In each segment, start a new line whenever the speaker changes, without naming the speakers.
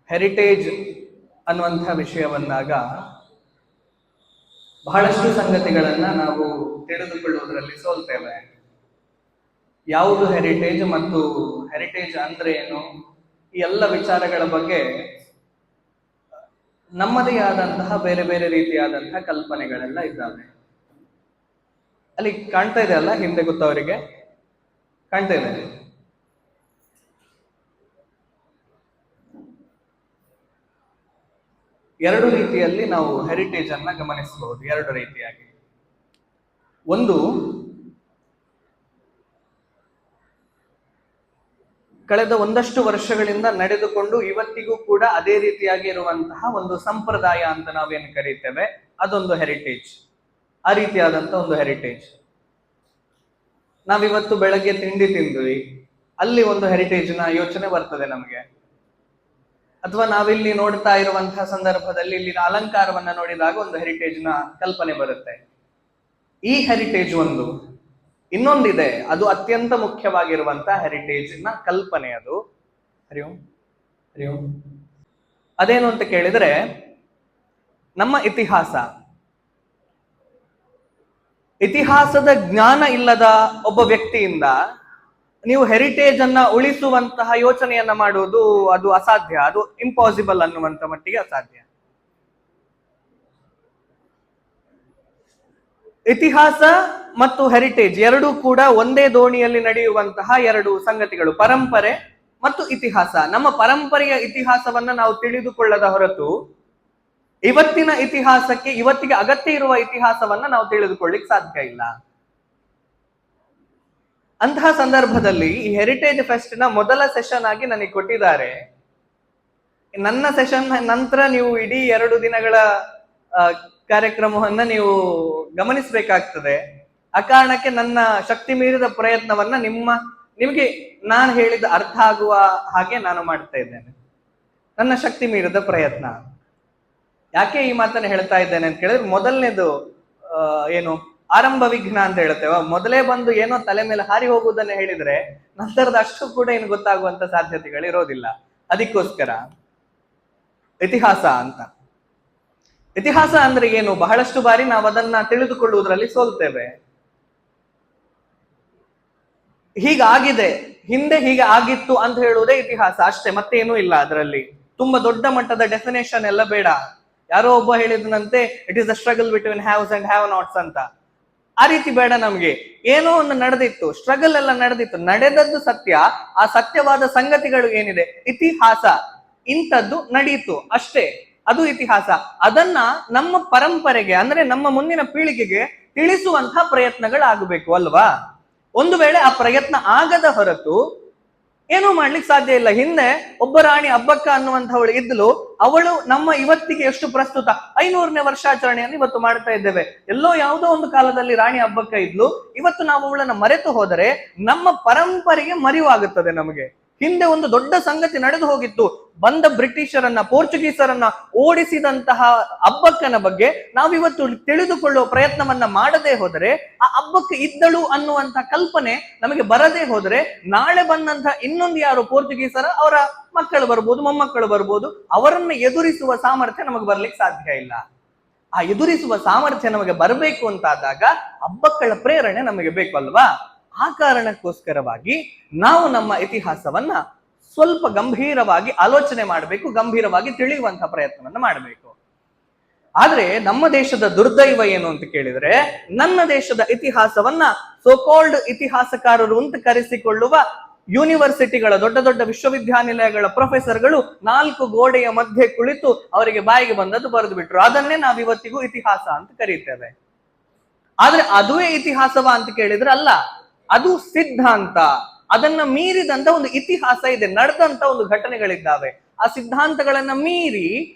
Heritage ಅನ್ನುವಂತಹ ವಿಷಯ ಬಂದಾಗ ಬಹಳಷ್ಟು ಸಂಗತಿಗಳನ್ನ ನಾವು ತಿಳಿದುಕೊಳ್ಳುವುದರಲ್ಲಿ ಸೋಲ್ತೇವೆ. ಯಾವುದು ಹೆರಿಟೇಜ್ ಮತ್ತು ಹೆರಿಟೇಜ್ ಅಂದ್ರೆ ಏನು, ಈ ಎಲ್ಲ ವಿಚಾರಗಳ ಬಗ್ಗೆ ನಮ್ಮದೇ ಆದಂತಹ ಬೇರೆ ಬೇರೆ ರೀತಿಯಾದಂತಹ ಕಲ್ಪನೆಗಳೆಲ್ಲ ಇದ್ದಾವೆ. ಅಲ್ಲಿ ಕಾಣ್ತಾ ಇದೆ ಅಲ್ಲ, ಹಿಂದೆ ಗೊತ್ತವರಿಗೆ ಕಾಣ್ತಾ ಇದೆ. ಎರಡು ರೀತಿಯಲ್ಲಿ ನಾವು ಹೆರಿಟೇಜ್ ಅನ್ನ ಗಮನಿಸಬಹುದು. ಎರಡು ರೀತಿಯಾಗಿ, ಒಂದು ಕಳೆದ ಒಂದಷ್ಟು ವರ್ಷಗಳಿಂದ ನಡೆದುಕೊಂಡು ಇವತ್ತಿಗೂ ಕೂಡ ಅದೇ ರೀತಿಯಾಗಿ ಇರುವಂತಹ ಒಂದು ಸಂಪ್ರದಾಯ ಅಂತ ನಾವೇನು ಕರೀತೇವೆ, ಅದೊಂದು ಹೆರಿಟೇಜ್. ಆ ರೀತಿಯಾದಂತಹ ಒಂದು ಹೆರಿಟೇಜ್. ನಾವಿವತ್ತು ಬೆಳಗ್ಗೆ ತಿಂಡಿ ತಿಂದ್ವಿ, ಅಲ್ಲಿ ಒಂದು ಹೆರಿಟೇಜ್ ನ ಯೋಚನೆ ಬರ್ತದೆ ನಮಗೆ. ಅಥವಾ ನಾವಿಲ್ಲಿ ನೋಡ್ತಾ ಇರುವಂತಹ ಸಂದರ್ಭದಲ್ಲಿ ಇಲ್ಲಿನ ಅಲಂಕಾರವನ್ನ ನೋಡಿದಾಗ ಒಂದು ಹೆರಿಟೇಜ್ ನ ಕಲ್ಪನೆ ಬರುತ್ತೆ. ಈ ಹೆರಿಟೇಜ್ ಒಂದು. ಇನ್ನೊಂದಿದೆ, ಅದು ಅತ್ಯಂತ ಮುಖ್ಯವಾಗಿರುವಂತಹ ಹೆರಿಟೇಜ್ ನ ಕಲ್ಪನೆ. ಅದು ಹರಿಯೋಂ ಅದೇನು ಅಂತ ಕೇಳಿದ್ರೆ, ನಮ್ಮ ಇತಿಹಾಸದ ಜ್ಞಾನ ಇಲ್ಲದ ಒಬ್ಬ ವ್ಯಕ್ತಿಯಿಂದ ನೀವು ಹೆರಿಟೇಜ್ ಅನ್ನ ಉಳಿಸುವಂತಹ ಯೋಚನೆಯನ್ನ ಮಾಡುವುದು ಅದು ಅಸಾಧ್ಯ, ಅದು ಇಂಪಾಸಿಬಲ್ ಅನ್ನುವಂತ ಮಟ್ಟಿಗೆ ಅಸಾಧ್ಯ. ಇತಿಹಾಸ ಮತ್ತು ಹೆರಿಟೇಜ್ ಎರಡೂ ಕೂಡ ಒಂದೇ ದೋಣಿಯಲ್ಲಿ ನಡೆಯುವಂತಹ ಎರಡು ಸಂಗತಿಗಳು, ಪರಂಪರೆ ಮತ್ತು ಇತಿಹಾಸ. ನಮ್ಮ ಪರಂಪರೆಯ ಇತಿಹಾಸವನ್ನ ನಾವು ತಿಳಿದುಕೊಳ್ಳದ ಹೊರತು ಇವತ್ತಿನ ಇತಿಹಾಸಕ್ಕೆ, ಇವತ್ತಿಗೆ ಅಗತ್ಯ ಇರುವ ಇತಿಹಾಸವನ್ನ ನಾವು ತಿಳಿದುಕೊಳ್ಳಿಕ್ ಸಾಧ್ಯ ಇಲ್ಲ. ಅಂತಹ ಸಂದರ್ಭದಲ್ಲಿ ಈ ಹೆರಿಟೇಜ್ ಫೆಸ್ಟ್ ನ ಮೊದಲ ಸೆಷನ್ ಆಗಿ ನನಗೆ ಕೊಟ್ಟಿದ್ದಾರೆ. ನನ್ನ ಸೆಷನ್ ನಂತರ ನೀವು ಇಡೀ 2 ದಿನಗಳ ಕಾರ್ಯಕ್ರಮವನ್ನ ನೀವು ಗಮನಿಸಬೇಕಾಗ್ತದೆ. ಆ ಕಾರಣಕ್ಕೆ ನನ್ನ ಶಕ್ತಿ ಮೀರಿದ ಪ್ರಯತ್ನವನ್ನ ನಿಮಗೆ ನಾನು ಹೇಳಿದ ಅರ್ಥ ಆಗುವ ಹಾಗೆ ನಾನು ಮಾಡ್ತಾ ಇದ್ದೇನೆ. ನನ್ನ ಶಕ್ತಿ ಮೀರಿದ ಪ್ರಯತ್ನ. ಯಾಕೆ ಈ ಮಾತನ್ನ ಹೇಳ್ತಾ ಇದ್ದೇನೆ ಅಂತ ಕೇಳಿದ್ರೆ, ಮೊದಲನೇದು ಏನು ಆರಂಭ ವಿಘ್ನ ಅಂತ ಹೇಳ್ತೇವೆ. ಮೊದಲೇ ಬಂದು ಏನೋ ತಲೆ ಮೇಲೆ ಹಾರಿ ಹೋಗುವುದನ್ನ ಹೇಳಿದ್ರೆ ನಂತರದ ಅಷ್ಟು ಕೂಡ ಏನು ಗೊತ್ತಾಗುವಂತ ಸಾಧ್ಯತೆಗಳು ಇರೋದಿಲ್ಲ. ಅದಕ್ಕೋಸ್ಕರ ಇತಿಹಾಸ ಅಂತ. ಇತಿಹಾಸ ಅಂದ್ರೆ ಏನು, ಬಹಳಷ್ಟು ಬಾರಿ ನಾವು ಅದನ್ನ ತಿಳಿದುಕೊಳ್ಳುವುದರಲ್ಲಿ ಸೋಲ್ತೇವೆ. ಹೀಗಾಗಿದೆ, ಹಿಂದೆ ಹೀಗೆ ಆಗಿತ್ತು ಅಂತ ಹೇಳುವುದೇ ಇತಿಹಾಸ ಅಷ್ಟೇ, ಮತ್ತೇನೂ ಇಲ್ಲ ಅದರಲ್ಲಿ. ತುಂಬಾ ದೊಡ್ಡ ಮಟ್ಟದ ಡೆಫಿನೇಷನ್ ಎಲ್ಲ ಬೇಡ. ಯಾರೋ ಒಬ್ಬ ಹೇಳಿದನಂತೆ, it is the struggle between haves and have nots ಅಂತ. ಆ ರೀತಿ ಬೇಡ ನಮ್ಗೆ. ಏನೋ ಒಂದು ನಡೆದಿತ್ತು, ಸ್ಟ್ರಗಲ್ ಎಲ್ಲ ನಡೆದಿತ್ತು, ನಡೆದದ್ದು ಸತ್ಯ. ಆ ಸತ್ಯವಾದ ಸಂಗತಿಗಳು ಏನಿದೆ, ಇತಿಹಾಸ. ಇಂಥದ್ದು ನಡೀತು ಅಷ್ಟೇ, ಅದು ಇತಿಹಾಸ. ಅದನ್ನ ನಮ್ಮ ಪರಂಪರೆಗೆ ಅಂದ್ರೆ ನಮ್ಮ ಮುಂದಿನ ಪೀಳಿಗೆಗೆ ತಿಳಿಸುವಂತಹ ಪ್ರಯತ್ನಗಳಾಗಬೇಕು ಅಲ್ವಾ. ಒಂದು ವೇಳೆ ಆ ಪ್ರಯತ್ನ ಆಗದ ಹೊರತು ಏನೂ ಮಾಡ್ಲಿಕ್ಕೆ ಸಾಧ್ಯ ಇಲ್ಲ. ಹಿಂದೆ ಒಬ್ಬ ರಾಣಿ ಅಬ್ಬಕ್ಕ ಅನ್ನುವಂಥವಳು ಇದ್ಲು. ಅವಳು ನಮ್ಮ ಇವತ್ತಿಗೆ ಎಷ್ಟು ಪ್ರಸ್ತುತ 500ನೇ ವರ್ಷಾಚರಣೆಯನ್ನು ಇವತ್ತು ಮಾಡ್ತಾ ಇದ್ದೇವೆ. ಎಲ್ಲೋ ಯಾವುದೋ ಒಂದು ಕಾಲದಲ್ಲಿ ರಾಣಿ ಅಬ್ಬಕ್ಕ ಇದ್ಲು. ಇವತ್ತು ನಾವು ಅವಳನ್ನ ಮರೆತು ಹೋದರೆ ನಮ್ಮ ಪರಂಪರೆಗೆ ಮರಿವಾಗುತ್ತದೆ ನಮಗೆ. ಹಿಂದೆ ಒಂದು ದೊಡ್ಡ ಸಂಗತಿ ನಡೆದು ಹೋಗಿತ್ತು. ಬಂದ ಬ್ರಿಟಿಷರನ್ನ, ಪೋರ್ಚುಗೀಸರನ್ನ ಓಡಿಸಿದಂತಹ ಅಬ್ಬಕ್ಕನ ಬಗ್ಗೆ ನಾವಿವತ್ತು ತಿಳಿದುಕೊಳ್ಳುವ ಪ್ರಯತ್ನವನ್ನ ಮಾಡದೆ ಹೋದರೆ, ಆ ಅಬ್ಬಕ್ಕ ಇದ್ದಳು ಅನ್ನುವಂತಹ ಕಲ್ಪನೆ ನಮಗೆ ಬರದೇ ಹೋದರೆ, ನಾಳೆ ಬಂದಂತಹ ಇನ್ನೊಂದು ಯಾರು ಪೋರ್ಚುಗೀಸರ ಅವರ ಮಕ್ಕಳು ಬರ್ಬೋದು, ಮೊಮ್ಮಕ್ಕಳು ಬರ್ಬೋದು, ಅವರನ್ನ ಎದುರಿಸುವ ಸಾಮರ್ಥ್ಯ ನಮಗೆ ಬರ್ಲಿಕ್ಕೆ ಸಾಧ್ಯ ಇಲ್ಲ. ಆ ಎದುರಿಸುವ ಸಾಮರ್ಥ್ಯ ನಮಗೆ ಬರಬೇಕು ಅಂತಾದಾಗ ಅಬ್ಬಕ್ಕಳ ಪ್ರೇರಣೆ ನಮಗೆ ಬೇಕು ಅಲ್ವಾ. ಆ ಕಾರಣಕ್ಕೋಸ್ಕರವಾಗಿ ನಾವು ನಮ್ಮ ಇತಿಹಾಸವನ್ನ ಸ್ವಲ್ಪ ಗಂಭೀರವಾಗಿ ಆಲೋಚನೆ ಮಾಡಬೇಕು, ಗಂಭೀರವಾಗಿ ತಿಳಿಯುವಂತಹ ಪ್ರಯತ್ನವನ್ನ ಮಾಡಬೇಕು. ಆದ್ರೆ ನಮ್ಮ ದೇಶದ ದುರ್ದೈವ ಏನು ಅಂತ ಕೇಳಿದ್ರೆ, ನನ್ನ ದೇಶದ ಇತಿಹಾಸವನ್ನ ಸೋಕಾಲ್ಡ್ ಇತಿಹಾಸಕಾರರು ಅಂತ ಕರೆಸಿಕೊಳ್ಳುವ ಯೂನಿವರ್ಸಿಟಿಗಳ, ದೊಡ್ಡ ದೊಡ್ಡ ವಿಶ್ವವಿದ್ಯಾನಿಲಯಗಳ ಪ್ರೊಫೆಸರ್ಗಳು 4 ಗೋಡೆಯ ಮಧ್ಯೆ ಕುಳಿತು ಅವರಿಗೆ ಬಾಯಿಗೆ ಬಂದದ್ದು ಬರೆದು ಬಿಟ್ರು. ಅದನ್ನೇ ನಾವಿವತ್ತಿಗೂ ಇತಿಹಾಸ ಅಂತ ಕರೀತೇವೆ. ಆದ್ರೆ ಅದುವೇ ಇತಿಹಾಸವ ಅಂತ ಕೇಳಿದ್ರೆ ಅಲ್ಲ, ಅದು ಸಿದ್ಧಾಂತ. ಅದನ್ನ ಮೀರಿದಂತ ಒಂದು ಇತಿಹಾಸ ಇದೆ, ನಡೆದಂತ ಒಂದು ಘಟನೆಗಳಿದ್ದಾವೆ. ಆ ಸಿದ್ಧಾಂತಗಳನ್ನ ಮೀರಿ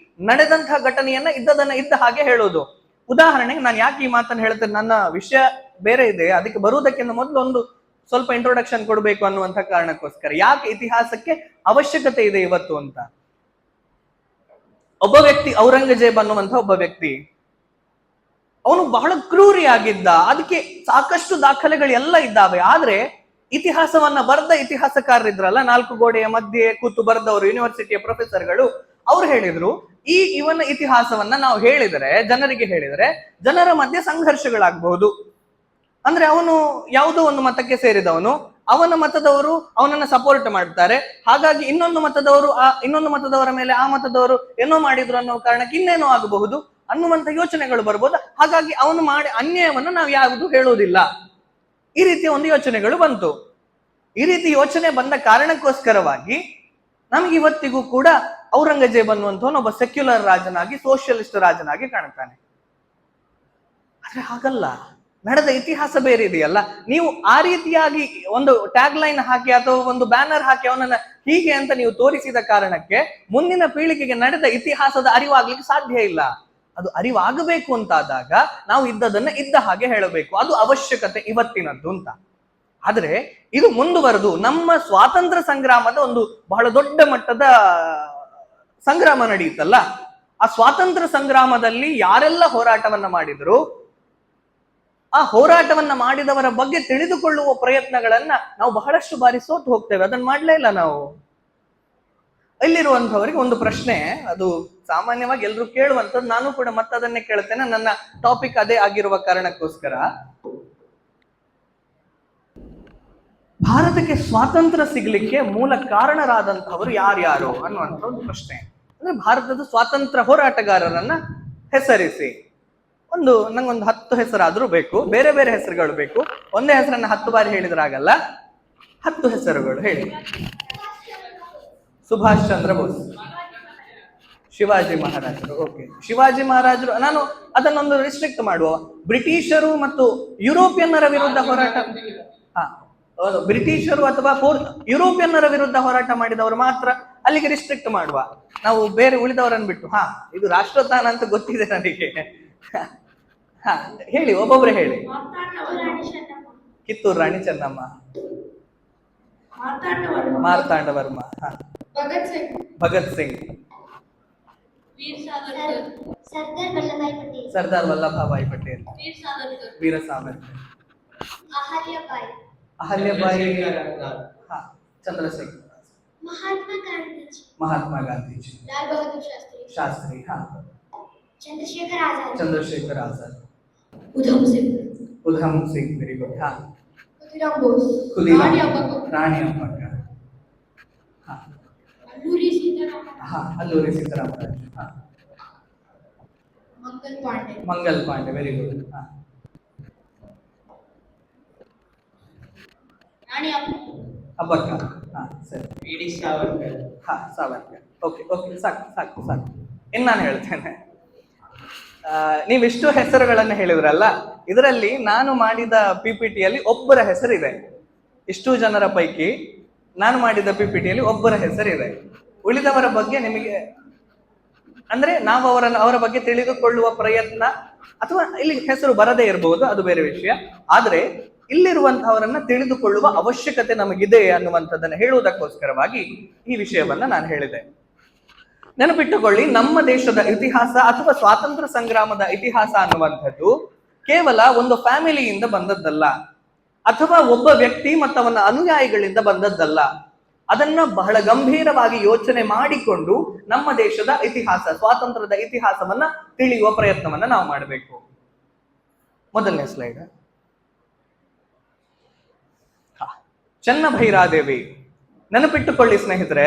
ನಡೆದಂತಹ ಘಟನೆಯನ್ನ ಇದ್ದದನ್ನ ಇದ್ದ ಹಾಗೆ ಹೇಳೋದು. ಉದಾಹರಣೆಗೆ ನಾನು ಯಾಕೆ ಈ ಮಾತನ್ನು ಹೇಳ್ತೇನೆ, ನನ್ನ ವಿಷಯ ಬೇರೆ ಇದೆ, ಅದಕ್ಕೆ ಬರುವುದಕ್ಕಿಂತ ಮೊದಲು ಒಂದು ಸ್ವಲ್ಪ ಇಂಟ್ರೊಡಕ್ಷನ್ ಕೊಡಬೇಕು ಅನ್ನುವಂಥ ಕಾರಣಕ್ಕೋಸ್ಕರ. ಯಾಕೆ ಇತಿಹಾಸಕ್ಕೆ ಅವಶ್ಯಕತೆ ಇದೆ ಇವತ್ತು ಅಂತ. ಒಬ್ಬ ವ್ಯಕ್ತಿ, ಔರಂಗಜೇಬ್ ಅನ್ನುವಂಥ ಒಬ್ಬ ವ್ಯಕ್ತಿ, ಅವನು ಬಹಳ ಕ್ರೂರಿಯಾಗಿದ್ದ. ಅದಕ್ಕೆ ಸಾಕಷ್ಟು ದಾಖಲೆಗಳು ಎಲ್ಲ ಇದ್ದಾವೆ. ಆದ್ರೆ ಇತಿಹಾಸವನ್ನ ಬರೆದ ಇತಿಹಾಸಕಾರರಿದ್ರಲ್ಲ, 4 ಗೋಡೆಯ ಮಧ್ಯೆ ಕೂತು ಬರೆದವರು ಯೂನಿವರ್ಸಿಟಿಯ ಪ್ರೊಫೆಸರ್ಗಳು, ಅವ್ರು ಹೇಳಿದ್ರು ಇವನ ಇತಿಹಾಸವನ್ನ ನಾವು ಹೇಳಿದರೆ, ಜನರಿಗೆ ಹೇಳಿದರೆ ಜನರ ಮಧ್ಯೆ ಸಂಘರ್ಷಗಳಾಗಬಹುದು. ಅಂದ್ರೆ ಅವನು ಯಾವುದೋ ಒಂದು ಮತಕ್ಕೆ ಸೇರಿದವನು, ಅವನ ಮತದವರು ಅವನನ್ನ ಸಪೋರ್ಟ್ ಮಾಡ್ತಾರೆ, ಹಾಗಾಗಿ ಇನ್ನೊಂದು ಮತದವರ ಮೇಲೆ ಆ ಮತದವರು ಏನೋ ಮಾಡಿದ್ರು ಅನ್ನೋ ಕಾರಣಕ್ಕೆ ಇನ್ನೇನೋ ಆಗಬಹುದು ಅನ್ನುವಂತ ಯೋಚನೆಗಳು ಬರ್ಬೋದು. ಹಾಗಾಗಿ ಅವನು ಮಾಡಿ ಅನ್ಯಾಯವನ್ನು ನಾವು ಯಾವುದು ಹೇಳುವುದಿಲ್ಲ. ಈ ರೀತಿಯ ಒಂದು ಯೋಚನೆಗಳು ಬಂತು. ಈ ರೀತಿ ಯೋಚನೆ ಬಂದ ಕಾರಣಕ್ಕೋಸ್ಕರವಾಗಿ ನಮ್ಗೆ ಇವತ್ತಿಗೂ ಕೂಡ ಔರಂಗಜೇಬ್ ಅನ್ನುವಂಥವನು ಒಬ್ಬ ಸೆಕ್ಯುಲರ್ ರಾಜನಾಗಿ, ಸೋಷಿಯಲಿಸ್ಟ್ ರಾಜನಾಗಿ ಕಾಣ್ತಾನೆ. ಆದ್ರೆ ಹಾಗಲ್ಲ, ನಡೆದ ಇತಿಹಾಸ ಬೇರೆ ಇದೆಯಲ್ಲ. ನೀವು ಆ ರೀತಿಯಾಗಿ ಒಂದು ಟ್ಯಾಗ್ ಲೈನ್ ಹಾಕಿ ಅಥವಾ ಒಂದು ಬ್ಯಾನರ್ ಹಾಕಿ ಅವನನ್ನ ಹೀಗೆ ಅಂತ ನೀವು ತೋರಿಸಿದ ಕಾರಣಕ್ಕೆ ಮುಂದಿನ ಪೀಳಿಗೆಗೆ ನಡೆದ ಇತಿಹಾಸದ ಅರಿವಾಗ್ಲಿಕ್ಕೆ ಸಾಧ್ಯ ಇಲ್ಲ. ಅದು ಅರಿವಾಗಬೇಕು ಅಂತಾದಾಗ ನಾವು ಇದ್ದದನ್ನ ಇದ್ದ ಹಾಗೆ ಹೇಳಬೇಕು. ಅದು ಅವಶ್ಯಕತೆ ಇವತ್ತಿನದ್ದು ಅಂತ. ಆದ್ರೆ ಇದು ಮುಂದುವರೆದು ನಮ್ಮ ಸ್ವಾತಂತ್ರ್ಯ ಸಂಗ್ರಾಮದ ಒಂದು ಬಹಳ ದೊಡ್ಡ ಮಟ್ಟದ ಸಂಗ್ರಾಮ ನಡೆಯುತ್ತಲ್ಲ, ಆ ಸ್ವಾತಂತ್ರ್ಯ ಸಂಗ್ರಾಮದಲ್ಲಿ ಯಾರೆಲ್ಲ ಹೋರಾಟವನ್ನ ಮಾಡಿದ್ರು, ಆ ಹೋರಾಟವನ್ನ ಮಾಡಿದವರ ಬಗ್ಗೆ ತಿಳಿದುಕೊಳ್ಳುವ ಪ್ರಯತ್ನಗಳನ್ನ ನಾವು ಬಹಳಷ್ಟು ಬಾರಿ ಸೋತು ಹೋಗ್ತೇವೆ. ಅದನ್ನ ಮಾಡ್ಲೇ ಇಲ್ಲ ನಾವು. ಇಲ್ಲಿರುವಂತವರಿಗೆ ಒಂದು ಪ್ರಶ್ನೆ, ಅದು ಸಾಮಾನ್ಯವಾಗಿ ಎಲ್ರು ಕೇಳುವಂಥದ್ದು, ನಾನು ಕೂಡ ಮತ್ತದನ್ನೇ ಕೇಳ್ತೇನೆ, ನನ್ನ ಟಾಪಿಕ್ ಅದೇ ಆಗಿರುವ ಕಾರಣಕ್ಕೋಸ್ಕರ. ಭಾರತಕ್ಕೆ ಸ್ವಾತಂತ್ರ್ಯ ಸಿಗ್ಲಿಕ್ಕೆ ಮೂಲ ಕಾರಣರಾದಂತಹವರು ಯಾರ್ಯಾರು ಅನ್ನುವಂಥ ಒಂದು ಪ್ರಶ್ನೆ. ಅಂದ್ರೆ ಭಾರತದ ಸ್ವಾತಂತ್ರ್ಯ ಹೋರಾಟಗಾರರನ್ನ ಹೆಸರಿಸಿ. ನಂಗೊಂದು 10 ಹೆಸರಾದ್ರೂ ಬೇಕು, ಬೇರೆ ಬೇರೆ ಹೆಸರುಗಳು ಬೇಕು. ಒಂದೇ ಹೆಸರನ್ನ 10 ಬಾರಿ ಹೇಳಿದ್ರಾಗಲ್ಲ, 10 ಹೆಸರುಗಳು ಹೇಳಿ. ಸುಭಾಷ್ ಚಂದ್ರ ಬೋಸ್, ಶಿವಾಜಿ ಮಹಾರಾಜರು. ಓಕೆ, ಶಿವಾಜಿ ಮಹಾರಾಜರು. ನಾನು ಅದನ್ನೊಂದು ರಿಸ್ಟ್ರಿಕ್ಟ್ ಮಾಡುವ, ಬ್ರಿಟಿಷರು ಮತ್ತು ಯುರೋಪಿಯನ್ನರ ವಿರುದ್ಧ ಹೋರಾಟ, ಬ್ರಿಟಿಷರು ಅಥವಾ ಯುರೋಪಿಯನ್ನರ ವಿರುದ್ಧ ಹೋರಾಟ ಮಾಡಿದವರು ಮಾತ್ರ ಅಲ್ಲಿಗೆ ರಿಸ್ಟ್ರಿಕ್ಟ್ ಮಾಡುವ. ನಾವು ಬೇರೆ ಉಳಿದವರನ್ನು ಬಿಟ್ಟು, ಇದು ರಾಷ್ಟ್ರತಾನ ಅಂತ ಗೊತ್ತಿದೆ ನನಗೆ. ಹೇಳಿ, ಒಬ್ಬೊಬ್ರೆ ಹೇಳಿ. ಕಿತ್ತೂರು ರಾಣಿ ಚೆನ್ನಮ್ಮ, ಮಾರ್ತಾಂಡ Varma, Bhagat Singh, Sardar Vallabhbhai Patel, Veer Savarkar, Ahilyabai, Chandrashekhar, Mahatma Gandhiji, Shastri, Chandrashekhar Azad, Udham Singh, very good. Rani Abbakka, Alluri Sitarama Raju, Mangal Pandey, very good. Abbakka, ಸರಿ. ಸಾವರ್ಕರ್. ಓಕೆ, ಸಾಕು. ಇನ್ನು ನಾನು ಹೇಳ್ತೇನೆ. ನೀವಿಷ್ಟು ಹೆಸರುಗಳನ್ನ ಹೇಳಿದ್ರಲ್ಲ, ಇದರಲ್ಲಿ ನಾನು ಮಾಡಿದ PPTಯಲ್ಲಿ ಒಬ್ಬರ ಹೆಸರಿದೆ. ಇಷ್ಟು ಜನರ ಪೈಕಿ ನಾನು ಮಾಡಿದ PPTಯಲ್ಲಿ ಒಬ್ಬರ ಹೆಸರಿದೆ. ಉಳಿದವರ ಬಗ್ಗೆ ನಿಮಗೆ ಅಂದ್ರೆ ನಾವು ಅವರ ಬಗ್ಗೆ ತಿಳಿದುಕೊಳ್ಳುವ ಪ್ರಯತ್ನ, ಅಥವಾ ಇಲ್ಲಿ ಹೆಸರು ಬರದೇ ಇರಬಹುದು, ಅದು ಬೇರೆ ವಿಷಯ. ಆದ್ರೆ ಇಲ್ಲಿರುವಂತಹವರನ್ನ ತಿಳಿದುಕೊಳ್ಳುವ ಅವಶ್ಯಕತೆ ನಮಗಿದೆ ಅನ್ನುವಂಥದ್ದನ್ನ ಹೇಳುವುದಕ್ಕೋಸ್ಕರವಾಗಿ ಈ ವಿಷಯವನ್ನ ನಾನು ಹೇಳಿದೆ. ನೆನಪಿಟ್ಟುಕೊಳ್ಳಿ, ನಮ್ಮ ದೇಶದ ಇತಿಹಾಸ ಅಥವಾ ಸ್ವಾತಂತ್ರ್ಯ ಸಂಗ್ರಾಮದ ಇತಿಹಾಸ ಅನ್ನುವಂಥದ್ದು ಕೇವಲ ಒಂದು ಫ್ಯಾಮಿಲಿಯಿಂದ ಬಂದದ್ದಲ್ಲ, ಅಥವಾ ಒಬ್ಬ ವ್ಯಕ್ತಿ ಮತ್ತು ಅವನ ಅನುಯಾಯಿಗಳಿಂದ ಬಂದದ್ದಲ್ಲ. ಅದನ್ನ ಬಹಳ ಗಂಭೀರವಾಗಿ ಯೋಚನೆ ಮಾಡಿಕೊಂಡು ನಮ್ಮ ದೇಶದ ಇತಿಹಾಸ, ಸ್ವಾತಂತ್ರ್ಯದ ಇತಿಹಾಸವನ್ನ ತಿಳಿಯುವ ಪ್ರಯತ್ನವನ್ನ ನಾವು ಮಾಡಬೇಕು. ಮೊದಲನೇ ಸ್ಲೈಡ್. ಚೆನ್ನಭೈರಾದೇವಿ. ನೆನಪಿಟ್ಟುಕೊಳ್ಳಿ ಸ್ನೇಹಿತರೆ,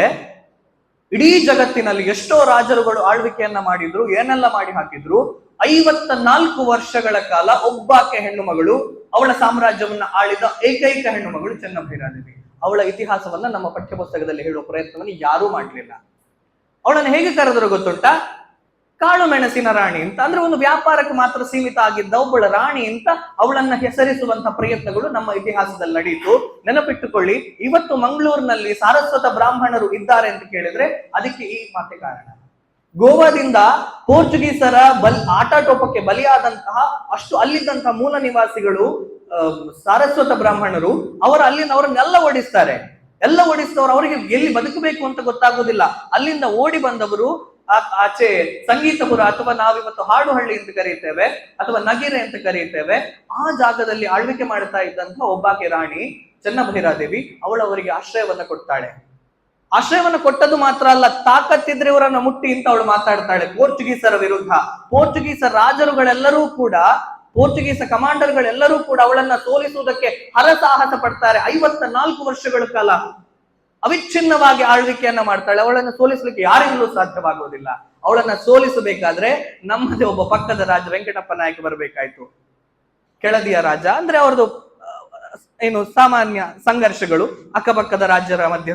ಇಡೀ ಜಗತ್ತಿನಲ್ಲಿ ಎಷ್ಟೋ ರಾಜರುಗಳು ಆಳ್ವಿಕೆಯನ್ನ ಮಾಡಿದ್ರು, ಏನೆಲ್ಲ ಮಾಡಿ ಹಾಕಿದ್ರು. 54 ವರ್ಷಗಳ ಕಾಲ ಒಬ್ಬಾಕೆ ಹೆಣ್ಣು ಮಗಳು ಅವಳ ಸಾಮ್ರಾಜ್ಯವನ್ನ ಆಳಿದ ಏಕೈಕ ಹೆಣ್ಣು ಮಗಳು ಚೆನ್ನಭೈರಾದೇವಿ. ಅವಳ ಇತಿಹಾಸವನ್ನ ನಮ್ಮ ಪಠ್ಯಪುಸ್ತಕದಲ್ಲಿ ಹೇಳುವ ಪ್ರಯತ್ನವನ್ನು ಯಾರೂ ಮಾಡಲಿಲ್ಲ. ಅವಳನ್ನು ಹೇಗೆ ಕರೆದ್ರು ಗೊತ್ತುಂಟ? ಕಾಳು ಮೆಣಸಿನ ರಾಣಿ ಅಂತ. ಅಂದ್ರೆ ಒಂದು ವ್ಯಾಪಾರಕ್ಕೆ ಮಾತ್ರ ಸೀಮಿತ ಆಗಿದ್ದ ಒಬ್ಬಳ ರಾಣಿ ಅಂತ ಅವಳನ್ನ ಹೆಸರಿಸುವಂತ ಪ್ರಯತ್ನಗಳು ನಮ್ಮ ಇತಿಹಾಸದಲ್ಲಿ ನಡೆಯಿತು. ನೆನಪಿಟ್ಟುಕೊಳ್ಳಿ, ಇವತ್ತು ಮಂಗಳೂರಿನಲ್ಲಿ ಸಾರಸ್ವತ ಬ್ರಾಹ್ಮಣರು ಇದ್ದಾರೆ ಅಂತ ಕೇಳಿದ್ರೆ ಅದಕ್ಕೆ ಈ ಮಾತೆ ಕಾರಣ. ಗೋವಾದಿಂದ ಪೋರ್ಚುಗೀಸರ ಆಟಾಟೋಪಕ್ಕೆ ಬಲಿಯಾದಂತಹ ಅಲ್ಲಿದ್ದಂತಹ ಮೂಲ ನಿವಾಸಿಗಳು ಸಾರಸ್ವತ ಬ್ರಾಹ್ಮಣರು ಅವರನ್ನೆಲ್ಲ ಓಡಿಸ್ತಾರೆ. ಎಲ್ಲ ಓಡಿಸಿದವರು ಅವರಿಗೆ ಎಲ್ಲಿ ಬದುಕಬೇಕು ಅಂತ ಗೊತ್ತಾಗೋದಿಲ್ಲ. ಅಲ್ಲಿಂದ ಓಡಿ ಬಂದವರು ಆಚೆ ಸಂಗೀತಪುರ ಅಥವಾ ನಾವಿವತ್ತು ಹಾಡುಹಳ್ಳಿ ಅಂತ ಕರೀತೇವೆ ಅಥವಾ ನಗಿರೆ ಅಂತ ಕರೀತೇವೆ, ಆ ಜಾಗದಲ್ಲಿ ಆಳ್ವಿಕೆ ಮಾಡ್ತಾ ಇದ್ದಂತಹ ಒಬ್ಬಾಕೆ ರಾಣಿ ಚೆನ್ನಭೈರಾದೇವಿ ಅವಳವರಿಗೆ ಆಶ್ರಯವನ್ನ ಕೊಡ್ತಾಳೆ. ಆಶ್ರಯವನ್ನು ಕೊಟ್ಟದ್ದು ಮಾತ್ರ ಅಲ್ಲ, ತಾಕತ್ತಿದ್ರೆ ಇವರನ್ನ ಮುಟ್ಟಿ ಅಂತ ಅವಳು ಮಾತಾಡ್ತಾಳೆ ಪೋರ್ಚುಗೀಸರ ವಿರುದ್ಧ. ಪೋರ್ಚುಗೀಸ ರಾಜರುಗಳೆಲ್ಲರೂ ಕೂಡ, ಪೋರ್ಚುಗೀಸ ಕಮಾಂಡರ್ಗಳೆಲ್ಲರೂ ಕೂಡ ಅವಳನ್ನ ಸೋಲಿಸುವುದಕ್ಕೆ ಹರಸಾಹಸ ಪಡ್ತಾರೆ. 54 ವರ್ಷಗಳ ಕಾಲ ಅವಿಚ್ಛಿನ್ನವಾಗಿ ಆಳ್ವಿಕೆಯನ್ನ ಮಾಡ್ತಾಳೆ. ಅವಳನ್ನು ಸೋಲಿಸಲಿಕ್ಕೆ ಯಾರಿಂದಲೂ ಸಾಧ್ಯವಾಗುವುದಿಲ್ಲ. ಅವಳನ್ನ ಸೋಲಿಸಬೇಕಾದ್ರೆ ನಮ್ಮದೇ ಒಬ್ಬ ಪಕ್ಕದ ರಾಜ ವೆಂಕಟಪ್ಪ ನಾಯಕ ಬರಬೇಕಾಯ್ತು. ಕೆಳದಿಯ ರಾಜ ಅಂದ್ರೆ ಅವ್ರದ್ದು ಏನು ಸಾಮಾನ್ಯ ಸಂಘರ್ಷಗಳು, ಅಕ್ಕಪಕ್ಕದ ರಾಜ್ಯರ ಮಧ್ಯೆ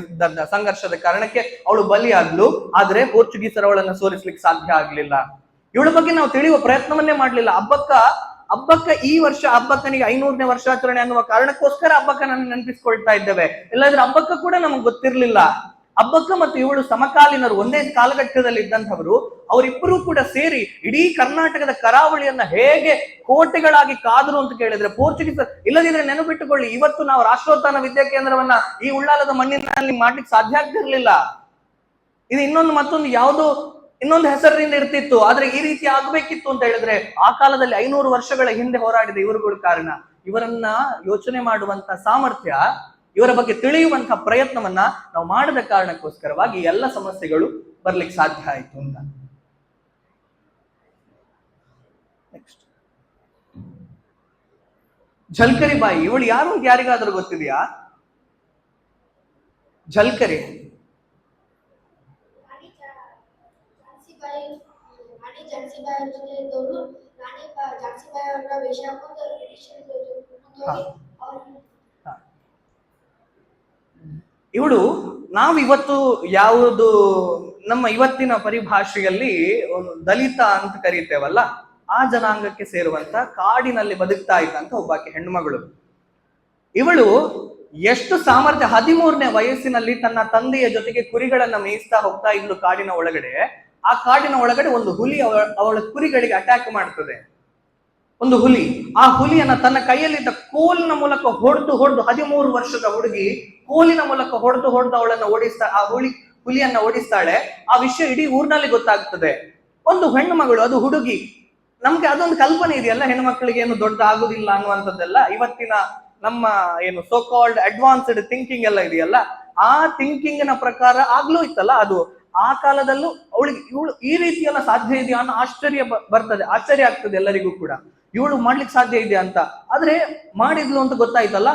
ಸಂಘರ್ಷದ ಕಾರಣಕ್ಕೆ ಅವಳು ಬಲಿಯಾಗ್ಲು. ಆದ್ರೆ ಪೋರ್ಚುಗೀಸರು ಅವಳನ್ನ ಸೋಲಿಸ್ಲಿಕ್ಕೆ ಸಾಧ್ಯ ಆಗ್ಲಿಲ್ಲ. ಇವಳ ಬಗ್ಗೆ ನಾವು ತಿಳಿಯುವ ಪ್ರಯತ್ನವನ್ನೇ ಮಾಡ್ಲಿಲ್ಲ. ಹಬ್ಬಕ್ಕ ಈ ವರ್ಷ ಹಬ್ಬಕ್ಕನಿಗೆ 500ನೇ ವರ್ಷಾಚರಣೆ ಅನ್ನುವ ಕಾರಣಕ್ಕೋಸ್ಕರ ಹಬ್ಬಕ್ಕನನ್ನು ನೆನಪಿಸ್ಕೊಳ್ತಾ ಇದ್ದೇವೆ. ಇಲ್ಲಾಂದ್ರೆ ಹಬ್ಬಕ್ಕ ಕೂಡ ನಮಗ್ ಗೊತ್ತಿರ್ಲಿಲ್ಲ. ಹಬ್ಬಕ್ಕ ಮತ್ತು ಇವಳು ಸಮಕಾಲೀನರು, ಒಂದೇ ಕಾಲಘಟ್ಟದಲ್ಲಿ ಇದ್ದಂಥವರು. ಅವರಿಬ್ಬರೂ ಕೂಡ ಸೇರಿ ಇಡೀ ಕರ್ನಾಟಕದ ಕರಾವಳಿಯನ್ನ ಹೇಗೆ ಕೋಟೆಗಳಾಗಿ ಕಾದ್ರು ಅಂತ ಕೇಳಿದ್ರೆ ಪೋರ್ಚುಗೀಸ್ ಇಲ್ಲದಿದ್ರೆ ನೆನಪಿಟ್ಟುಕೊಳ್ಳಿ, ಇವತ್ತು ನಾವು ರಾಷ್ಟ್ರೋತ್ಥಾನ ವಿದ್ಯಾಕೇಂದ್ರವನ್ನ ಈ ಉಳ್ಳಾಲದ ಮಣ್ಣಿನಲ್ಲಿ ಮಾಡ್ಲಿಕ್ಕೆ ಸಾಧ್ಯ ಆಗ್ತಿರ್ಲಿಲ್ಲ. ಇದು ಮತ್ತೊಂದು ಯಾವುದೋ ಇನ್ನೊಂದು ಹೆಸರಿನಿಂದ ಇರ್ತಿತ್ತು. ಆದ್ರೆ ಈ ರೀತಿ ಆಗ್ಬೇಕಿತ್ತು ಅಂತ ಹೇಳಿದ್ರೆ ಆ ಕಾಲದಲ್ಲಿ 500 ವರ್ಷಗಳ ಹಿಂದೆ ಹೋರಾಡಿದ ಇವರುಗಳ ಕಾರಣ. ಇವರನ್ನ ಯೋಚನೆ ಮಾಡುವಂತ ಸಾಮರ್ಥ್ಯ, ಇವರ ಬಗ್ಗೆ ತಿಳಿಯುವಂತಹ ಪ್ರಯತ್ನವನ್ನ ನಾವು ಮಾಡದ ಕಾರಣಕ್ಕೋಸ್ಕರವಾಗಿ ಎಲ್ಲ ಸಮಸ್ಯೆಗಳು ಬರ್ಲಿಕ್ಕೆ ಸಾಧ್ಯ ಆಯ್ತು ಅಂತ. ನೆಕ್ಸ್ಟ್, ಝಲ್ಕರಿ ಬಾಯಿ. ಇವಳು ಯಾರು ಅಂತ ಯಾರಿಗಾದ್ರೂ ಗೊತ್ತಿದೆಯಾ? ಝಲ್ಕರಿ ಇವಳು ನಾವಿವತ್ತು ಯಾವುದು ನಮ್ಮ ಇವತ್ತಿನ ಪರಿಭಾಷೆಯಲ್ಲಿ ಒಂದು ದಲಿತ ಅಂತ ಕರೀತೇವಲ್ಲ, ಆ ಜನಾಂಗಕ್ಕೆ ಸೇರುವಂತ ಕಾಡಿನಲ್ಲಿ ಬದುಕ್ತಾ ಇದ್ದಂತ ಒಬ್ಬಾಕೆ ಹೆಣ್ಮಗಳು. ಇವಳು ಎಷ್ಟು ಸಾಮರ್ಥ್ಯ, 13ನೇ ವಯಸ್ಸಿನಲ್ಲಿ ತನ್ನ ತಂದೆಯ ಜೊತೆಗೆ ಕುರಿಗಳನ್ನ ಮೇಯಿಸ್ತಾ ಹೋಗ್ತಾ ಇದ್ಲು ಕಾಡಿನ ಒಳಗಡೆ. ಆ ಕಾಡಿನ ಒಳಗಡೆ ಒಂದು ಹುಲಿ ಅವಳ ಕುರಿಗಳಿಗೆ ಅಟ್ಯಾಕ್ ಮಾಡ್ತದೆ. ಒಂದು ಹುಲಿ, ಆ ಹುಲಿಯನ್ನ ತನ್ನ ಕೈಯಲ್ಲಿದ್ದ ಕೋಲಿನ ಮೂಲಕ ಹೊಡೆದು 13 ವರ್ಷದ ಹುಡುಗಿ ಕೋಲಿನ ಮೂಲಕ ಹೊಡೆದು ಅವಳನ್ನ ಆ ಹುಲಿಯನ್ನ ಓಡಿಸ್ತಾಳೆ. ಆ ವಿಷಯ ಇಡೀ ಊರಿನಲ್ಲಿ ಗೊತ್ತಾಗ್ತದೆ. ಒಂದು ಹೆಣ್ಣು ಮಗಳು, ಅದು ಹುಡುಗಿ. ನಮ್ಗೆ ಅದೊಂದು ಕಲ್ಪನೆ ಇದೆಯಲ್ಲ, ಹೆಣ್ಣು ಮಕ್ಕಳಿಗೆ ಏನು ದೊಡ್ಡ ಆಗುದಿಲ್ಲ ಅನ್ನುವಂಥದ್ದೆಲ್ಲ. ಇವತ್ತಿನ ನಮ್ಮ ಏನು ಸೋ ಕಾಲ್ಡ್ ಅಡ್ವಾನ್ಸ್ಡ್ ಥಿಂಕಿಂಗ್ ಎಲ್ಲ ಇದೆಯಲ್ಲ, ಆ ಥಿಂಕಿಂಗ್ ನ ಪ್ರಕಾರ ಆಗ್ಲೂ ಇತ್ತಲ್ಲ ಅದು. ಆ ಕಾಲದಲ್ಲೂ ಇವಳು ಈ ರೀತಿಯೆಲ್ಲ ಸಾಧ್ಯ ಇದೆಯಾ ಅನ್ನೋ ಆಶ್ಚರ್ಯ ಆಗ್ತದೆ ಎಲ್ಲರಿಗೂ ಕೂಡ. ಇವಳು ಮಾಡ್ಲಿಕ್ಕೆ ಸಾಧ್ಯ ಇದೆಯಾ ಅಂತ. ಆದ್ರೆ ಮಾಡಿದ್ಲು ಅಂತ ಗೊತ್ತಾಯ್ತಲ್ಲ,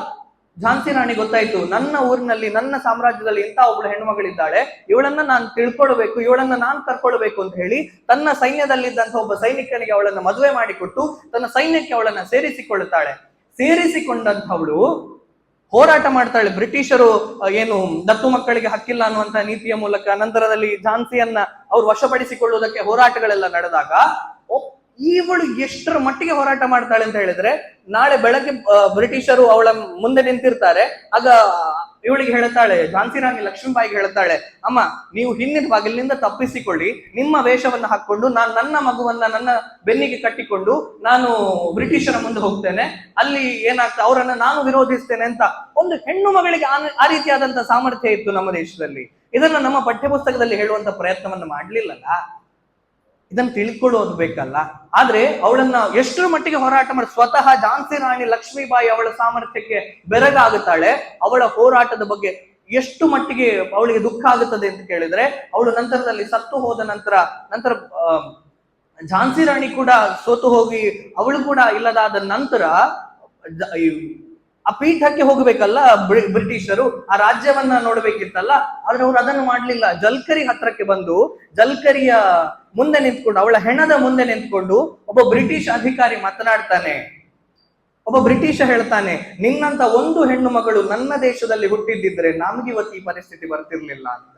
ಝಾನ್ಸಿ ರಾಣಿ ಗೊತ್ತಾಯ್ತು, ನನ್ನ ಊರಿನಲ್ಲಿ ನನ್ನ ಸಾಮ್ರಾಜ್ಯದಲ್ಲಿ ಇಂಥ ಒಬ್ಳು ಹೆಣ್ಮಗಳಿದ್ದಾಳೆ, ಇವಳನ್ನ ನಾನು ತಿಳ್ಕೊಳ್ಬೇಕು, ಇವಳನ್ನ ನಾನು ಕರ್ಕೊಳ್ಬೇಕು ಅಂತ ಹೇಳಿ ತನ್ನ ಸೈನ್ಯದಲ್ಲಿದ್ದಂಥ ಒಬ್ಬ ಸೈನಿಕನಿಗೆ ಅವಳನ್ನ ಮದುವೆ ಮಾಡಿಕೊಟ್ಟು ತನ್ನ ಸೈನ್ಯಕ್ಕೆ ಅವಳನ್ನ ಸೇರಿಸಿಕೊಂಡಂಥವಳು ಹೋರಾಟ ಮಾಡ್ತಾಳೆ. ಬ್ರಿಟಿಷರು ಏನು ದತ್ತು ಮಕ್ಕಳಿಗೆ ಹಕ್ಕಿಲ್ಲ ಅನ್ನುವಂತ ನೀತಿಯ ಮೂಲಕ ನಂತರದಲ್ಲಿ ಝಾನ್ಸಿಯನ್ನ ಅವ್ರು ವಶಪಡಿಸಿಕೊಳ್ಳುವುದಕ್ಕೆ ಹೋರಾಟಗಳೆಲ್ಲ ನಡೆದಾಗ ಇವಳು ಎಷ್ಟರ ಮಟ್ಟಿಗೆ ಹೋರಾಟ ಮಾಡ್ತಾಳೆ ಅಂತ ಹೇಳಿದ್ರೆ, ನಾಳೆ ಬೆಳಗ್ಗೆ ಬ್ರಿಟಿಷರು ಅವಳ ಮುಂದೆ ನಿಂತಿರ್ತಾರೆ. ಆಗ ಇವಳಿಗೆ ಹೇಳ್ತಾಳೆ, ಝಾನ್ಸಿ ರಾಣಿ ಲಕ್ಷ್ಮೀಬಾಯಿಗೆ ಹೇಳ್ತಾಳೆ, ಅಮ್ಮ ನೀವು ಹಿಂದಿನ ಬಾಗಿಲಿನಿಂದ ತಪ್ಪಿಸಿಕೊಳ್ಳಿ, ನಿಮ್ಮ ವೇಷವನ್ನ ಹಾಕೊಂಡು ನನ್ನ ಮಗುವನ್ನ ನನ್ನ ಬೆನ್ನಿಗೆ ಕಟ್ಟಿಕೊಂಡು ನಾನು ಬ್ರಿಟಿಷರ ಮುಂದೆ ಹೋಗ್ತೇನೆ, ಅಲ್ಲಿ ಏನಾಗ್ತದೆ ಅವರನ್ನ ನಾನು ವಿರೋಧಿಸ್ತೇನೆ ಅಂತ. ಒಂದು ಹೆಣ್ಣು ಮಗಳಿಗೆ ಆ ರೀತಿಯಾದಂತಹ ಸಾಮರ್ಥ್ಯ ಇತ್ತು ನಮ್ಮ ದೇಶದಲ್ಲಿ. ಇದನ್ನ ನಮ್ಮ ಪಠ್ಯಪುಸ್ತಕದಲ್ಲಿ ಹೇಳುವಂತ ಪ್ರಯತ್ನವನ್ನ ಮಾಡ್ಲಿಲ್ಲಲ್ಲ. ಇದನ್ನ ತಿಳ್ಕೊಳ್ಳೋದು ಬೇಕಲ್ಲ. ಆದ್ರೆ ಅವಳನ್ನ ಎಷ್ಟರ ಮಟ್ಟಿಗೆ ಹೋರಾಟ ಮಾಡಿ ಸ್ವತಃ ಝಾನ್ಸಿ ರಾಣಿ ಲಕ್ಷ್ಮೀಬಾಯಿ ಅವಳ ಸಾಮರ್ಥ್ಯಕ್ಕೆ ಬೆರಗಾಗುತ್ತಾಳೆ. ಅವಳ ಹೋರಾಟದ ಬಗ್ಗೆ ಎಷ್ಟು ಮಟ್ಟಿಗೆ ಅವಳಿಗೆ ದುಃಖ ಆಗುತ್ತದೆ ಅಂತ ಕೇಳಿದ್ರೆ, ಅವಳು ನಂತರದಲ್ಲಿ ಸತ್ತು ಹೋದ ನಂತರ ಝಾನ್ಸಿ ರಾಣಿ ಕೂಡ ಸೋತು ಹೋಗಿ ಅವಳು ಕೂಡ ಇಲ್ಲದಾದ ನಂತರ ಆ ಪೀಠಕ್ಕೆ ಹೋಗ್ಬೇಕಲ್ಲ ಬ್ರಿಟಿಷರು, ಆ ರಾಜ್ಯವನ್ನ ನೋಡ್ಬೇಕಿತ್ತಲ್ಲ. ಆದ್ರೆ ಅವ್ರು ಅದನ್ನು ಮಾಡ್ಲಿಲ್ಲ. ಜಲ್ಕರಿ ಹತ್ರಕ್ಕೆ ಬಂದು ಜಲ್ಕರಿಯ ಮುಂದೆ ನಿಂತ್ಕೊಂಡು, ಅವಳ ಹೆಣದ ಮುಂದೆ ನಿಂತ್ಕೊಂಡು ಒಬ್ಬ ಬ್ರಿಟಿಷ್ ಅಧಿಕಾರಿ ಮಾತನಾಡ್ತಾನೆ. ಒಬ್ಬ ಬ್ರಿಟಿಷ ಹೇಳ್ತಾನೆ, ನಿನ್ನಂತ ಒಂದು ಹೆಣ್ಣು ಮಗಳು ನನ್ನ ದೇಶದಲ್ಲಿ ಹುಟ್ಟಿದ್ದಿದ್ರೆ ನಮ್ಗಿವತ್ತು ಈ ಪರಿಸ್ಥಿತಿ ಬರ್ತಿರ್ಲಿಲ್ಲ ಅಂತ.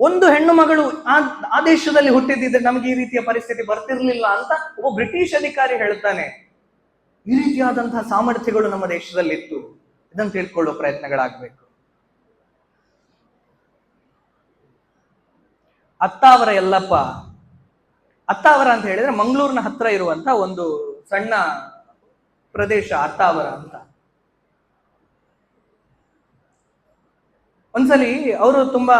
ಒಂದು ಹೆಣ್ಣು ಮಗಳು ಆ ದೇಶದಲ್ಲಿ ಹುಟ್ಟಿದ್ದಿದ್ರೆ ನಮ್ಗೆ ಈ ರೀತಿಯ ಪರಿಸ್ಥಿತಿ ಬರ್ತಿರ್ಲಿಲ್ಲ ಅಂತ ಒಬ್ಬ ಬ್ರಿಟಿಷ್ ಅಧಿಕಾರಿ ಹೇಳ್ತಾನೆ. ಈ ರೀತಿಯಾದಂತಹ ಸಾಮರ್ಥ್ಯಗಳು ನಮ್ಮ ದೇಶದಲ್ಲಿ ಇತ್ತು. ಇದನ್ನು ತಿಳ್ಕೊಳ್ಳೋ ಪ್ರಯತ್ನಗಳಾಗಬೇಕು. ಅತ್ತಾವರ ಯಲ್ಲಪ್ಪ, ಅತ್ತಾವರ ಅಂತ ಹೇಳಿದ್ರೆ ಮಂಗಳೂರಿನ ಹತ್ರ ಇರುವಂತ ಒಂದು ಸಣ್ಣ ಪ್ರದೇಶ ಅತ್ತಾವರ ಅಂತ. ಒಂದ್ಸಲಿ ಅವರು ತುಂಬಾ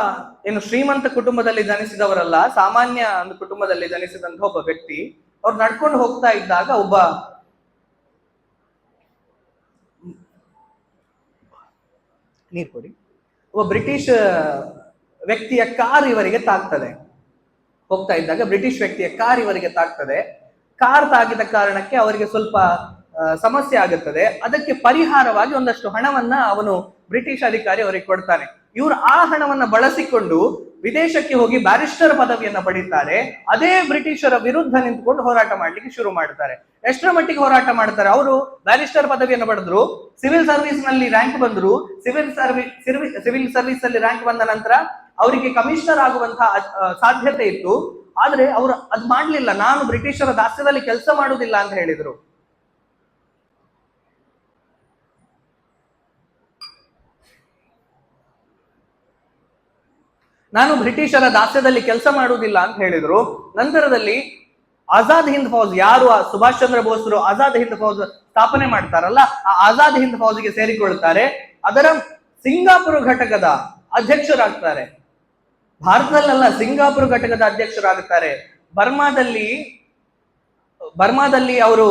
ಶ್ರೀಮಂತ ಕುಟುಂಬದಲ್ಲಿ ಜನಿಸಿದವರಲ್ಲ, ಸಾಮಾನ್ಯ ಒಂದು ಕುಟುಂಬದಲ್ಲಿ ಜನಿಸಿದಂತ ಒಬ್ಬ ವ್ಯಕ್ತಿ. ಅವ್ರು ನಡ್ಕೊಂಡು ಹೋಗ್ತಾ ಇದ್ದಾಗ ಒಬ್ಬ ನೀರ್ ಕೊಡಿ, ಒಬ್ಬ ಬ್ರಿಟಿಷ್ ವ್ಯಕ್ತಿಯ ಕಾರ್ ಇವರಿಗೆ ತಾಗ್ತದೆ. ಹೋಗ್ತಾ ಇದ್ದಾಗ ಬ್ರಿಟಿಷ್ ವ್ಯಕ್ತಿಯ ಕಾರ್ ಇವರಿಗೆ ತಾಗ್ತದೆ. ಕಾರ್ ತಾಗಿದ ಕಾರಣಕ್ಕೆ ಅವರಿಗೆ ಸ್ವಲ್ಪ ಸಮಸ್ಯೆ ಆಗುತ್ತದೆ. ಅದಕ್ಕೆ ಪರಿಹಾರವಾಗಿ ಒಂದಷ್ಟು ಹಣವನ್ನ ಅವನು ಬ್ರಿಟಿಷ್ ಅಧಿಕಾರಿ ಅವರಿಗೆ ಕೊಡ್ತಾನೆ. ಇವರು ಆ ಹಣವನ್ನ ಬಳಸಿಕೊಂಡು ವಿದೇಶಕ್ಕೆ ಹೋಗಿ ಬ್ಯಾರಿಸ್ಟರ್ ಪದವಿಯನ್ನ ಪಡೀತಾರೆ. ಅದೇ ಬ್ರಿಟಿಷರ ವಿರುದ್ಧ ನಿಂತ್ಕೊಂಡು ಹೋರಾಟ ಮಾಡ್ಲಿಕ್ಕೆ ಶುರು ಮಾಡ್ತಾರೆ. ಎಷ್ಟರ ಮಟ್ಟಿಗೆ ಹೋರಾಟ ಮಾಡ್ತಾರೆ? ಅವರು ಬ್ಯಾರಿಸ್ಟರ್ ಪದವಿಯನ್ನು ಪಡೆದ್ರು, ಸಿವಿಲ್ ಸರ್ವಿಸ್ ನಲ್ಲಿ ರ್ಯಾಂಕ್ ಬಂದ್ರು. ಸಿವಿಲ್ ಸರ್ವಿಸ್ ಅಲ್ಲಿ ರ್ಯಾಂಕ್ ಬಂದ ನಂತರ ಅವರಿಗೆ ಕಮಿಷನರ್ ಆಗುವಂತಹ ಸಾಧ್ಯತೆ ಇತ್ತು. ಆದ್ರೆ ಅವರು ಅದ್ ಮಾಡ್ಲಿಲ್ಲ. ನಾನು ಬ್ರಿಟಿಷರ ದಾಸ್ಯದಲ್ಲಿ ಕೆಲಸ ಮಾಡುವುದಿಲ್ಲ ಅಂತ ಹೇಳಿದ್ರು. ನಾನು ಬ್ರಿಟಿಷರ ದಾಸ್ಯದಲ್ಲಿ ಕೆಲಸ ಮಾಡುವುದಿಲ್ಲ ಅಂತ ಹೇಳಿದ್ರು. ನಂತರದಲ್ಲಿ ಆಜಾದ್ ಹಿಂದ್ ಫೌಜ್, ಯಾರು ಸುಭಾಷ್ ಚಂದ್ರ ಬೋಸ್ರು ಆಜಾದ್ ಹಿಂದ್ ಫೌಜ್ ಸ್ಥಾಪನೆ ಮಾಡ್ತಾರಲ್ಲ, ಆ ಆಜಾದ್ ಹಿಂದ್ ಫೌಜ್ಗೆ ಸೇರಿಕೊಳ್ತಾರೆ. ಅದರ ಸಿಂಗಾಪುರ ಘಟಕದ ಅಧ್ಯಕ್ಷರಾಗ್ತಾರೆ. ಭಾರತದಲ್ಲ, ಸಿಂಗಾಪುರ ಘಟಕದ ಅಧ್ಯಕ್ಷರಾಗುತ್ತಾರೆ. ಬರ್ಮಾದಲ್ಲಿ ಅವರು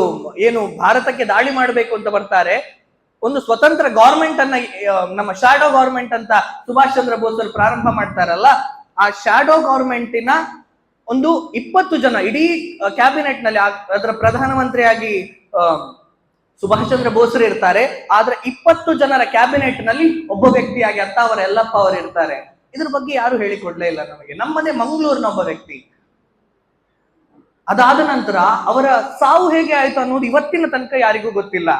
ಏನು ಭಾರತಕ್ಕೆ ದಾಳಿ ಮಾಡಬೇಕು ಅಂತ ಬರ್ತಾರೆ. ಒಂದು ಸ್ವತಂತ್ರ ಗವರ್ಮೆಂಟ್ ಅನ್ನ, ನಮ್ಮ ಶಾಡೋ ಗವರ್ಮೆಂಟ್ ಅಂತ ಸುಭಾಷ್ ಚಂದ್ರ ಬೋಸ್ ಪ್ರಾರಂಭ ಮಾಡ್ತಾರಲ್ಲ, ಆ ಶಾಡೋ ಗವರ್ಮೆಂಟಿನ ಒಂದು 20 ಜನ ಇಡೀ ಕ್ಯಾಬಿನೆಟ್ ನಲ್ಲಿ, ಅದರ ಪ್ರಧಾನಮಂತ್ರಿಯಾಗಿ ಸುಭಾಷ್ ಚಂದ್ರ ಬೋಸ್ರು ಇರ್ತಾರೆ. ಆದ್ರೆ 20 ಜನರ ಕ್ಯಾಬಿನೆಟ್ ನಲ್ಲಿ ಒಬ್ಬ ವ್ಯಕ್ತಿಯಾಗಿ ಅತ್ತಾವರ ಯಲ್ಲಪ್ಪ ಅವರು ಇರ್ತಾರೆ. ಇದ್ರ ಬಗ್ಗೆ ಯಾರು ಹೇಳಿಕೊಡ್ಲೇ ಇಲ್ಲ ನಮಗೆ. ನಮ್ಮದೇ ಮಂಗಳೂರಿನ ಒಬ್ಬ ವ್ಯಕ್ತಿ. ಅದಾದ ನಂತರ ಅವರ ಸಾವು ಹೇಗೆ ಆಯ್ತು ಅನ್ನೋದು ಇವತ್ತಿನ ತನಕ ಯಾರಿಗೂ ಗೊತ್ತಿಲ್ಲ.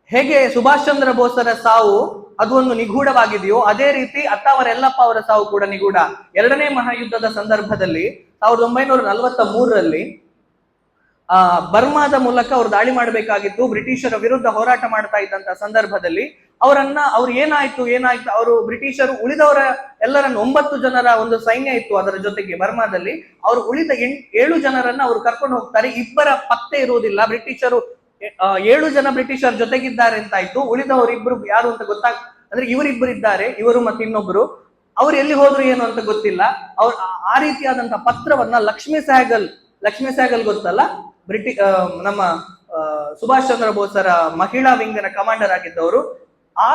ಹೇಗೆ ಸುಭಾಷ್ ಚಂದ್ರ ಬೋಸರ ಸಾವು ಅದು ಒಂದು ನಿಗೂಢವಾಗಿದೆಯೋ, ಅದೇ ರೀತಿ ಅತ್ತಾವರ ಯಲ್ಲಪ್ಪ ಅವರ ಸಾವು ಕೂಡ ನಿಗೂಢ. ಎರಡನೇ ಮಹಾಯುದ್ಧದ ಸಂದರ್ಭದಲ್ಲಿ 1943ರಲ್ಲಿ ಬರ್ಮಾದ ಮೂಲಕ ಅವರು ದಾಳಿ ಮಾಡಬೇಕಾಗಿತ್ತು. ಬ್ರಿಟಿಷರ ವಿರುದ್ಧ ಹೋರಾಟ ಮಾಡ್ತಾ ಇದ್ದಂತ ಸಂದರ್ಭದಲ್ಲಿ ಅವ್ರು ಏನಾಯ್ತು ಅವರು ಬ್ರಿಟಿಷರು ಉಳಿದವರ ಎಲ್ಲರನ್ನು 9 ಜನರ ಒಂದು ಸೈನ್ಯ ಇತ್ತು ಅದರ ಜೊತೆಗೆ ಬರ್ಮಾದಲ್ಲಿ. ಅವರು ಉಳಿದ 7 ಜನರನ್ನ ಅವರು ಕರ್ಕೊಂಡು ಹೋಗ್ತಾರೆ. ಇಬ್ಬರ ಪತ್ತೆ ಇರುವುದಿಲ್ಲ. ಬ್ರಿಟಿಷರು 7 ಜನ ಬ್ರಿಟಿಷರ್ ಜೊತೆಗಿದ್ದಾರೆ ಅಂತ ಆಯ್ತು. ಉಳಿದವರು ಇಬ್ರು ಯಾರು ಅಂತ ಅಂದ್ರೆ ಇವರಿಬ್ಬರು ಇದ್ದಾರೆ, ಇವರು ಮತ್ತೆ ಇನ್ನೊಬ್ರು. ಅವ್ರು ಎಲ್ಲಿ ಹೋದ್ರು ಏನು ಅಂತ ಗೊತ್ತಿಲ್ಲ. ಅವ್ರು ಆ ರೀತಿಯಾದಂತಹ ಪತ್ರವನ್ನ ಲಕ್ಷ್ಮೀ ಸಹಗಲ್ ಗೊತ್ತಲ್ಲ, ನಮ್ಮ ಸುಭಾಷ್ ಚಂದ್ರ ಬೋಸರ ಮಹಿಳಾ ವಿಂಗನ ಕಮಾಂಡರ್ ಆಗಿದ್ದವರು. ಆ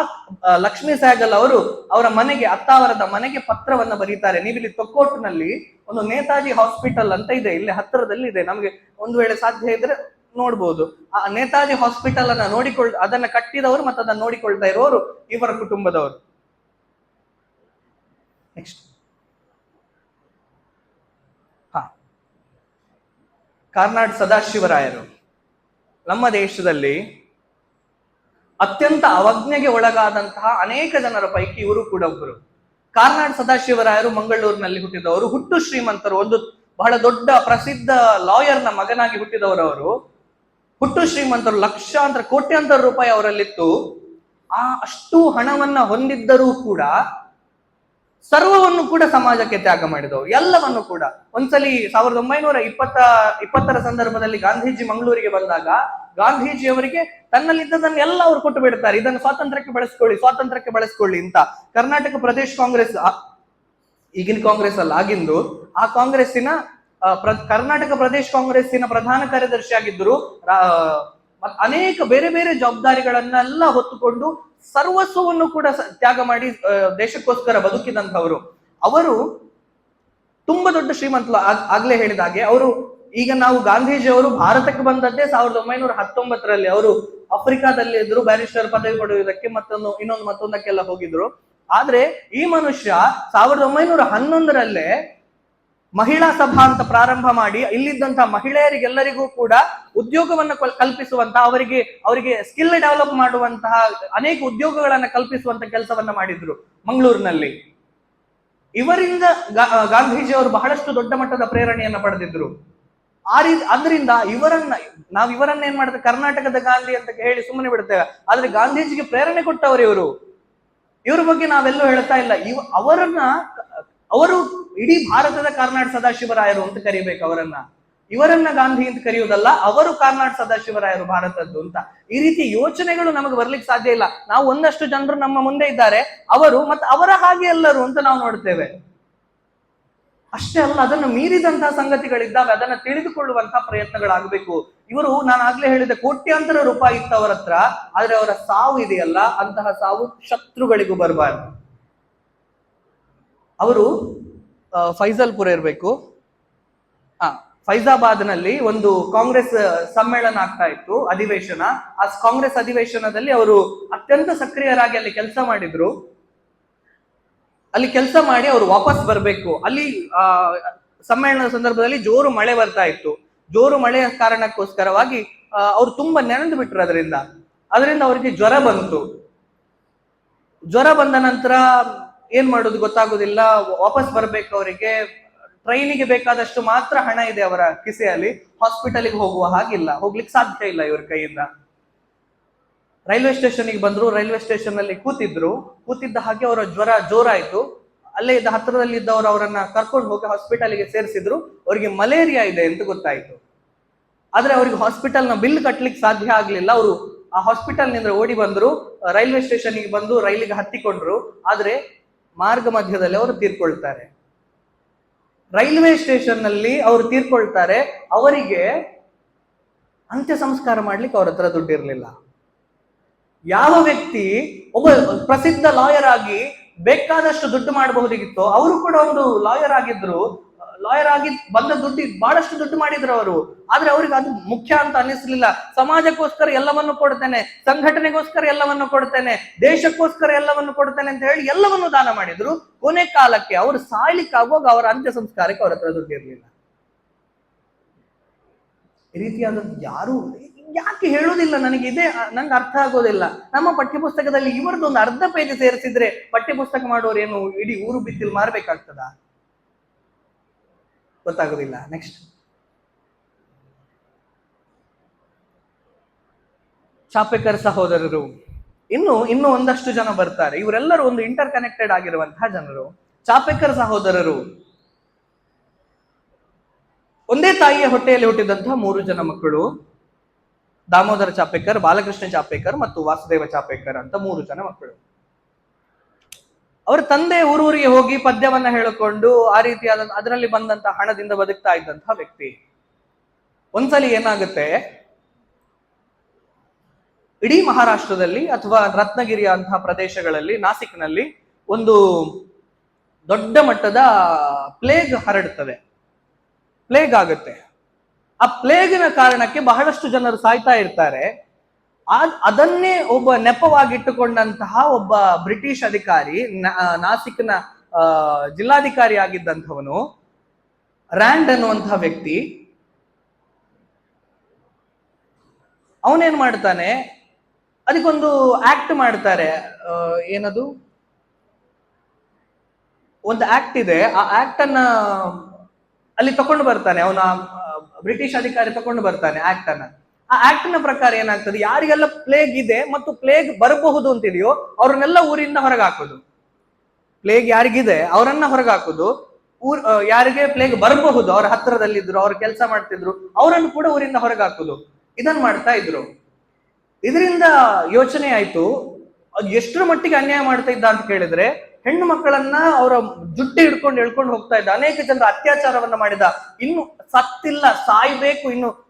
ಲಕ್ಷ್ಮೀ ಸಹಗಲ್ ಅವರು ಅವರ ಮನೆಗೆ, ಅತ್ತಾವರದ ಮನೆಗೆ ಪತ್ರವನ್ನ ಬರೀತಾರೆ. ನೀವಿಲ್ಲಿ ತೊಕ್ಕೋಟ್ನಲ್ಲಿ ಒಂದು ನೇತಾಜಿ ಹಾಸ್ಪಿಟಲ್ ಅಂತ ಇದೆ, ಇಲ್ಲಿ ಹತ್ತಿರದಲ್ಲಿ ಇದೆ. ನಮ್ಗೆ ಒಂದು ವೇಳೆ ಸಾಧ್ಯ ಇದ್ರೆ ನೋಡ್ಬೋದು. ಆ ನೇತಾಜಿ ಹಾಸ್ಪಿಟಲ್ ಅನ್ನ ಅದನ್ನ ಕಟ್ಟಿದವರು ಮತ್ತು ಅದನ್ನ ನೋಡಿಕೊಳ್ತಾ ಇರೋರು ಇವರ ಕುಟುಂಬದವರು. ನೆಕ್ಸ್ಟ್ ಕಾರ್ನಾಡ್ ಸದಾಶಿವರಾಯರು. ನಮ್ಮ ದೇಶದಲ್ಲಿ ಅತ್ಯಂತ ಅವಜ್ಞೆಗೆ ಒಳಗಾದಂತಹ ಅನೇಕ ಜನರ ಪೈಕಿ ಇವರು ಕೂಡ ಒಬ್ಬರು. ಕಾರ್ನಾಡ್ ಸದಾಶಿವರಾಯರು ಮಂಗಳೂರಿನಲ್ಲಿ ಹುಟ್ಟಿದವರು. ಹುಟ್ಟು ಶ್ರೀಮಂತರು, ಒಂದು ಬಹಳ ದೊಡ್ಡ ಪ್ರಸಿದ್ಧ ಲಾಯರ್ನ ಮಗನಾಗಿ ಹುಟ್ಟಿದವರು ಅವರು. ಹುಟ್ಟು ಶ್ರೀಮಂತರು, ಲಕ್ಷಾಂತರ ಕೋಟ್ಯಾಂತರ ರೂಪಾಯಿ ಅವರಲ್ಲಿತ್ತು. ಅಷ್ಟು ಹಣವನ್ನ ಹೊಂದಿದ್ದರೂ ಕೂಡ ಸರ್ವವನ್ನು ಕೂಡ ಸಮಾಜಕ್ಕೆ ತ್ಯಾಗ ಮಾಡಿದವರು, ಎಲ್ಲವನ್ನು ಕೂಡ. ಒಂದ್ಸಲಿ 1920ರ ಸಂದರ್ಭದಲ್ಲಿ ಗಾಂಧೀಜಿ ಮಂಗಳೂರಿಗೆ ಬಂದಾಗ ಗಾಂಧೀಜಿಯವರಿಗೆ ತನ್ನಲ್ಲಿದ್ದದನ್ನು ಎಲ್ಲ ಅವರು ಕೊಟ್ಟು ಬಿಡ್ತಾರೆ. ಇದನ್ನು ಸ್ವಾತಂತ್ರ್ಯಕ್ಕೆ ಬಳಸ್ಕೊಳ್ಳಿ ಅಂತ. ಕರ್ನಾಟಕ ಪ್ರದೇಶ ಕಾಂಗ್ರೆಸ್, ಈಗಿನ ಕಾಂಗ್ರೆಸ್ ಅಲ್ಲ, ಆಗಿಂದು ಆ ಕಾಂಗ್ರೆಸ್ಸಿನ ಕರ್ನಾಟಕ ಪ್ರದೇಶ ಕಾಂಗ್ರೆಸ್ಸಿನ ಪ್ರಧಾನ ಕಾರ್ಯದರ್ಶಿ ಆಗಿದ್ದರು. ಅನೇಕ ಬೇರೆ ಬೇರೆ ಜವಾಬ್ದಾರಿಗಳನ್ನೆಲ್ಲ ಹೊತ್ತುಕೊಂಡು ಸರ್ವಸ್ವವನ್ನು ಕೂಡ ತ್ಯಾಗ ಮಾಡಿ ದೇಶಕ್ಕೋಸ್ಕರ ಬದುಕಿದಂಥವರು. ಅವರು ತುಂಬಾ ದೊಡ್ಡ ಶ್ರೀಮಂತರು. ಆಗ್ಲೇ ಹೇಳಿದ ಹಾಗೆ ಅವರು, ಈಗ ನಾವು ಗಾಂಧೀಜಿ ಅವರು ಭಾರತಕ್ಕೆ ಬಂದದ್ದೇ 1919ರಲ್ಲಿ. ಅವರು ಆಫ್ರಿಕಾದಲ್ಲಿ ಇದ್ರು, ಬ್ಯಾರಿಸ್ಟರ್ ಪದವಿ ಪಡೆಯುವುದಕ್ಕೆ ಮತ್ತೊಂದಕ್ಕೆಲ್ಲ ಹೋಗಿದ್ರು. ಆದ್ರೆ ಈ ಮನುಷ್ಯ 1911ರಲ್ಲೇ ಮಹಿಳಾ ಸಭಾ ಅಂತ ಪ್ರಾರಂಭ ಮಾಡಿ ಇಲ್ಲಿದ್ದಂತಹ ಮಹಿಳೆಯರಿಗೆಲ್ಲರಿಗೂ ಕೂಡ ಉದ್ಯೋಗವನ್ನು ಕಲ್ಪಿಸುವಂತ, ಅವರಿಗೆ ಸ್ಕಿಲ್ ಡೆವಲಪ್ ಮಾಡುವಂತಹ ಅನೇಕ ಉದ್ಯೋಗಗಳನ್ನ ಕಲ್ಪಿಸುವಂತ ಕೆಲಸವನ್ನ ಮಾಡಿದ್ರು ಮಂಗಳೂರಿನಲ್ಲಿ. ಇವರಿಂದ ಗಾಂಧೀಜಿ ಅವರು ಬಹಳಷ್ಟು ದೊಡ್ಡ ಮಟ್ಟದ ಪ್ರೇರಣೆಯನ್ನ ಪಡೆದಿದ್ರು. ಅದರಿಂದ ಇವರನ್ನ ಏನ್ ಮಾಡ್ತೇವೆ, ಕರ್ನಾಟಕದ ಗಾಂಧಿ ಅಂತ ಹೇಳಿ ಸುಮ್ಮನೆ ಬಿಡ್ತೇವೆ. ಆದ್ರೆ ಗಾಂಧೀಜಿಗೆ ಪ್ರೇರಣೆ ಕೊಟ್ಟವರು ಇವ್ರ ಬಗ್ಗೆ ನಾವೆಲ್ಲೂ ಹೇಳ್ತಾ ಇಲ್ಲ. ಅವರು ಇಡೀ ಭಾರತದ ಕಾರ್ನಾಡ್ ಸದಾಶಿವರಾಯರು ಅಂತ ಕರಿಬೇಕು ಇವರನ್ನ ಗಾಂಧಿ ಅಂತ ಕರೆಯುವುದಲ್ಲ, ಅವರು ಕಾರ್ನಾಡ್ ಸದಾಶಿವರಾಯರು ಭಾರತದ್ದು ಅಂತ. ಈ ರೀತಿ ಯೋಚನೆಗಳು ನಮಗೆ ಬರ್ಲಿಕ್ಕೆ ಸಾಧ್ಯ ಇಲ್ಲ. ನಾವು ಒಂದಷ್ಟು ಜನರು ನಮ್ಮ ಮುಂದೆ ಇದ್ದಾರೆ, ಅವರು ಮತ್ತೆ ಅವರ ಹಾಗೆ ಎಲ್ಲರೂ ಅಂತ ನಾವು ನೋಡ್ತೇವೆ. ಅಷ್ಟೇ ಅಲ್ಲ, ಅದನ್ನು ಮೀರಿದಂತಹ ಸಂಗತಿಗಳಿದ್ದಾಗ ಅದನ್ನ ತಿಳಿದುಕೊಳ್ಳುವಂತಹ ಪ್ರಯತ್ನಗಳಾಗಬೇಕು. ಇವರು, ನಾನು ಆಗ್ಲೇ ಹೇಳಿದ, ಕೋಟ್ಯಾಂತರ ರೂಪಾಯಿ ಇತ್ತು ಅವರ ಹತ್ರ. ಆದ್ರೆ ಅವರ ಸಾವು ಇದೆಯಲ್ಲ, ಅಂತಹ ಸಾವು ಶತ್ರುಗಳಿಗೂ ಬರಬಾರ್ದು. ಅವರು ಫೈಜಲ್ಪುರ ಇರಬೇಕು, ಫೈಜಾಬಾದ್ ನಲ್ಲಿ ಒಂದು ಕಾಂಗ್ರೆಸ್ ಸಮ್ಮೇಳನ ಆಗ್ತಾ ಇತ್ತು, ಅಧಿವೇಶನ. ಆ ಕಾಂಗ್ರೆಸ್ ಅಧಿವೇಶನದಲ್ಲಿ ಅವರು ಅತ್ಯಂತ ಸಕ್ರಿಯರಾಗಿ ಅಲ್ಲಿ ಕೆಲಸ ಮಾಡಿದ್ರು. ಅಲ್ಲಿ ಕೆಲಸ ಮಾಡಿ ಅವರು ವಾಪಸ್ ಬರಬೇಕು. ಅಲ್ಲಿ ಸಮ್ಮೇಳನದ ಸಂದರ್ಭದಲ್ಲಿ ಜೋರು ಮಳೆ ಬರ್ತಾ ಇತ್ತು. ಜೋರು ಮಳೆಯ ಕಾರಣಕ್ಕೋಸ್ಕರವಾಗಿ ಅವ್ರು ತುಂಬಾ ನೆನೆದು ಬಿಟ್ರು. ಅದರಿಂದ ಅವರಿಗೆ ಜ್ವರ ಬಂತು. ಜ್ವರ ಬಂದ ನಂತರ ಏನ್ ಮಾಡೋದು ಗೊತ್ತಾಗೋದಿಲ್ಲ. ವಾಪಸ್ ಬರ್ಬೇಕು ಅವರಿಗೆ. ಟ್ರೈನಿಗೆ ಬೇಕಾದಷ್ಟು ಮಾತ್ರ ಹಣ ಇದೆ ಅವರ ಕಿಸೆಯಲ್ಲಿ. ಹಾಸ್ಪಿಟಲ್ಗೆ ಹೋಗುವ ಹಾಗಿಲ್ಲ, ಹೋಗ್ಲಿಕ್ಕೆ ಸಾಧ್ಯ ಇಲ್ಲ ಇವ್ರ ಕೈಯಿಂದ. ರೈಲ್ವೆ ಸ್ಟೇಷನ್ಗೆ ಬಂದ್ರು. ರೈಲ್ವೆ ಸ್ಟೇಷನ್ ಅಲ್ಲಿ ಕೂತಿದ್ದ ಹಾಗೆ ಅವರ ಜ್ವರ ಜೋರಾಯ್ತು. ಅಲ್ಲೇ ಇದ್ದ ಹತ್ತಿರದಲ್ಲಿ ಇದ್ದವರು ಅವರನ್ನ ಕರ್ಕೊಂಡು ಹೋಗಿ ಹಾಸ್ಪಿಟಲ್ಗೆ ಸೇರಿಸಿದ್ರು. ಅವರಿಗೆ ಮಲೇರಿಯಾ ಇದೆ ಅಂತ ಗೊತ್ತಾಯ್ತು. ಆದ್ರೆ ಅವ್ರಿಗೆ ಹಾಸ್ಪಿಟಲ್ನ ಬಿಲ್ ಕಟ್ಲಿಕ್ಕೆ ಸಾಧ್ಯ ಆಗ್ಲಿಲ್ಲ. ಅವರು ಆ ಹಾಸ್ಪಿಟಲ್ ನಿಂದ ಓಡಿ ಬಂದ್ರು, ರೈಲ್ವೆ ಸ್ಟೇಷನ್ಗೆ ಬಂದು ರೈಲಿಗೆ ಹತ್ತಿಕೊಂಡ್ರು. ಆದ್ರೆ ಮಾರ್ಗ ಮಧ್ಯದಲ್ಲಿ ಅವರು ತೀರ್ಕೊಳ್ತಾರೆ. ರೈಲ್ವೆ ಸ್ಟೇಷನ್ ನಲ್ಲಿ ಅವರು ತೀರ್ಕೊಳ್ತಾರೆ. ಅವರಿಗೆ ಅಂತ್ಯ ಸಂಸ್ಕಾರ ಮಾಡ್ಲಿಕ್ಕೆ ಅವ್ರ ಹತ್ರ ದುಡ್ಡಿರ್ಲಿಲ್ಲ. ಯಾವ ವ್ಯಕ್ತಿ ಒಬ್ಬ ಪ್ರಸಿದ್ಧ ಲಾಯರ್ ಆಗಿ ಬೇಕಾದಷ್ಟು ದುಡ್ಡು ಮಾಡಬಹುದಿತ್ತು, ಅವರು ಕೂಡ ಒಂದು ಲಾಯರ್ ಆಗಿದ್ರು. ಲಾಯರ್ ಆಗಿ ಬಂದ ದುಡ್ಡು ಬಹಳಷ್ಟು ದುಡ್ಡು ಮಾಡಿದ್ರು ಅವರು. ಆದ್ರೆ ಅವ್ರಿಗೆ ಅದು ಮುಖ್ಯ ಅಂತ ಅನ್ನಿಸ್ಲಿಲ್ಲ. ಸಮಾಜಕ್ಕೋಸ್ಕರ ಎಲ್ಲವನ್ನು ಕೊಡ್ತೇನೆ, ಸಂಘಟನೆಗೋಸ್ಕರ ಎಲ್ಲವನ್ನು ಕೊಡ್ತೇನೆ, ದೇಶಕ್ಕೋಸ್ಕರ ಎಲ್ಲವನ್ನು ಕೊಡ್ತೇನೆ ಅಂತ ಹೇಳಿ ಎಲ್ಲವನ್ನು ದಾನ ಮಾಡಿದ್ರು. ಕೊನೆ ಕಾಲಕ್ಕೆ ಅವರು ಸಾಯ್ಲಿಕ್ಕಾಗುವಾಗ ಅವರ ಅಂತ್ಯ ಸಂಸ್ಕಾರಕ್ಕೆ ಅವ್ರ ಹತ್ರ ದುಡ್ಡು ಇರ್ಲಿಲ್ಲ. ಈ ರೀತಿಯಾದದ್ದು ಯಾರು ಯಾಕೆ ಹೇಳುವುದಿಲ್ಲ ನನಗೆ ನಂಗೆ ಅರ್ಥ ಆಗೋದಿಲ್ಲ. ನಮ್ಮ ಪಠ್ಯಪುಸ್ತಕದಲ್ಲಿ ಇವರದೊಂದು ಅರ್ಧ ಪೇಜ್ ಸೇರಿಸಿದ್ರೆ ಪಠ್ಯಪುಸ್ತಕ ಮಾಡೋರು ಏನು ಇಡೀ ಊರು ಬಿತ್ತಿಲ್ ಮಾರ್ಬೇಕಾಗ್ತದ? ಗೊತ್ತಾಗೋದಿಲ್ಲ. ನೆಕ್ಸ್ಟ್, ಚಾಪೇಕರ್ ಸಹೋದರರು. ಇನ್ನು ಒಂದಷ್ಟು ಜನ ಬರ್ತಾರೆ. ಇವರೆಲ್ಲರೂ ಒಂದು ಇಂಟರ್ ಕನೆಕ್ಟೆಡ್ ಆಗಿರುವಂತಹ ಜನರು. ಚಾಪೇಕರ್ ಸಹೋದರರು ಒಂದೇ ತಾಯಿಯ ಹೊಟ್ಟೆಯಲ್ಲಿ ಹುಟ್ಟಿದಂತಹ 3 ಜನ ಮಕ್ಕಳು. ದಾಮೋದರ ಚಾಪೇಕರ್, ಬಾಲಕೃಷ್ಣ ಚಾಪೇಕರ್ ಮತ್ತು ವಾಸುದೇವ ಚಾಪೇಕರ್ ಅಂತ 3 ಜನ ಮಕ್ಕಳು. ಅವರ ತಂದೆ ಊರೂರಿಗೆ ಹೋಗಿ ಪದ್ಯವನ್ನ ಹೇಳಿಕೊಂಡು ಆ ರೀತಿಯಾದ ಅದರಲ್ಲಿ ಬಂದಂತ ಹಣದಿಂದ ಬದುಕ್ತಾ ಇದ್ದಂತಹ ವ್ಯಕ್ತಿ. ಒಂದ್ಸಲಿ ಏನಾಗುತ್ತೆ, ಇಡೀ ಮಹಾರಾಷ್ಟ್ರದಲ್ಲಿ ಅಥವಾ ರತ್ನಗಿರಿಯ ಅಂತಹ ಪ್ರದೇಶಗಳಲ್ಲಿ, ನಾಸಿಕ್ನಲ್ಲಿ ಒಂದು ದೊಡ್ಡ ಮಟ್ಟದ ಪ್ಲೇಗ್ ಹರಡುತ್ತದೆ. ಪ್ಲೇಗ್ ಆಗುತ್ತೆ. ಆ ಪ್ಲೇಗಿನ ಕಾರಣಕ್ಕೆ ಬಹಳಷ್ಟು ಜನರು ಸಾಯ್ತಾ ಇರ್ತಾರೆ. ಅದನ್ನೇ ಒಬ್ಬ ನೆಪವಾಗಿಟ್ಟುಕೊಂಡಂತಹ ಒಬ್ಬ ಬ್ರಿಟಿಷ್ ಅಧಿಕಾರಿ, ನಾಸಿಕ್ನ ಜಿಲ್ಲಾಧಿಕಾರಿ ಆಗಿದ್ದಂಥವನು ರ್ಯಾಂಡ್ ಅನ್ನುವಂತಹ ವ್ಯಕ್ತಿ, ಅವನೇನ್ ಮಾಡ್ತಾನೆ, ಅದಕ್ಕೊಂದು ಆಕ್ಟ್ ಮಾಡ್ತಾರೆ. ಏನದು, ಒಂದು ಆಕ್ಟ್ ಇದೆ. ಆ ಆಕ್ಟ್ ಅನ್ನ ಅಲ್ಲಿ ತಕೊಂಡು ಬರ್ತಾನೆ. ಅವನ ಬ್ರಿಟಿಷ್ ಅಧಿಕಾರಿ ತಕೊಂಡು ಬರ್ತಾನೆ ಆಕ್ಟ್ ಅನ್ನ. ಆ ಆಕ್ಟ್ ನ ಪ್ರಕಾರ ಏನಾಗ್ತದೆ, ಯಾರಿಗೆಲ್ಲ ಪ್ಲೇಗ್ ಇದೆ ಮತ್ತು ಪ್ಲೇಗ್ ಬರಬಹುದು ಅಂತಿದೆಯೋ ಅವ್ರನ್ನೆಲ್ಲ ಊರಿಂದ ಹೊರಗೆ ಹಾಕೋದು. ಪ್ಲೇಗ್ ಯಾರಿಗಿದೆ ಅವರನ್ನ ಹೊರಗೆ ಹಾಕೋದು. ಯಾರಿಗೆ ಪ್ಲೇಗ್ ಬರಬಹುದು, ಅವ್ರ ಹತ್ತಿರದಲ್ಲಿದ್ರು, ಅವ್ರ ಕೆಲಸ ಮಾಡ್ತಿದ್ರು, ಅವರನ್ನು ಕೂಡ ಊರಿಂದ ಹೊರಗೆ ಹಾಕೋದು. ಇದನ್ನ ಮಾಡ್ತಾ ಇದ್ರು. ಇದರಿಂದ ಯೋಚನೆ ಆಯ್ತು, ಎಷ್ಟರ ಮಟ್ಟಿಗೆ ಅನ್ಯಾಯ ಮಾಡ್ತಾ ಇದ್ದ ಅಂತ ಕೇಳಿದ್ರೆ, ಹೆಣ್ಣು ಮಕ್ಕಳನ್ನ ಅವರ ಜುಟ್ಟಿ ಎಳ್ಕೊಂಡು ಹೋಗ್ತಾ ಇದ್ದ. ಅನೇಕ ಜನರ ಅತ್ಯಾಚಾರವನ್ನ ಮಾಡಿದ. ಇನ್ನು ಸತ್ತಿಲ್ಲ, ಸಾಯ್ಬೇಕು,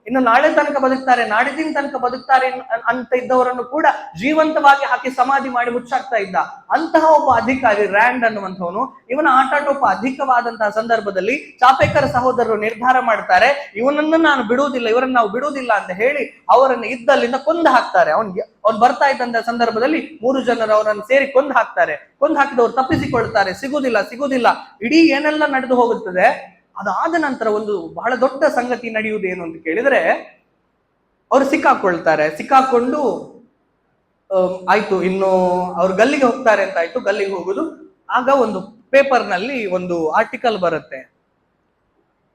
ಇನ್ನು ನಾಳೆ ತನಕ ಬದುಕ್ತಾರೆ, ನಾಡಿದಿನ ತನಕ ಬದುಕ್ತಾರೆ ಅಂತ ಇದ್ದವರನ್ನು ಕೂಡ ಜೀವಂತವಾಗಿ ಹಾಕಿ ಸಮಾಧಿ ಮಾಡಿ ಮುಚ್ಚಾಕ್ತಾ ಇದ್ದ. ಅಂತಹ ಒಬ್ಬ ಅಧಿಕಾರಿ ರ್ಯಾಂಡ್ ಅನ್ನುವಂಥವನು, ಇವನ ಆಟಾಟೋಪ ಅಧಿಕವಾದಂತಹ ಸಂದರ್ಭದಲ್ಲಿ ಚಾಪೇಕರ್ ಸಹೋದರರು ನಿರ್ಧಾರ ಮಾಡ್ತಾರೆ, ಇವನನ್ನು ನಾನು ಬಿಡುವುದಿಲ್ಲ, ಇವರನ್ನು ನಾವು ಬಿಡುವುದಿಲ್ಲ ಅಂತ ಹೇಳಿ ಅವರನ್ನು ಇದ್ದಲ್ಲಿಂದ ಕೊಂದು ಹಾಕ್ತಾರೆ. ಅವ್ನು ಬರ್ತಾ ಇದ್ದಂತ ಸಂದರ್ಭದಲ್ಲಿ 3 ಜನರು ಅವರನ್ನು ಸೇರಿ ಕೊಂದು ಹಾಕ್ತಾರೆ. ಕೊಂದು ಹಾಕಿದವರು ತಪ್ಪಿಸಿಕೊಳ್ತಾರೆ, ಸಿಗುದಿಲ್ಲ. ಇಡೀ ಏನೆಲ್ಲ ನಡೆದು ಹೋಗುತ್ತದೆ. ಅದಾದ ನಂತರ ಒಂದು ಬಹಳ ದೊಡ್ಡ ಸಂಗತಿ ನಡೆಯುವುದೇನು ಅಂತ ಕೇಳಿದ್ರೆ, ಅವರು ಸಿಕ್ಕಾಕೊಂಡು ಆಯ್ತು, ಇನ್ನು ಅವ್ರು ಗಲ್ಲಿಗೆ ಹೋಗ್ತಾರೆ ಅಂತ ಆಯ್ತು. ಗಲ್ಲಿಗೆ ಹೋಗುದು. ಆಗ ಒಂದು ಪೇಪರ್ನಲ್ಲಿ ಒಂದು ಆರ್ಟಿಕಲ್ ಬರುತ್ತೆ.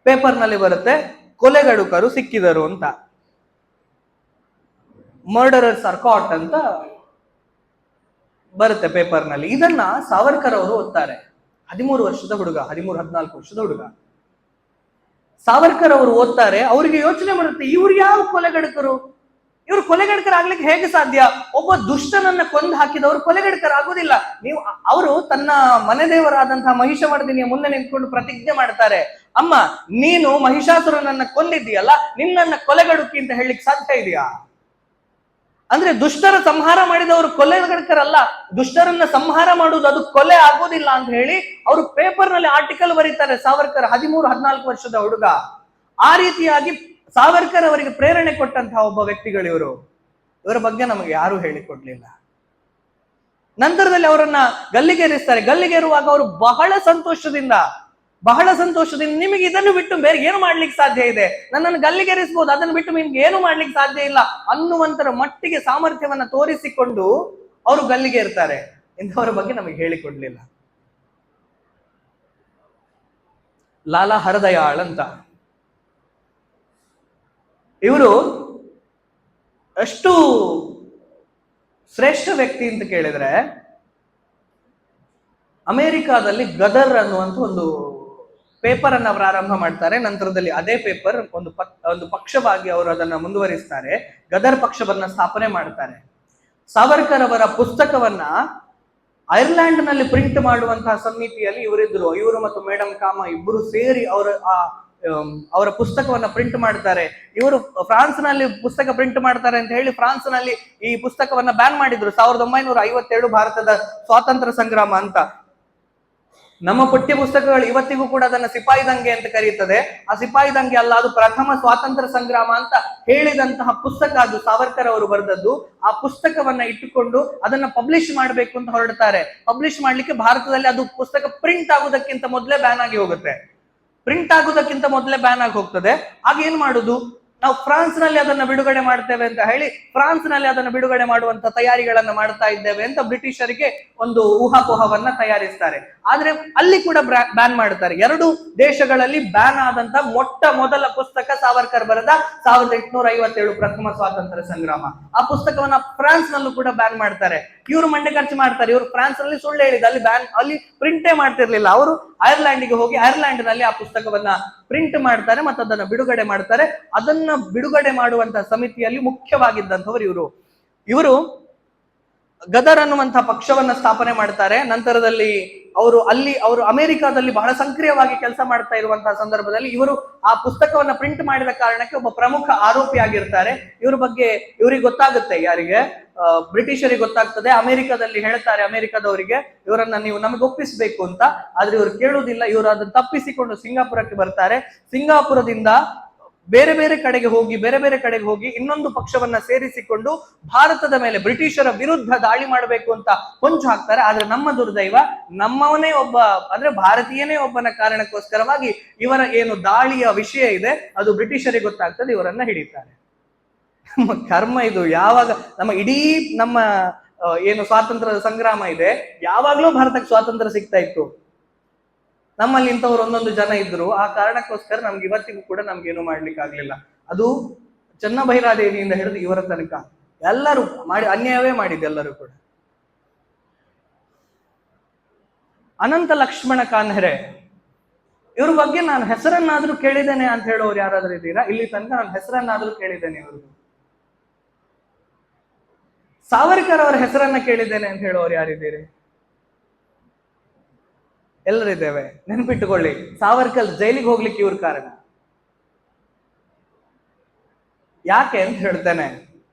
ಪೇಪರ್ನಲ್ಲಿ ಬರುತ್ತೆ, ಕೊಲೆಗಡುಕರು ಸಿಕ್ಕಿದರು ಅಂತ. ಮರ್ಡರರ್ಸ್ ಆರ್ ಕಾಟ್ ಅಂತ ಬರುತ್ತೆ ಪೇಪರ್ನಲ್ಲಿ. ಇದನ್ನ ಸಾವರ್ಕರ್ ಅವರು ಓದ್ತಾರೆ. 13 ವರ್ಷದ ಹುಡುಗ, 13-14 ವರ್ಷದ ಹುಡುಗ. ಸಾವರ್ಕರ್ ಅವರು ಓದ್ತಾರೆ. ಅವರಿಗೆ ಯೋಚನೆ ಬರುತ್ತೆ, ಇವ್ರು ಯಾವ ಕೊಲೆಗಡಕರು? ಇವ್ರು ಕೊಲೆಗಡಕರಾಗ್ಲಿಕ್ಕೆ ಹೇಗೆ ಸಾಧ್ಯ? ಒಬ್ಬ ದುಷ್ಟನನ್ನ ಕೊಂದು ಹಾಕಿದವರು ಕೊಲೆಗಡಕರಾಗುವುದಿಲ್ಲ. ಅವರು ತನ್ನ ಮನೆ ದೇವರಾದಂತಹ ಮಹಿಷಮರ್ದಿನಿಯ ಮುಂದೆ ನಿಂತ್ಕೊಂಡು ಪ್ರತಿಜ್ಞೆ ಮಾಡ್ತಾರೆ, ಅಮ್ಮ ನೀನು ಮಹಿಷಾಸುರನನ್ನ ಕೊಂದಿದ್ದೀಯಲ್ಲ, ನಿನ್ನನ್ನ ಕೊಲೆಗಡುಕಿ ಅಂತ ಹೇಳಲಿಕ್ಕೆ ಸಾಧ್ಯ ಇದೆಯಾ ಅಂದ್ರೆ ದುಷ್ಟರ ಸಂಹಾರ ಮಾಡಿದವರು ಕೊಲೆಗಡಕರಲ್ಲ, ದುಷ್ಟರನ್ನ ಸಂಹಾರ ಮಾಡುವುದು ಅದು ಕೊಲೆ ಆಗೋದಿಲ್ಲ ಅಂತ ಹೇಳಿ ಅವರು ಪೇಪರ್ ನಲ್ಲಿ ಆರ್ಟಿಕಲ್ ಬರೀತಾರೆ. ಸಾವರ್ಕರ್ 13-14 ವರ್ಷದ ಹುಡುಗ. ಆ ರೀತಿಯಾಗಿ ಸಾವರ್ಕರ್ ಅವರಿಗೆ ಪ್ರೇರಣೆ ಕೊಟ್ಟಂತಹ ಒಬ್ಬ ವ್ಯಕ್ತಿಗಳು ಇವರು. ಇವರ ಬಗ್ಗೆ ನಮಗೆ ಯಾರು ಹೇಳಿಕೊಡ್ಲಿಲ್ಲ. ನಂತರದಲ್ಲಿ ಅವರನ್ನ ಗಲ್ಲಿಗೇರಿಸ್ತಾರೆ. ಗಲ್ಲಿಗೇರುವಾಗ ಅವರು ಬಹಳ ಸಂತೋಷದಿಂದ ನಿಮಗೆ ಇದನ್ನು ಬಿಟ್ಟು ಬೇರೆ ಏನು ಮಾಡ್ಲಿಕ್ಕೆ ಸಾಧ್ಯ ಇದೆ, ನನ್ನನ್ನು ಗಲ್ಲಿಗೇರಿಸಬಹುದು, ಅದನ್ನು ಬಿಟ್ಟು ನಿಮ್ಗೆ ಏನು ಮಾಡ್ಲಿಕ್ಕೆ ಸಾಧ್ಯ ಇಲ್ಲ ಅನ್ನುವಂತರ ಮಟ್ಟಿಗೆ ಸಾಮರ್ಥ್ಯವನ್ನ ತೋರಿಸಿಕೊಂಡು ಅವರು ಗಲ್ಲಿಗೇರ್ತಾರೆ. ಇಂಥವರ ಬಗ್ಗೆ ನಮಗೆ ಹೇಳಿಕೊಡ್ಲಿಲ್ಲ. ಲಾಲಾ ಹರದಯಾಳ್ ಅಂತ ಇವರು ಎಷ್ಟು ಶ್ರೇಷ್ಠ ವ್ಯಕ್ತಿ ಅಂತ ಕೇಳಿದ್ರೆ, ಅಮೆರಿಕಾದಲ್ಲಿ ಗದರ್ ಅನ್ನುವಂತ ಒಂದು ಪೇಪರ್ ಅನ್ನ ಪ್ರಾರಂಭ ಮಾಡ್ತಾರೆ. ನಂತರದಲ್ಲಿ ಅದೇ ಪೇಪರ್ ಒಂದು ಪಕ್ಷವಾಗಿ ಅವರು ಅದನ್ನ ಮುಂದುವರಿಸ್ತಾರೆ. ಗದರ್ ಪಕ್ಷವನ್ನ ಸ್ಥಾಪನೆ ಮಾಡ್ತಾರೆ. ಸಾವರ್ಕರ್ ಅವರ ಪುಸ್ತಕವನ್ನ ಐರ್ಲೆಂಡ್ ನಲ್ಲಿ ಪ್ರಿಂಟ್ ಮಾಡುವಂತಹ ಸಮಿತಿಯಲ್ಲಿ ಇವರಿದ್ರು. ಇವರು ಮತ್ತು ಮೇಡಮ್ ಕಾಮ ಇಬ್ಬರು ಸೇರಿ ಅವರ ಪುಸ್ತಕವನ್ನ ಪ್ರಿಂಟ್ ಮಾಡ್ತಾರೆ. ಇವರು ಫ್ರಾನ್ಸ್ ನಲ್ಲಿ ಪುಸ್ತಕ ಪ್ರಿಂಟ್ ಮಾಡ್ತಾರೆ ಅಂತ ಹೇಳಿ ಫ್ರಾನ್ಸ್ ನಲ್ಲಿ ಈ ಪುಸ್ತಕವನ್ನ ಬ್ಯಾನ್ ಮಾಡಿದ್ರು. 1957 ಭಾರತದ ಸ್ವಾತಂತ್ರ್ಯ ಸಂಗ್ರಾಮ ಅಂತ. ನಮ್ಮ ಪಠ್ಯ ಪುಸ್ತಕಗಳು ಇವತ್ತಿಗೂ ಕೂಡ ಅದನ್ನ ಸಿಪಾಯಿ ದಂಗೆ ಅಂತ ಕರೀತದೆ. ಆ ಸಿಪಾಯಿ ದಂಗೆ ಅಲ್ಲ, ಅದು ಪ್ರಥಮ ಸ್ವಾತಂತ್ರ್ಯ ಸಂಗ್ರಾಮ ಅಂತ ಹೇಳಿದಂತಹ ಪುಸ್ತಕ ಅದು ಸಾವರ್ಕರ್ ಅವರು ಬರೆದದ್ದು. ಆ ಪುಸ್ತಕವನ್ನ ಇಟ್ಟುಕೊಂಡು ಅದನ್ನ ಪಬ್ಲಿಷ್ ಮಾಡ್ಬೇಕು ಅಂತ ಹೊರಡ್ತಾರೆ. ಪಬ್ಲಿಷ್ ಮಾಡ್ಲಿಕ್ಕೆ ಭಾರತದಲ್ಲಿ ಅದು ಪುಸ್ತಕ ಪ್ರಿಂಟ್ ಆಗುವುದಕ್ಕಿಂತ ಮೊದಲೇ ಬ್ಯಾನ್ ಆಗಿ ಹೋಗುತ್ತೆ. ಪ್ರಿಂಟ್ ಆಗುವುದಕ್ಕಿಂತ ಮೊದಲೇ ಬ್ಯಾನ್ ಆಗಿ ಹೋಗ್ತದೆ. ಆಗ ಏನ್ ಮಾಡುದು, ನಾವು ಫ್ರಾನ್ಸ್ ನಲ್ಲಿ ಅದನ್ನ ಬಿಡುಗಡೆ ಮಾಡ್ತೇವೆ ಅಂತ ಹೇಳಿ ಫ್ರಾನ್ಸ್ ನಲ್ಲಿ ಅದನ್ನು ಬಿಡುಗಡೆ ಮಾಡುವಂತ ತಯಾರಿಗಳನ್ನ ಮಾಡ್ತಾ ಇದ್ದೇವೆ ಅಂತ ಬ್ರಿಟಿಷರಿಗೆ ಒಂದು ಊಹಾಪೋಹವನ್ನ ತಯಾರಿಸ್ತಾರೆ. ಆದ್ರೆ ಅಲ್ಲಿ ಕೂಡ ಬ್ಯಾನ್ ಮಾಡ್ತಾರೆ. 2 ದೇಶಗಳಲ್ಲಿ ಬ್ಯಾನ್ ಆದಂತ ಮೊದಲ ಪುಸ್ತಕ ಸಾವರ್ಕರ್ ಬರೆದ 1857 ಪ್ರಥಮ ಸ್ವಾತಂತ್ರ್ಯ ಸಂಗ್ರಾಮ. ಆ ಪುಸ್ತಕವನ್ನ ಫ್ರಾನ್ಸ್ ನಲ್ಲೂ ಕೂಡ ಬ್ಯಾನ್ ಮಾಡ್ತಾರೆ. ಇವರು ಮಂಡೆ ಖರ್ಚು ಮಾಡ್ತಾರೆ. ಇವರು ಫ್ರಾನ್ಸ್ ನಲ್ಲಿ ಸುಳ್ಳು ಹೇಳಿದ, ಅಲ್ಲಿ ಪ್ರಿಂಟೇ ಮಾಡ್ತಿರ್ಲಿಲ್ಲ. ಅವರು ಐರ್ಲೆಂಡ್ಗೆ ಹೋಗಿ ಐರ್ಲೆಂಡ್ ನಲ್ಲಿ ಆ ಪುಸ್ತಕವನ್ನ ಪ್ರಿಂಟ್ ಮಾಡ್ತಾರೆ ಮತ್ತು ಅದನ್ನ ಬಿಡುಗಡೆ ಮಾಡ್ತಾರೆ. ಅದನ್ನ ಬಿಡುಗಡೆ ಮಾಡುವಂತಹ ಸಮಿತಿಯಲ್ಲಿ ಮುಖ್ಯವಾಗಿದ್ದಂಥವ್ರು ಇವರು ಗದರ್ ಅನ್ನುವಂತಹ ಪಕ್ಷವನ್ನ ಸ್ಥಾಪನೆ ಮಾಡ್ತಾರೆ. ನಂತರದಲ್ಲಿ ಅವರು ಅಮೆರಿಕಾದಲ್ಲಿ ಬಹಳ ಸಕ್ರಿಯವಾಗಿ ಕೆಲಸ ಮಾಡ್ತಾ ಇರುವಂತಹ ಸಂದರ್ಭದಲ್ಲಿ ಇವರು ಆ ಪುಸ್ತಕವನ್ನ ಪ್ರಿಂಟ್ ಮಾಡಿದ ಕಾರಣಕ್ಕೆ ಒಬ್ಬ ಪ್ರಮುಖ ಆರೋಪಿಯಾಗಿರ್ತಾರೆ. ಇವರಿಗೆ ಗೊತ್ತಾಗುತ್ತೆ, ಯಾರಿಗೆ, ಬ್ರಿಟಿಷರಿಗೆ ಗೊತ್ತಾಗ್ತದೆ. ಅಮೆರಿಕದಲ್ಲಿ ಹೇಳ್ತಾರೆ ಅಮೆರಿಕದವರಿಗೆ, ಇವರನ್ನ ನೀವು ನಮಗೆ ಒಪ್ಪಿಸ್ಬೇಕು ಅಂತ. ಆದ್ರೆ ಇವರು ಕೇಳುವುದಿಲ್ಲ. ಇವರು ಅದನ್ನು ತಪ್ಪಿಸಿಕೊಂಡು ಸಿಂಗಾಪುರಕ್ಕೆ ಬರ್ತಾರೆ. ಸಿಂಗಾಪುರದಿಂದ ಬೇರೆ ಬೇರೆ ಕಡೆಗೆ ಹೋಗಿ ಇನ್ನೊಂದು ಪಕ್ಷವನ್ನ ಸೇರಿಸಿಕೊಂಡು ಭಾರತದ ಮೇಲೆ ಬ್ರಿಟಿಷರ ವಿರುದ್ಧ ದಾಳಿ ಮಾಡಬೇಕು ಅಂತ ಹೊಂಚು ಹಾಕ್ತಾರೆ. ಆದ್ರೆ ನಮ್ಮ ದುರ್ದೈವ, ನಮ್ಮವನೇ ಒಬ್ಬ ಅಂದ್ರೆ ಭಾರತೀಯನೇ ಒಬ್ಬನ ಕಾರಣಕ್ಕೋಸ್ಕರವಾಗಿ ಇವರ ಏನು ದಾಳಿಯ ವಿಷಯ ಇದೆ ಅದು ಬ್ರಿಟಿಷರಿಗೆ ಗೊತ್ತಾಗ್ತದೆ, ಇವರನ್ನ ಹಿಡಿತಾರೆ. ನಮ್ಮ ಕರ್ಮ ಇದು. ಯಾವಾಗ ನಮ್ಮ ಏನು ಸ್ವಾತಂತ್ರ್ಯದ ಸಂಗ್ರಾಮ ಇದೆ, ಯಾವಾಗ್ಲೂ ಭಾರತಕ್ಕೆ ಸ್ವಾತಂತ್ರ್ಯ ಸಿಗ್ತಾ ಇತ್ತು. ನಮ್ಮಲ್ಲಿ ಇಂಥವ್ರು ಒಂದೊಂದು ಜನ ಇದ್ರು. ಆ ಕಾರಣಕ್ಕೋಸ್ಕರ ನಮ್ಗೆ ಇವತ್ತಿಗೂ ಕೂಡ ನಮ್ಗೇನು ಮಾಡ್ಲಿಕ್ಕೆ ಆಗ್ಲಿಲ್ಲ. ಅದು ಚನ್ನಭೈರಾದೇವಿಯಿಂದ ಹಿಡಿದು ಇವರ ತನಕ ಎಲ್ಲರೂ ಅನ್ಯಾಯವೇ ಮಾಡಿದ್ದು, ಎಲ್ಲರೂ ಕೂಡ. ಅನಂತ ಲಕ್ಷ್ಮಣ ಕಾನ್ಹರೆ ಇವ್ರ ಬಗ್ಗೆ ನಾನು ಹೆಸರನ್ನಾದ್ರೂ ಕೇಳಿದ್ದೇನೆ ಅಂತ ಹೇಳೋರು ಯಾರಾದ್ರೂ ಇದ್ದೀರಾ? ಇಲ್ಲಿ ತನಕ ನಾನು ಹೆಸರನ್ನಾದ್ರೂ ಕೇಳಿದ್ದೇನೆ ಇವ್ರದ್ದು. ಸಾವರ್ಕರ್ ಅವರ ಹೆಸರನ್ನ ಕೇಳಿದ್ದೇನೆ ಅಂತ ಹೇಳೋರು ಯಾರಿದ್ದೀರಿ? ಎಲ್ಲರಿದ್ದೇವೆ. ನೆನಪಿಟ್ಟುಕೊಳ್ಳಿ, ಸಾವರ್ಕರ್ ಜೈಲಿಗೆ ಹೋಗ್ಲಿಕ್ಕೆ ಇವ್ರ ಕಾರಣ. ಯಾಕೆ ಅಂತ ಹೇಳ್ತೇನೆ.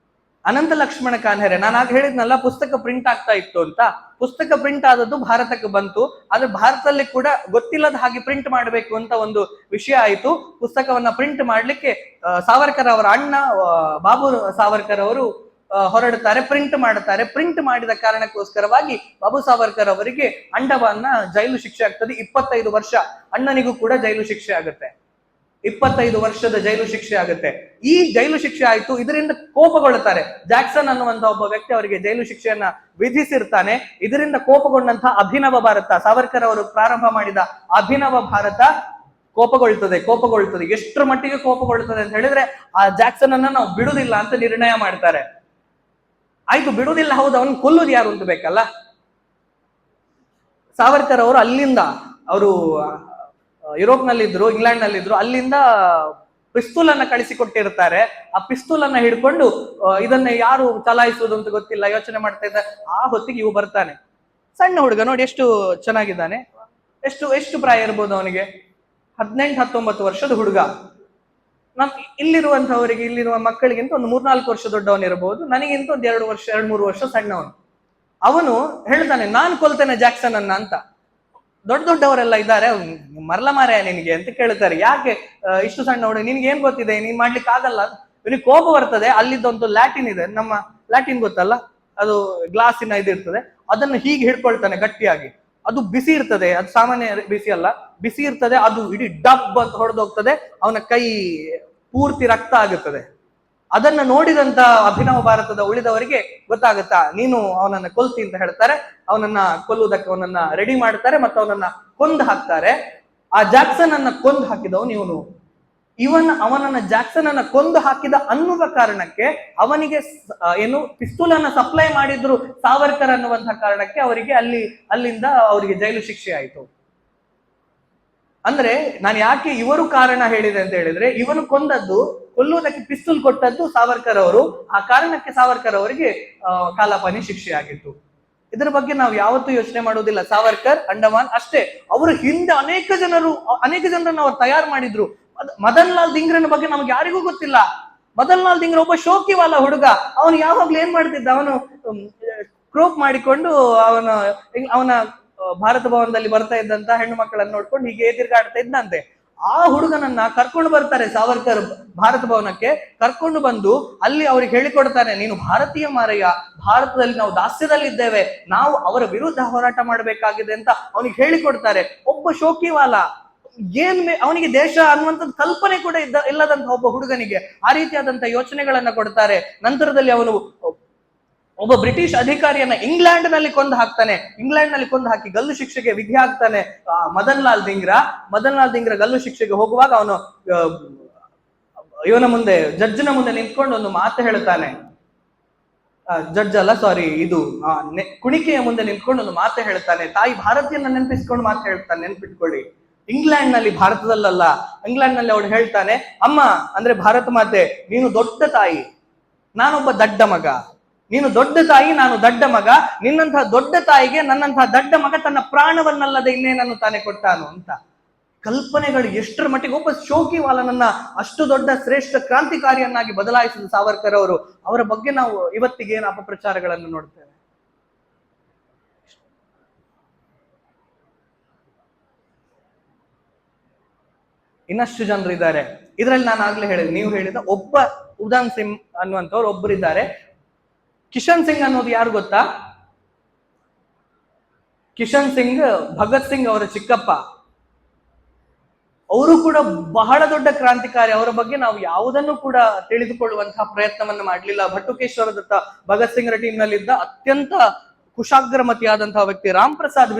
ಅನಂತ ಲಕ್ಷ್ಮಣ ಕಾನ್ಹರೆ, ನಾನು ಆಗ ಹೇಳಿದ್ನಲ್ಲ ಪುಸ್ತಕ ಪ್ರಿಂಟ್ ಆಗ್ತಾ ಇತ್ತು ಅಂತ. ಪುಸ್ತಕ ಪ್ರಿಂಟ್ ಆದದ್ದು ಭಾರತಕ್ಕೆ ಬಂತು. ಆದ್ರೆ ಭಾರತದಲ್ಲಿ ಕೂಡ ಗೊತ್ತಿಲ್ಲದ ಹಾಗೆ ಪ್ರಿಂಟ್ ಮಾಡಬೇಕು ಅಂತ ಒಂದು ವಿಷಯ ಆಯಿತು. ಪುಸ್ತಕವನ್ನ ಪ್ರಿಂಟ್ ಮಾಡ್ಲಿಕ್ಕೆ ಸಾವರ್ಕರ್ ಅವರ ಅಣ್ಣ ಬಾಬು ಸಾವರ್ಕರ್ ಅವರು ಹೊರಡ್ತಾರೆ, ಪ್ರಿಂಟ್ ಮಾಡ್ತಾರೆ. ಪ್ರಿಂಟ್ ಮಾಡಿದ ಕಾರಣಕ್ಕೋಸ್ಕರವಾಗಿ ಬಾಬು ಸಾವರ್ಕರ್ ಅವರಿಗೆ ಅಂಡಮಾನ್ನ ಜೈಲು ಶಿಕ್ಷೆ ಆಗ್ತದೆ. 25 ವರ್ಷ. ಅಣ್ಣನಿಗೂ ಕೂಡ ಜೈಲು ಶಿಕ್ಷೆ ಆಗುತ್ತೆ. 25 ವರ್ಷದ ಜೈಲು ಶಿಕ್ಷೆ ಆಗುತ್ತೆ. ಈ ಜೈಲು ಶಿಕ್ಷೆ ಆಯ್ತು. ಇದರಿಂದ ಕೋಪಗೊಳ್ಳುತ್ತಾರೆ. ಜಾಕ್ಸನ್ ಅನ್ನುವಂತ ಒಬ್ಬ ವ್ಯಕ್ತಿ ಅವರಿಗೆ ಜೈಲು ಶಿಕ್ಷೆಯನ್ನ ವಿಧಿಸಿರ್ತಾನೆ. ಇದರಿಂದ ಕೋಪಗೊಂಡಂತಹ ಅಭಿನವ ಭಾರತ, ಸಾವರ್ಕರ್ ಅವರು ಪ್ರಾರಂಭ ಮಾಡಿದ ಅಭಿನವ ಭಾರತ ಕೋಪಗೊಳ್ತದೆ. ಎಷ್ಟರ ಮಟ್ಟಿಗೆ ಕೋಪಗೊಳ್ಳುತ್ತದೆ ಅಂತ ಹೇಳಿದ್ರೆ, ಆ ಜಾಕ್ಸನ್ ಅನ್ನ ನಾವು ಬಿಡುದಿಲ್ಲ ಅಂತ ನಿರ್ಣಯ ಮಾಡ್ತಾರೆ. ಆಯ್ತು, ಬಿಡುವುದಿಲ್ಲ, ಹೌದು, ಅವನ್ ಕೊಲ್ಲುದು ಯಾರು ಅಂತ ಬೇಕಲ್ಲ. ಸಾವರ್ಕರ್ ಅವರು ಅವರು ಯುರೋಪ್ ನಲ್ಲಿದ್ರು, ಇಂಗ್ಲೆಂಡ್ ನಲ್ಲಿದ್ರು. ಅಲ್ಲಿಂದ ಪಿಸ್ತೂಲ್ ಅನ್ನ ಕಳಿಸಿಕೊಟ್ಟಿರ್ತಾರೆ. ಆ ಪಿಸ್ತೂಲ್ ಅನ್ನ ಹಿಡ್ಕೊಂಡು ಇದನ್ನ ಯಾರು ಚಲಾಯಿಸುವುದು ಅಂತ ಗೊತ್ತಿಲ್ಲ, ಯೋಚನೆ ಮಾಡ್ತಾ ಇದ್ದಾರೆ. ಆ ಹೊತ್ತಿಗೆ ಇವು ಬರ್ತಾನೆ. ಸಣ್ಣ ಹುಡುಗ ನೋಡಿ, ಎಷ್ಟು ಚೆನ್ನಾಗಿದ್ದಾನೆ. ಎಷ್ಟು ಪ್ರಾಯ ಇರ್ಬೋದು ಅವನಿಗೆ? 18-19 ವರ್ಷದ ಹುಡುಗ. ನಮ್ ಇಲ್ಲಿರುವಂತವರಿಗೆ, ಇಲ್ಲಿರುವ ಮಕ್ಕಳಿಗಿಂತ ಒಂದು 3-4 ವರ್ಷ ದೊಡ್ಡವನಿರಬಹುದು, ನನಗಿಂತ ಒಂದು 2-3 ವರ್ಷ ಸಣ್ಣವನು. ಅವನು ಹೇಳ್ತಾನೆ, ನಾನು ಕೊಲ್ತೇನೆ ಜಾಕ್ಸನ್ ಅನ್ನ ಅಂತ. ದೊಡ್ಡ ದೊಡ್ಡವರೆಲ್ಲ ಇದ್ದಾರೆ, ಮರಲ ಮಾರಾಯ ನಿನಗೆ ಅಂತ ಕೇಳ್ತಾರೆ. ಯಾಕೆ ಇಷ್ಟು ಸಣ್ಣ ಹುಡುಗ, ನಿನ್ಗೆ ಏನ್ ಗೊತ್ತಿದೆ, ನೀನ್ ಮಾಡ್ಲಿಕ್ಕೆ ಆಗಲ್ಲ. ಇವನಿಗೆ ಕೋಪ ಬರ್ತದೆ. ಅಲ್ಲಿದ್ದೊಂದು ಲ್ಯಾಟಿನ್ ಇದೆ, ನಮ್ಮ ಲ್ಯಾಟಿನ್ ಗೊತ್ತಲ್ಲ, ಅದು ಗ್ಲಾಸಿನ ಇದಿರ್ತದೆ, ಅದನ್ನು ಹೀಗೆ ಹಿಡ್ಕೊಳ್ತಾನೆ ಗಟ್ಟಿಯಾಗಿ. ಅದು ಬಿಸಿ ಇರ್ತದೆ, ಅದು ಸಾಮಾನ್ಯ ಬಿಸಿ ಅಲ್ಲ, ಬಿಸಿ ಇರ್ತದೆ. ಅದು ಇಡೀ ಡಬ್ ಅಂತ ಹೊಡೆದೋಗ್ತದೆ, ಅವನ ಕೈ ಪೂರ್ತಿ ರಕ್ತ ಆಗುತ್ತದೆ. ಅದನ್ನ ನೋಡಿದಂತ ಅಭಿನವ ಭಾರತದ ಉಳಿದವರಿಗೆ ಗೊತ್ತಾಗುತ್ತಾ, ನೀನು ಅವನನ್ನ ಕೊಲ್ತಿ ಅಂತ ಹೇಳ್ತಾರೆ. ಅವನನ್ನ ಕೊಲ್ಲುವುದಕ್ಕೆ ಅವನನ್ನ ರೆಡಿ ಮಾಡ್ತಾರೆ ಮತ್ತು ಅವನನ್ನ ಕೊಂದು ಹಾಕ್ತಾರೆ. ಆ ಜಾಕ್ಸನ್ ಅನ್ನ ಕೊಂದು ಹಾಕಿದವನು ಇವನು. ಅವನನ್ನ ಜಾಕ್ಸನ್ ಅನ್ನ ಕೊಂದು ಹಾಕಿದ ಅನ್ನುವ ಕಾರಣಕ್ಕೆ ಅವನಿಗೆ ಏನು ಪಿಸ್ತೂಲ್ ಅನ್ನ ಸಪ್ಲೈ ಮಾಡಿದ್ರು ಸಾವರ್ಕರ್ ಅನ್ನುವಂತಹ ಕಾರಣಕ್ಕೆ ಅವರಿಗೆ ಅಲ್ಲಿಂದ ಅವರಿಗೆ ಜೈಲು ಶಿಕ್ಷೆ ಆಯಿತು. ಅಂದ್ರೆ ನಾನು ಯಾಕೆ ಇವರು ಕಾರಣ ಹೇಳಿದೆ ಅಂತ ಹೇಳಿದ್ರೆ, ಇವನು ಕೊಲ್ಲುವುದಕ್ಕೆ ಪಿಸ್ತೂಲ್ ಕೊಟ್ಟದ್ದು ಸಾವರ್ಕರ್ ಅವರು. ಆ ಕಾರಣಕ್ಕೆ ಸಾವರ್ಕರ್ ಅವರಿಗೆ ಕಾಲಾಪಾನಿ ಶಿಕ್ಷೆ ಆಗಿತ್ತು. ಇದರ ಬಗ್ಗೆ ನಾವು ಯಾವತ್ತೂ ಯೋಚನೆ ಮಾಡುವುದಿಲ್ಲ. ಸಾವರ್ಕರ್, ಅಂಡಮಾನ್ ಅಷ್ಟೇ, ಅವರು ಹಿಂದೆ ಅನೇಕ ಜನರನ್ನು ಅವರು ತಯಾರು ಮಾಡಿದ್ರು. ಮದನ್ ಲಾಲ್ ದಿಂಗ್ರನ ಬಗ್ಗೆ ನಮ್ಗೆ ಯಾರಿಗೂ ಗೊತ್ತಿಲ್ಲ. ಮದನ್ ಲಾಲ್ ದಿಂಗ್ರ ಒಬ್ಬ ಶೋಕಿವಾಲ ಹುಡುಗ. ಅವನು ಯಾವಾಗ್ಲೂ ಏನ್ ಮಾಡ್ತಿದ್ದ, ಅವನು ಕ್ರೋಪ್ ಮಾಡಿಕೊಂಡು ಅವನ ಭಾರತ ಭವನದಲ್ಲಿ ಬರ್ತಾ ಇದ್ದಂತ ಹೆಣ್ಣು ಮಕ್ಕಳನ್ನು ನೋಡ್ಕೊಂಡು ಹೀಗೆ ತಿರ್ಗಾಡ್ತಾ ಇದ್ದಂತೆ. ಆ ಹುಡುಗನನ್ನ ಕರ್ಕೊಂಡು ಬರ್ತಾರೆ ಸಾವರ್ಕರ್ ಭಾರತ ಭವನಕ್ಕೆ. ಕರ್ಕೊಂಡು ಬಂದು ಅಲ್ಲಿ ಅವ್ರಿಗೆ ಹೇಳಿಕೊಡ್ತಾನೆ, ನೀನು ಭಾರತೀಯ ಮಾರಯ್ಯ, ಭಾರತದಲ್ಲಿ ನಾವು ದಾಸ್ಯದಲ್ಲಿದ್ದೇವೆ, ನಾವು ಅವರ ವಿರುದ್ಧ ಹೋರಾಟ ಮಾಡಬೇಕಾಗಿದೆ ಅಂತ ಅವನಿಗೆ ಹೇಳಿಕೊಡ್ತಾರೆ. ಒಬ್ಬ ಶೋಕಿವಾಲ, ಅವನಿಗೆ ದೇಶ ಅನ್ನುವಂಥದ್ದು ಕಲ್ಪನೆ ಕೂಡ ಇಲ್ಲದಂತ ಒಬ್ಬ ಹುಡುಗನಿಗೆ ಆ ರೀತಿಯಾದಂತ ಯೋಚನೆಗಳನ್ನ ಕೊಡ್ತಾರೆ. ನಂತರದಲ್ಲಿ ಅವನು ಒಬ್ಬ ಬ್ರಿಟಿಷ್ ಅಧಿಕಾರಿಯನ್ನ ಇಂಗ್ಲೆಂಡ್ ನಲ್ಲಿ ಕೊಂದು ಹಾಕಿ ಗಲ್ಲು ಶಿಕ್ಷೆಗೆ ವಿಧಿ ಆಗ್ತಾನೆ ಮದನ್ ಲಾಲ್ ದಿಂಗ್ರ ಗಲ್ಲು ಶಿಕ್ಷೆಗೆ ಹೋಗುವಾಗ ಅವನು ಇವನ ಮುಂದೆ, ಜಡ್ಜ್ನ ಮುಂದೆ ನಿಂತ್ಕೊಂಡು ಒಂದು ಮಾತು ಹೇಳ್ತಾನೆ. ಜಡ್ಜ್ ಅಲ್ಲ, ಸಾರಿ, ಇದು ಕುಣಿಕೆಯ ಮುಂದೆ ನಿಂತ್ಕೊಂಡು ಒಂದು ಮಾತು ಹೇಳ್ತಾನೆ. ತಾಯಿ ಭಾರತೀಯನ್ನ ನೆನಪಿಸ್ಕೊಂಡು ಮಾತು ಹೇಳ್ತಾನೆ, ನೆನ್ಪಿಟ್ಕೊಳ್ಳಿ. ಇಂಗ್ಲೆಂಡ್ ನಲ್ಲಿ, ಭಾರತದಲ್ಲ, ಇಂಗ್ಲೆಂಡ್ ನಲ್ಲಿ ಅವಳು ಹೇಳ್ತಾನೆ, ಅಮ್ಮ ಅಂದ್ರೆ ಭಾರತ ಮಾತೆ, ನೀನು ದೊಡ್ಡ ತಾಯಿ, ನಾನೊಬ್ಬ ದಡ್ಡ ಮಗ. ನೀನು ದೊಡ್ಡ ತಾಯಿ, ನಾನು ದಡ್ಡ ಮಗ. ನಿನ್ನಂತಹ ದೊಡ್ಡ ತಾಯಿಗೆ ನನ್ನಂತಹ ದಡ್ಡ ಮಗ ತನ್ನ ಪ್ರಾಣವನ್ನಲ್ಲದೆ ಇನ್ನೇನನ್ನು ತಾನೇ ಕೊಟ್ಟಾನು ಅಂತ. ಕಲ್ಪನೆಗಳು ಎಷ್ಟರ ಮಟ್ಟಿಗೆ ಒಬ್ಬ ಶೋಕಿವಾಲನನ್ನ ಅಷ್ಟು ದೊಡ್ಡ ಶ್ರೇಷ್ಠ ಕ್ರಾಂತಿಕಾರಿಯನ್ನಾಗಿ ಬದಲಾಯಿಸಿದ ಸಾವರ್ಕರ್ ಅವರು. ಅವರ ಬಗ್ಗೆ ನಾವು ಇವತ್ತಿಗೆ ಏನು ಅಪಪ್ರಚಾರಗಳನ್ನು ನೋಡ್ತೇವೆ. ಇನ್ನಷ್ಟು ಜನರು ಇದ್ದಾರೆ. ಇದರಲ್ಲಿ ನಾನು ಆಗ್ಲೇ ಹೇಳಿದೆ, ನೀವು ಹೇಳಿದ ಒಬ್ಬ ಉದಾಮ್ ಸಿಂಗ್ ಅನ್ನುವಂಥವ್ರು ಒಬ್ಬರಿದ್ದಾರೆ. ಕಿಶನ್ ಸಿಂಗ್ ಅನ್ನೋದು ಯಾರು ಗೊತ್ತಾ? ಕಿಶನ್ ಸಿಂಗ್ ಭಗತ್ ಸಿಂಗ್ ಅವರ ಚಿಕ್ಕಪ್ಪ. ಅವರು ಕೂಡ ಬಹಳ ದೊಡ್ಡ ಕ್ರಾಂತಿಕಾರಿ. ಅವರ ಬಗ್ಗೆ ನಾವು ಯಾವುದನ್ನು ಕೂಡ ತಿಳಿದುಕೊಳ್ಳುವಂತಹ ಪ್ರಯತ್ನವನ್ನು ಮಾಡಲಿಲ್ಲ. ಭಟ್ಟುಕೇಶ್ವರ ದತ್ತ ಭಗತ್ ಸಿಂಗ್ ಟೀಮ್ ನಲ್ಲಿದ್ದ ಅತ್ಯಂತ ಕುಶಾಗ್ರಮತಿಯಾದಂತಹ ವ್ಯಕ್ತಿ ರಾಮ್ ಪ್ರಸಾದ್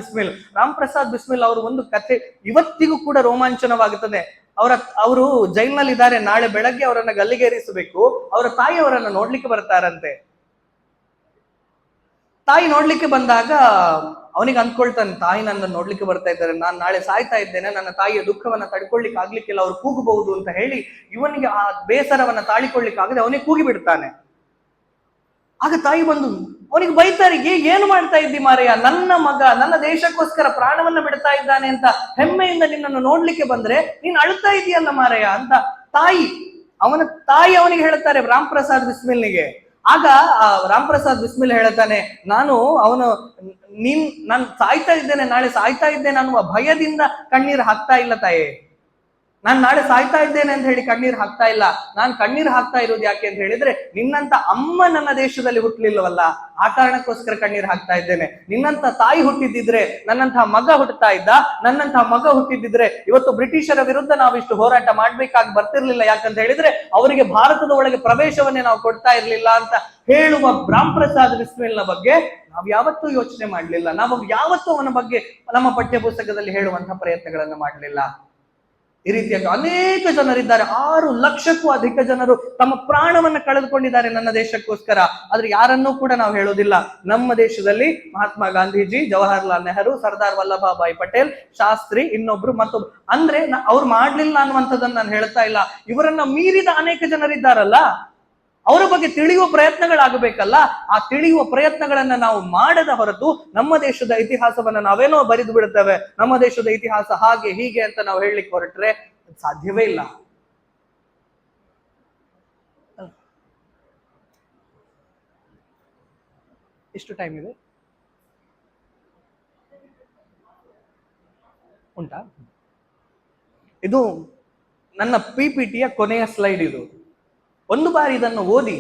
ಬಿಸ್ಮಿಲ್ ಅವರು ಒಂದು ಕಥೆ ಇವತ್ತಿಗೂ ಕೂಡ ರೋಮಾಂಚನವಾಗುತ್ತದೆ. ಅವರು ಜೈಲ್ನಲ್ಲಿ ಇದ್ದಾರೆ. ನಾಳೆ ಬೆಳಗ್ಗೆ ಅವರನ್ನ ಗಲ್ಲಿಗೇರಿಸಬೇಕು. ಅವರ ತಾಯಿ ಅವರನ್ನ ನೋಡ್ಲಿಕ್ಕೆ ಬರ್ತಾರಂತೆ. ತಾಯಿ ನೋಡ್ಲಿಕ್ಕೆ ಬಂದಾಗ ಅವನಿಗೆ ಅಂದ್ಕೊಳ್ತಾನೆ, ತಾಯಿ ನನ್ನ ನೋಡ್ಲಿಕ್ಕೆ ಬರ್ತಾ ಇದ್ದಾರೆ, ನಾನು ನಾಳೆ ಸಾಯ್ತಾ ಇದ್ದೇನೆ, ನನ್ನ ತಾಯಿಯ ದುಃಖವನ್ನ ತಡ್ಕೊಳ್ಲಿಕ್ಕೆ ಆಗ್ಲಿಕ್ಕಿಲ್ಲ, ಅವ್ರು ಕೂಗಬಹುದು ಅಂತ ಹೇಳಿ ಇವನಿಗೆ ಆ ಬೇಸರವನ್ನ ತಾಳಿಕೊಳ್ಳಿಕ್ಕೆ ಆಗದೆ ಅವನಿಗೆ ಕೂಗಿ ಬಿಡ್ತಾನೆ. ಆಗ ತಾಯಿ ಬಂದು ಅವನಿಗೆ ಬೈತಾರೆ, ಏನು ಮಾಡ್ತಾ ಇದ್ದಿ ಮಾರಯ್ಯ, ನನ್ನ ಮಗ ನನ್ನ ದೇಶಕ್ಕೋಸ್ಕರ ಪ್ರಾಣವನ್ನ ಬಿಡ್ತಾ ಇದ್ದಾನೆ ಅಂತ ಹೆಮ್ಮೆಯಿಂದ ನಿನ್ನನ್ನು ನೋಡ್ಲಿಕ್ಕೆ ಬಂದ್ರೆ ನೀನ್ ಅಳ್ತಾ ಇದೀಯಲ್ಲ ಮಾರಯ್ಯ ಅಂತ ಅವನ ತಾಯಿ ಅವನಿಗೆ ಹೇಳ್ತಾರೆ, ರಾಮ್ ಪ್ರಸಾದ್ ಬಿಸ್ಮಿಲ್ನಿಗೆ. ಆಗ ರಾಮ್ ಪ್ರಸಾದ್ ಬಿಸ್ಮಿಲ್ ಹೇಳ್ತಾನೆ, ನಾನು ಸಾಯ್ತಾ ಇದ್ದೇನೆ, ನಾಳೆ ಸಾಯ್ತಾ ಇದ್ದೇನೆ ಅನ್ನುವ ಭಯದಿಂದ ಕಣ್ಣೀರು ಹಾಕ್ತಾ ಇಲ್ಲ ತಾಯಿ. ನಾನ್ ನಾಳೆ ಸಾಯ್ತಾ ಇದ್ದೇನೆ ಅಂತ ಹೇಳಿ ಕಣ್ಣೀರು ಹಾಕ್ತಾ ಇಲ್ಲ. ನಾನು ಕಣ್ಣೀರು ಹಾಕ್ತಾ ಇರೋದು ಯಾಕೆ ಅಂತ ಹೇಳಿದ್ರೆ, ನಿನ್ನಂತ ಅಮ್ಮ ನನ್ನ ದೇಶದಲ್ಲಿ ಹುಟ್ಟಲಿಲ್ಲವಲ್ಲ, ಆ ಕಾರಣಕ್ಕೋಸ್ಕರ ಕಣ್ಣೀರು ಹಾಕ್ತಾ ಇದ್ದೇನೆ. ನಿನ್ನಂತ ತಾಯಿ ಹುಟ್ಟಿದ್ದಿದ್ರೆ ನನ್ನಂತಹ ಮಗ ಹುಟ್ಟುತ್ತಾ ಇದ್ದ. ನನ್ನಂತಹ ಮಗ ಹುಟ್ಟಿದ್ದಿದ್ರೆ ಇವತ್ತು ಬ್ರಿಟಿಷರ ವಿರುದ್ಧ ನಾವು ಇಷ್ಟು ಹೋರಾಟ ಮಾಡ್ಬೇಕಾಗಿ ಬರ್ತಿರ್ಲಿಲ್ಲ. ಯಾಕಂತ ಹೇಳಿದ್ರೆ ಅವರಿಗೆ ಭಾರತದ ಒಳಗೆ ಪ್ರವೇಶವನ್ನೇ ನಾವು ಕೊಡ್ತಾ ಇರ್ಲಿಲ್ಲ ಅಂತ ಹೇಳುವ ರಾಮ್ ಪ್ರಸಾದ್ ಬಿಸ್ಮಿಲ್ನ ಬಗ್ಗೆ ನಾವು ಯಾವತ್ತೂ ಯೋಚನೆ ಮಾಡ್ಲಿಲ್ಲ. ನಾವು ಯಾವತ್ತೂ ಅವನ ಬಗ್ಗೆ ನಮ್ಮ ಪಠ್ಯ ಪುಸ್ತಕದಲ್ಲಿ ಹೇಳುವಂತಹ ಪ್ರಯತ್ನಗಳನ್ನ ಮಾಡಲಿಲ್ಲ. ಈ ರೀತಿಯಾಗಿ ಅನೇಕ ಜನರಿದ್ದಾರೆ. 6 ಲಕ್ಷಕ್ಕೂ ಅಧಿಕ ಜನರು ತಮ್ಮ ಪ್ರಾಣವನ್ನ ಕಳೆದುಕೊಂಡಿದ್ದಾರೆ ನನ್ನ ದೇಶಕ್ಕೋಸ್ಕರ. ಆದ್ರೆ ಯಾರನ್ನೂ ಕೂಡ ನಾವು ಹೇಳೋದಿಲ್ಲ. ನಮ್ಮ ದೇಶದಲ್ಲಿ ಮಹಾತ್ಮ ಗಾಂಧೀಜಿ, ಜವಾಹರ್ಲಾಲ್ ನೆಹರು, ಸರ್ದಾರ್ ವಲ್ಲಭಭಾಯಿ ಪಟೇಲ್, ಶಾಸ್ತ್ರಿ, ಇನ್ನೊಬ್ರು ಮತ್ತೊಬ್ರು, ಅಂದ್ರೆ ಅವ್ರು ಮಾಡ್ಲಿಲ್ಲ ಅನ್ನುವಂಥದ್ದನ್ನ ನಾನು ಹೇಳ್ತಾ ಇಲ್ಲ. ಇವರನ್ನ ಮೀರಿದ ಅನೇಕ ಜನರಿದ್ದಾರಲ್ಲ, ಅವರ ಬಗ್ಗೆ ತಿಳಿಯುವ ಪ್ರಯತ್ನಗಳಾಗಬೇಕಲ್ಲ. ಆ ತಿಳಿಯುವ ಪ್ರಯತ್ನಗಳನ್ನ ನಾವು ಮಾಡದ ಹೊರತು ನಮ್ಮ ದೇಶದ ಇತಿಹಾಸವನ್ನ ನಾವೇನೋ ಬರಿದು ಬಿಡುತ್ತೇವೆ, ನಮ್ಮ ದೇಶದ ಇತಿಹಾಸ ಹಾಗೆ ಹೀಗೆ ಅಂತ ನಾವು ಹೇಳಲಿಕ್ಕೆ ಹೊರಟ್ರೆ ಸಾಧ್ಯವೇ ಇಲ್ಲ. ಎಷ್ಟು ಟೈಮ್ ಇದೆ ಉಂಟಾ? ಇದು ನನ್ನ PPT-ಯ ಕೊನೆಯ ಸ್ಲೈಡ್. ಇದು ಒಂದು ಬಾರಿ ಇದನ್ನು ಓದಿ.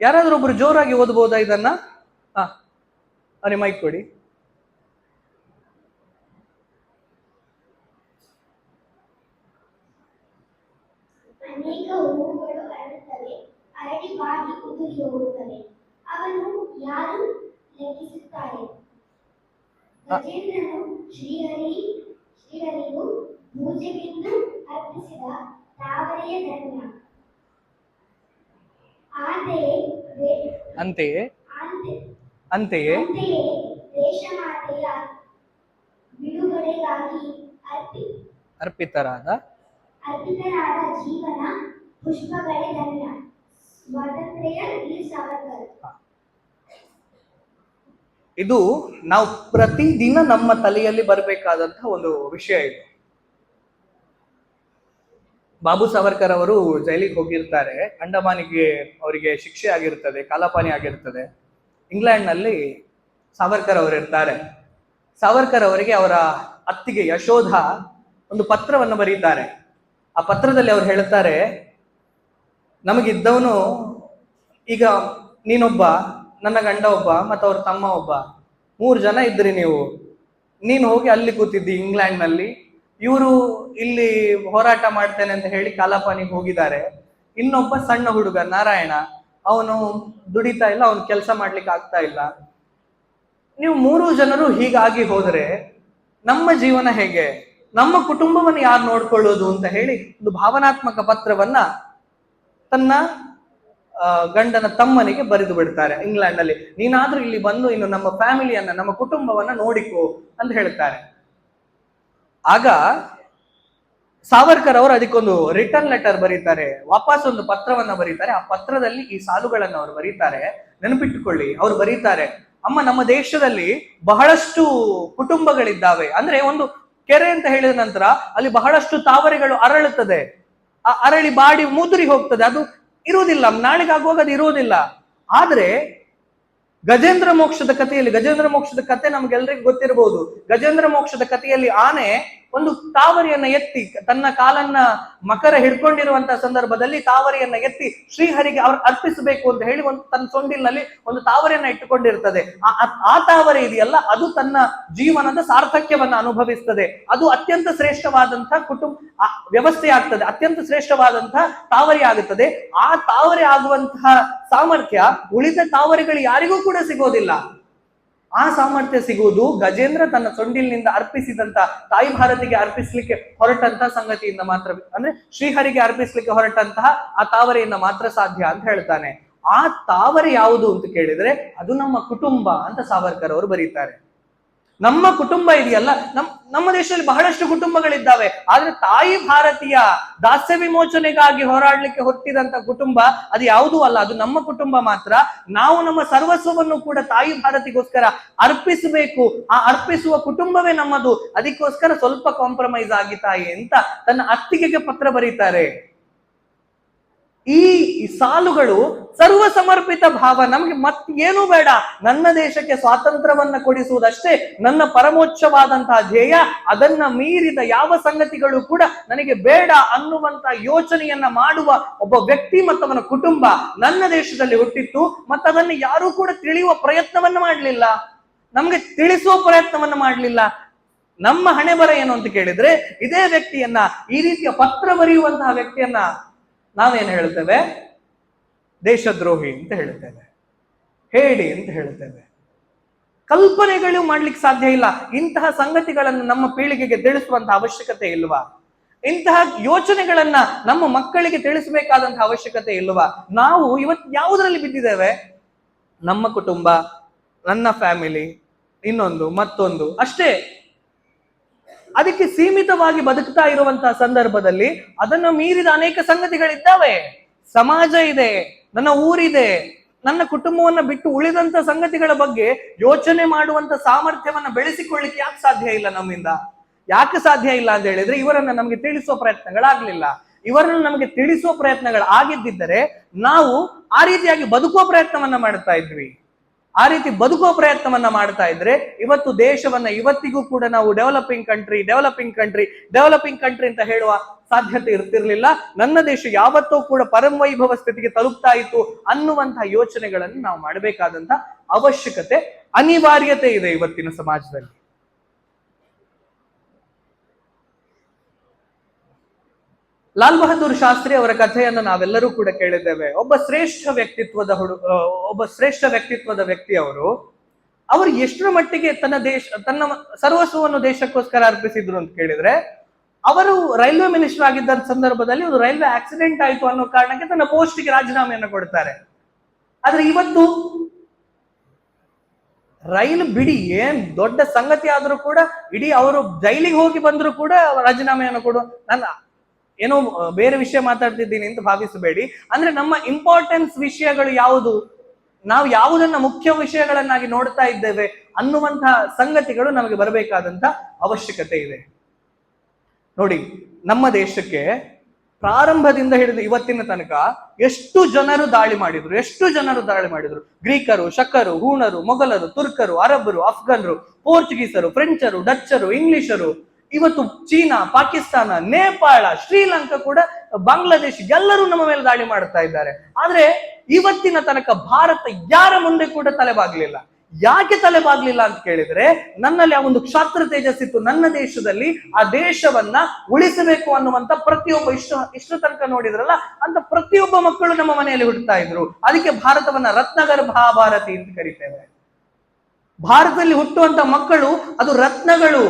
ಯಾರಾದ್ರೂ ಒಬ್ರು ಜೋರಾಗಿ ಓದ್ಬೋದಾ ಇದನ್ನ? ಅರೆ ಮೈಕ್ ಕೊಡಿ.
ಅನೇಕ ಹೂವುಗಳು ಅರಳುತ್ತವೆ, ಅರಳಿ ಬಾಡಿ ಉದುರಿ ಹೋಗುತ್ತವೆ, ಅವನು ಯಾರು ಲೆಕ್ಕಿಸುತ್ತಾರೆ? ಗಜೇಂದ್ರನು ಶ್ರೀಹರಿಗೂ ಪೂಜೆಗೆಂದು ಅರ್ಪಿಸಿದ ತಾವರೆಯ ಧನ್ಯ.
ಅಂತೆಯೇ
ದೇಶಮಾತೆಯ ಬಿಡುಗಡೆಗಾಗಿ
ಅರ್ಪಿತರಾದ
ಜೀವನ ಪುಷ್ಪಗಳೇ ಧನ್ಯ. ಸ್ವಾತಂತ್ರ್ಯ ವೀರ್ ಸಾವರ್ಕರ್.
ಇದು ನಾವು ಪ್ರತಿದಿನ ನಮ್ಮ ತಲೆಯಲ್ಲಿ ಬರಬೇಕಾದಂತಹ ಒಂದು ವಿಷಯ. ಇದು ಬಾಬು ಸಾವರ್ಕರ್ ಅವರು ಜೈಲಿಗೆ ಹೋಗಿರ್ತಾರೆ. ಅಂಡಮಾನಿಗೆ ಅವರಿಗೆ ಶಿಕ್ಷೆ ಆಗಿರ್ತದೆ, ಕಾಲಾಪಾನಿ ಆಗಿರ್ತದೆ. ಇಂಗ್ಲೆಂಡ್ ನಲ್ಲಿ ಸಾವರ್ಕರ್ ಅವರು ಇರ್ತಾರೆ. ಸಾವರ್ಕರ್ ಅವರಿಗೆ ಅವರ ಅತ್ತಿಗೆ ಯಶೋಧ ಒಂದು ಪತ್ರವನ್ನು ಬರೀತಾರೆ. ಆ ಪತ್ರದಲ್ಲಿ ಅವ್ರು ಹೇಳ್ತಾರೆ, ನಮಗಿದ್ದವನು ಈಗ ನೀನೊಬ್ಬ, ನನ್ನ ಗಂಡ ಒಬ್ಬ, ಮತ್ತು ಅವ್ರ ತಮ್ಮ ಒಬ್ಬ, 3 ಜನ ಇದ್ರಿ ನೀವು. ನೀನು ಹೋಗಿ ಅಲ್ಲಿ ಕೂತಿದ್ದಿ ಇಂಗ್ಲೆಂಡ್ ನಲ್ಲಿ, ಇವರು ಇಲ್ಲಿ ಹೋರಾಟ ಮಾಡ್ತೇನೆ ಅಂತ ಹೇಳಿ ಕಾಲಾಪಾನಿಗೆ ಹೋಗಿದ್ದಾರೆ. ಇನ್ನೊಬ್ಬ ಸಣ್ಣ ಹುಡುಗ ನಾರಾಯಣ, ಅವನು ದುಡಿತಾ ಇಲ್ಲ, ಅವನು ಕೆಲಸ ಮಾಡ್ಲಿಕ್ಕೆ ಆಗ್ತಾ ಇಲ್ಲ. ನೀವು 3 ಜನರು ಹೀಗಾಗಿ ಹೋದ್ರೆ ನಮ್ಮ ಜೀವನ ಹೇಗೆ, ನಮ್ಮ ಕುಟುಂಬವನ್ನು ಯಾರು ನೋಡ್ಕೊಳ್ಳೋದು ಅಂತ ಹೇಳಿ ಒಂದು ಭಾವನಾತ್ಮಕ ಪತ್ರವನ್ನ ತನ್ನ ಗಂಡನ ತಮ್ಮನಿಗೆ ಬರೆದು ಬಿಡ್ತಾರೆ ಇಂಗ್ಲೆಂಡ್ ನಲ್ಲಿ. ನೀನಾದ್ರೂ ಇಲ್ಲಿ ಬಂದು ಇನ್ನು ನಮ್ಮ ಫ್ಯಾಮಿಲಿಯನ್ನ, ನಮ್ಮ ಕುಟುಂಬವನ್ನ ನೋಡಿಕೋ ಅಂತ ಹೇಳ್ತಾರೆ. ಆಗ ಸಾವರ್ಕರ್ ಅವರು ಅದಕ್ಕೊಂದು ರಿಟರ್ನ್ ಲೆಟರ್ ಬರೀತಾರೆ, ವಾಪಸ್ ಒಂದು ಪತ್ರವನ್ನ ಬರೀತಾರೆ. ಆ ಪತ್ರದಲ್ಲಿ ಈ ಸಾಲುಗಳನ್ನು ಅವರು ಬರೀತಾರೆ. ನೆನಪಿಟ್ಟುಕೊಳ್ಳಿ, ಅವ್ರು ಬರೀತಾರೆ, ಅಮ್ಮ, ನಮ್ಮ ದೇಶದಲ್ಲಿ ಬಹಳಷ್ಟು ಕುಟುಂಬಗಳಿದ್ದಾವೆ. ಅಂದ್ರೆ ಒಂದು ಕೆರೆ ಅಂತ ಹೇಳಿದ ನಂತರ ಅಲ್ಲಿ ಬಹಳಷ್ಟು ತಾವರೆಗಳು ಅರಳುತ್ತದೆ. ಆ ಅರಳಿ ಬಾಡಿ ಮುದುರಿ ಹೋಗ್ತದೆ, ಅದು ಇರುವುದಿಲ್ಲ, ನಾಳೆಗಾಗುವಾಗ ಅದು ಇರುವುದಿಲ್ಲ. ಆದ್ರೆ ಗಜೇಂದ್ರ ಮೋಕ್ಷದ ಕಥೆ ನಮ್ಗೆಲ್ರಿಗೂ ಗೊತ್ತಿರಬಹುದು. ಗಜೇಂದ್ರ ಮೋಕ್ಷದ ಕಥೆಯಲ್ಲಿ ಆನೆ ಒಂದು ತಾವರೆಯನ್ನ ಎತ್ತಿ, ತನ್ನ ಕಾಲನ್ನ ಮಕರ ಹಿಡ್ಕೊಂಡಿರುವಂತಹ ಸಂದರ್ಭದಲ್ಲಿ ತಾವರೆಯನ್ನ ಎತ್ತಿ ಶ್ರೀಹರಿಗೆ ಅವ್ರು ಅರ್ಪಿಸಬೇಕು ಅಂತ ಹೇಳಿ ತನ್ನ ಸೊಂಡಿಲಿನಲ್ಲಿ ಒಂದು ತಾವರೆಯನ್ನ ಇಟ್ಟುಕೊಂಡಿರ್ತದೆ. ಆ ತಾವರೆ ಇದೆಯಲ್ಲ, ಅದು ತನ್ನ ಜೀವನದ ಸಾರ್ಥಕ್ಯವನ್ನ ಅನುಭವಿಸ್ತದೆ. ಅದು ಅತ್ಯಂತ ಶ್ರೇಷ್ಠವಾದಂತಹ ವ್ಯವಸ್ಥೆ ಆಗ್ತದೆ, ಅತ್ಯಂತ ಶ್ರೇಷ್ಠವಾದಂತಹ ತಾವರೆ ಆಗುತ್ತದೆ. ಆ ತಾವರೆ ಆಗುವಂತಹ ಸಾಮರ್ಥ್ಯ ಉಳಿದ ತಾವರೆಗಳು ಯಾರಿಗೂ ಕೂಡ ಸಿಗೋದಿಲ್ಲ. ಆ ಸಾಮರ್ಥ್ಯ ಸಿಗುವುದು ಗಜೇಂದ್ರ ತನ್ನ ಸೊಂಡಿಲಿನಿಂದ ಅರ್ಪಿಸಿದಂತ ತಾಯಿ ಭಾರತಿಗೆ ಅರ್ಪಿಸ್ಲಿಕ್ಕೆ ಹೊರಟಂತಹ ಸಂಗತಿಯಿಂದ ಮಾತ್ರ, ಅಂದ್ರೆ ಶ್ರೀಹರಿಗೆ ಅರ್ಪಿಸ್ಲಿಕ್ಕೆ ಹೊರಟಂತಹ ಆ ತಾವರೆಯಿಂದ ಮಾತ್ರ ಸಾಧ್ಯ ಅಂತ ಹೇಳ್ತಾನೆ. ಆ ತಾವರೆ ಯಾವುದು ಅಂತ ಕೇಳಿದ್ರೆ ಅದು ನಮ್ಮ ಕುಟುಂಬ ಅಂತ ಸಾವರ್ಕರ್ ಅವರು ಬರೀತಾರೆ. ನಮ್ಮ ಕುಟುಂಬ ಇದೆಯಲ್ಲ, ನಮ್ಮ ದೇಶದಲ್ಲಿ ಬಹಳಷ್ಟು ಕುಟುಂಬಗಳಿದ್ದಾವೆ. ಆದ್ರೆ ತಾಯಿ ಭಾರತೀಯ ದಾಸ್ಯ ವಿಮೋಚನೆಗಾಗಿ ಹೋರಾಡ್ಲಿಕ್ಕೆ ಹೊರಟಿದಂತ ಕುಟುಂಬ ಅದು ಯಾವುದೂ ಅಲ್ಲ, ಅದು ನಮ್ಮ ಕುಟುಂಬ ಮಾತ್ರ. ನಾವು ನಮ್ಮ ಸರ್ವಸ್ವವನ್ನು ಕೂಡ ತಾಯಿ ಭಾರತಿಗೋಸ್ಕರ ಅರ್ಪಿಸಬೇಕು. ಆ ಅರ್ಪಿಸುವ ಕುಟುಂಬವೇ ನಮ್ಮದು. ಅದಕ್ಕೋಸ್ಕರ ಸ್ವಲ್ಪ ಕಾಂಪ್ರಮೈಸ್ ಆಗಿ ತಾಯಿ ಅಂತ ತನ್ನ ಅತ್ತಿಗೆಗೆ ಪತ್ರ ಬರೀತಾರೆ. ಈ ಸಾಲುಗಳು ಸರ್ವ ಸಮರ್ಪಿತ ಭಾವ. ನಮ್ಗೆ ಮತ್ತೇನೂ ಬೇಡ, ನನ್ನ ದೇಶಕ್ಕೆ ಸ್ವಾತಂತ್ರ್ಯವನ್ನ ಕೊಡಿಸುವುದಷ್ಟೇ ನನ್ನ ಪರಮೋಚ್ಚವಾದಂತಹ ಧ್ಯೇಯ. ಅದನ್ನ ಮೀರಿದ ಯಾವ ಸಂಗತಿಗಳು ಕೂಡ ನನಗೆ ಬೇಡ ಅನ್ನುವಂತ ಯೋಚನೆಯನ್ನ ಮಾಡುವ ಒಬ್ಬ ವ್ಯಕ್ತಿ ಮತ್ತವನ ಕುಟುಂಬ ನನ್ನ ದೇಶದಲ್ಲಿ ಹುಟ್ಟಿತ್ತು. ಮತ್ತದನ್ನು ಯಾರೂ ಕೂಡ ತಿಳಿಯುವ ಪ್ರಯತ್ನವನ್ನ ಮಾಡಲಿಲ್ಲ, ನಮ್ಗೆ ತಿಳಿಸುವ ಪ್ರಯತ್ನವನ್ನ ಮಾಡಲಿಲ್ಲ. ನಮ್ಮ ಹಣೆ ಬರ ಏನು ಅಂತ ಕೇಳಿದ್ರೆ, ಇದೇ ವ್ಯಕ್ತಿಯನ್ನ, ಈ ರೀತಿಯ ಪತ್ರ ಬರೆಯುವಂತಹ ವ್ಯಕ್ತಿಯನ್ನ ನಾವೇನ್ ಹೇಳ್ತೇವೆ? ದೇಶದ್ರೋಹಿ ಅಂತ ಹೇಳ್ತೇವೆ, ಹೇಳಿ ಅಂತ ಹೇಳ್ತೇವೆ. ಕಲ್ಪನೆಗಳು ಮಾಡ್ಲಿಕ್ಕೆ ಸಾಧ್ಯ ಇಲ್ಲ. ಇಂತಹ ಸಂಗತಿಗಳನ್ನು ನಮ್ಮ ಪೀಳಿಗೆಗೆ ತಿಳಿಸುವಂತಹ ಅವಶ್ಯಕತೆ ಇಲ್ವಾ? ಇಂತಹ ಯೋಚನೆಗಳನ್ನ ನಮ್ಮ ಮಕ್ಕಳಿಗೆ ತಿಳಿಸಬೇಕಾದಂತಹ ಅವಶ್ಯಕತೆ ಇಲ್ವಾ? ನಾವು ಇವತ್ತು ಯಾವುದರಲ್ಲಿ ಬಿದ್ದಿದ್ದೇವೆ? ನಮ್ಮ ಕುಟುಂಬ, ನನ್ನ ಫ್ಯಾಮಿಲಿ, ಇನ್ನೊಂದು ಮತ್ತೊಂದು ಅಷ್ಟೇ. ಅದಕ್ಕೆ ಸೀಮಿತವಾಗಿ ಬದುಕ್ತಾ ಇರುವಂತಹ ಸಂದರ್ಭದಲ್ಲಿ ಅದನ್ನು ಮೀರಿದ ಅನೇಕ ಸಂಗತಿಗಳಿದ್ದಾವೆ. ಸಮಾಜ ಇದೆ, ನನ್ನ ಊರಿದೆ, ನನ್ನ ಕುಟುಂಬವನ್ನ ಬಿಟ್ಟು ಉಳಿದಂತ ಸಂಗತಿಗಳ ಬಗ್ಗೆ ಯೋಚನೆ ಮಾಡುವಂತ ಸಾಮರ್ಥ್ಯವನ್ನ ಬೆಳೆಸಿಕೊಳ್ಳಿಕ್ಕೆ ಯಾಕೆ ಸಾಧ್ಯ ಇಲ್ಲ ನಮ್ಮಿಂದ? ಯಾಕೆ ಸಾಧ್ಯ ಇಲ್ಲ ಅಂತ ಹೇಳಿದ್ರೆ ಇವರನ್ನ ನಮ್ಗೆ ತಿಳಿಸುವ ಪ್ರಯತ್ನಗಳಾಗ್ಲಿಲ್ಲ. ಇವರನ್ನು ನಮಗೆ ತಿಳಿಸುವ ಪ್ರಯತ್ನಗಳು ಆಗಿದ್ದಿದ್ದರೆ ನಾವು ಆ ರೀತಿಯಾಗಿ ಬದುಕುವ ಪ್ರಯತ್ನವನ್ನ ಮಾಡ್ತಾ ಇದ್ವಿ. ಆ ರೀತಿ ಬದುಕುವ ಪ್ರಯತ್ನವನ್ನ ಮಾಡ್ತಾ ಇದ್ರೆ ಇವತ್ತು ದೇಶವನ್ನ ಇವತ್ತಿಗೂ ಕೂಡ ನಾವು ಡೆವಲಪಿಂಗ್ ಕಂಟ್ರಿ ಅಂತ ಹೇಳುವ ಸಾಧ್ಯತೆ ಇರ್ತಿರ್ಲಿಲ್ಲ. ನನ್ನ ದೇಶ ಯಾವತ್ತೂ ಕೂಡ ಪರಮ ವೈಭವ ಸ್ಥಿತಿಗೆ ತಲುಪ್ತಾ ಇತ್ತು ಅನ್ನುವಂತಹ ಯೋಚನೆಗಳನ್ನು ನಾವು ಮಾಡಬೇಕಾದಂತ ಅವಶ್ಯಕತೆ, ಅನಿವಾರ್ಯತೆ ಇದೆ ಇವತ್ತಿನ ಸಮಾಜದಲ್ಲಿ. ಲಾಲ್ ಬಹದ್ದೂರ್ ಶಾಸ್ತ್ರಿ ಅವರ ಕಥೆಯನ್ನು ನಾವೆಲ್ಲರೂ ಕೂಡ ಕೇಳಿದ್ದೇವೆ. ಒಬ್ಬ ಶ್ರೇಷ್ಠ ವ್ಯಕ್ತಿತ್ವದ ವ್ಯಕ್ತಿ ಅವರು ಎಷ್ಟರ ಮಟ್ಟಿಗೆ ತನ್ನ ಸರ್ವಸ್ವವನ್ನು ದೇಶಕ್ಕೋಸ್ಕರ ಅರ್ಪಿಸಿದ್ರು ಅಂತ ಕೇಳಿದ್ರೆ, ಅವರು ರೈಲ್ವೆ ಮಿನಿಸ್ಟರ್ ಆಗಿದ್ದ ಸಂದರ್ಭದಲ್ಲಿ ಒಂದು ರೈಲ್ವೆ ಆಕ್ಸಿಡೆಂಟ್ ಆಯ್ತು ಅನ್ನೋ ಕಾರಣಕ್ಕೆ ತನ್ನ ಪೋಸ್ಟ್ಗೆ ರಾಜೀನಾಮೆಯನ್ನು ಕೊಡ್ತಾರೆ. ಆದ್ರೆ ಇವತ್ತು ರೈಲು ಬಿಡಿ ಏನ್ ದೊಡ್ಡ ಸಂಗತಿ ಆದ್ರೂ ಕೂಡ, ಇಡೀ ಅವರು ಜೈಲಿಗೆ ಹೋಗಿ ಬಂದ್ರು ಕೂಡ ರಾಜೀನಾಮೆಯನ್ನು ಕೊಡು. ನಾನು ಏನೋ ಬೇರೆ ವಿಷಯ ಮಾತಾಡ್ತಿದ್ದೀನಿ ಅಂತ ಭಾವಿಸಬೇಡಿ. ಅಂದ್ರೆ ನಮ್ಮ ಇಂಪಾರ್ಟೆನ್ಸ್ ವಿಷಯಗಳು ಯಾವುದು, ನಾವು ಯಾವುದನ್ನ ಮುಖ್ಯ ವಿಷಯಗಳನ್ನಾಗಿ ನೋಡ್ತಾ ಇದ್ದೇವೆ ಅನ್ನುವಂತಹ ಸಂಗತಿಗಳು ನಮಗೆ ಬರಬೇಕಾದಂತ ಅವಶ್ಯಕತೆ ಇದೆ. ನೋಡಿ, ನಮ್ಮ ದೇಶಕ್ಕೆ ಪ್ರಾರಂಭದಿಂದ ಹಿಡಿದು ಇವತ್ತಿನ ತನಕ ಎಷ್ಟು ಜನರು ದಾಳಿ ಮಾಡಿದ್ರು. ಗ್ರೀಕರು, ಶಕರು, ಹೂಣರು, ಮೊಘಲರು, ತುರ್ಕರು, ಅರಬರು, ಅಫ್ಘನರು, ಪೋರ್ಚುಗೀಸರು, ಫ್ರೆಂಚರು, ಡಚ್ಚರು, ಇಂಗ್ಲಿಷರು, ಇವತ್ತು ಚೀನಾ, ಪಾಕಿಸ್ತಾನ, ನೇಪಾಳ, ಶ್ರೀಲಂಕಾ ಕೂಡ, ಬಾಂಗ್ಲಾದೇಶ್ ಎಲ್ಲರೂ ನಮ್ಮ ಮೇಲೆ ದಾಳಿ ಮಾಡ್ತಾ ಇದ್ದಾರೆ. ಆದ್ರೆ ಇವತ್ತಿನ ತನಕ ಭಾರತ ಯಾರ ಮುಂದೆ ಕೂಡ ತಲೆಬಾಗ್ಲಿಲ್ಲ. ಯಾಕೆ ತಲೆಬಾಗ್ಲಿಲ್ಲ ಅಂತ ಕೇಳಿದ್ರೆ, ನನ್ನಲ್ಲಿ ಆ ಒಂದು ಕ್ಷಾತ್ರ ತೇಜಸ್ಸಿತ್ತು. ನನ್ನ ದೇಶದಲ್ಲಿ ಆ ದೇಶವನ್ನ ಉಳಿಸಬೇಕು ಅನ್ನುವಂತ ಪ್ರತಿಯೊಬ್ಬ ಇಷ್ಟು ತನಕ ನೋಡಿದ್ರಲ್ಲ ಅಂತ ಪ್ರತಿಯೊಬ್ಬ ಮಕ್ಕಳು ನಮ್ಮ ಮನೆಯಲ್ಲಿ ಹುಟ್ಟುತ್ತಾ ಇದ್ರು. ಅದಕ್ಕೆ ಭಾರತವನ್ನ ರತ್ನಗರ್ಭ ಭಾರತಿ ಅಂತ ಕರಿತೇವೆ. ಭಾರತದಲ್ಲಿ ಹುಟ್ಟುವಂತ ಮಕ್ಕಳು ಅದು ರತ್ನಗಳು.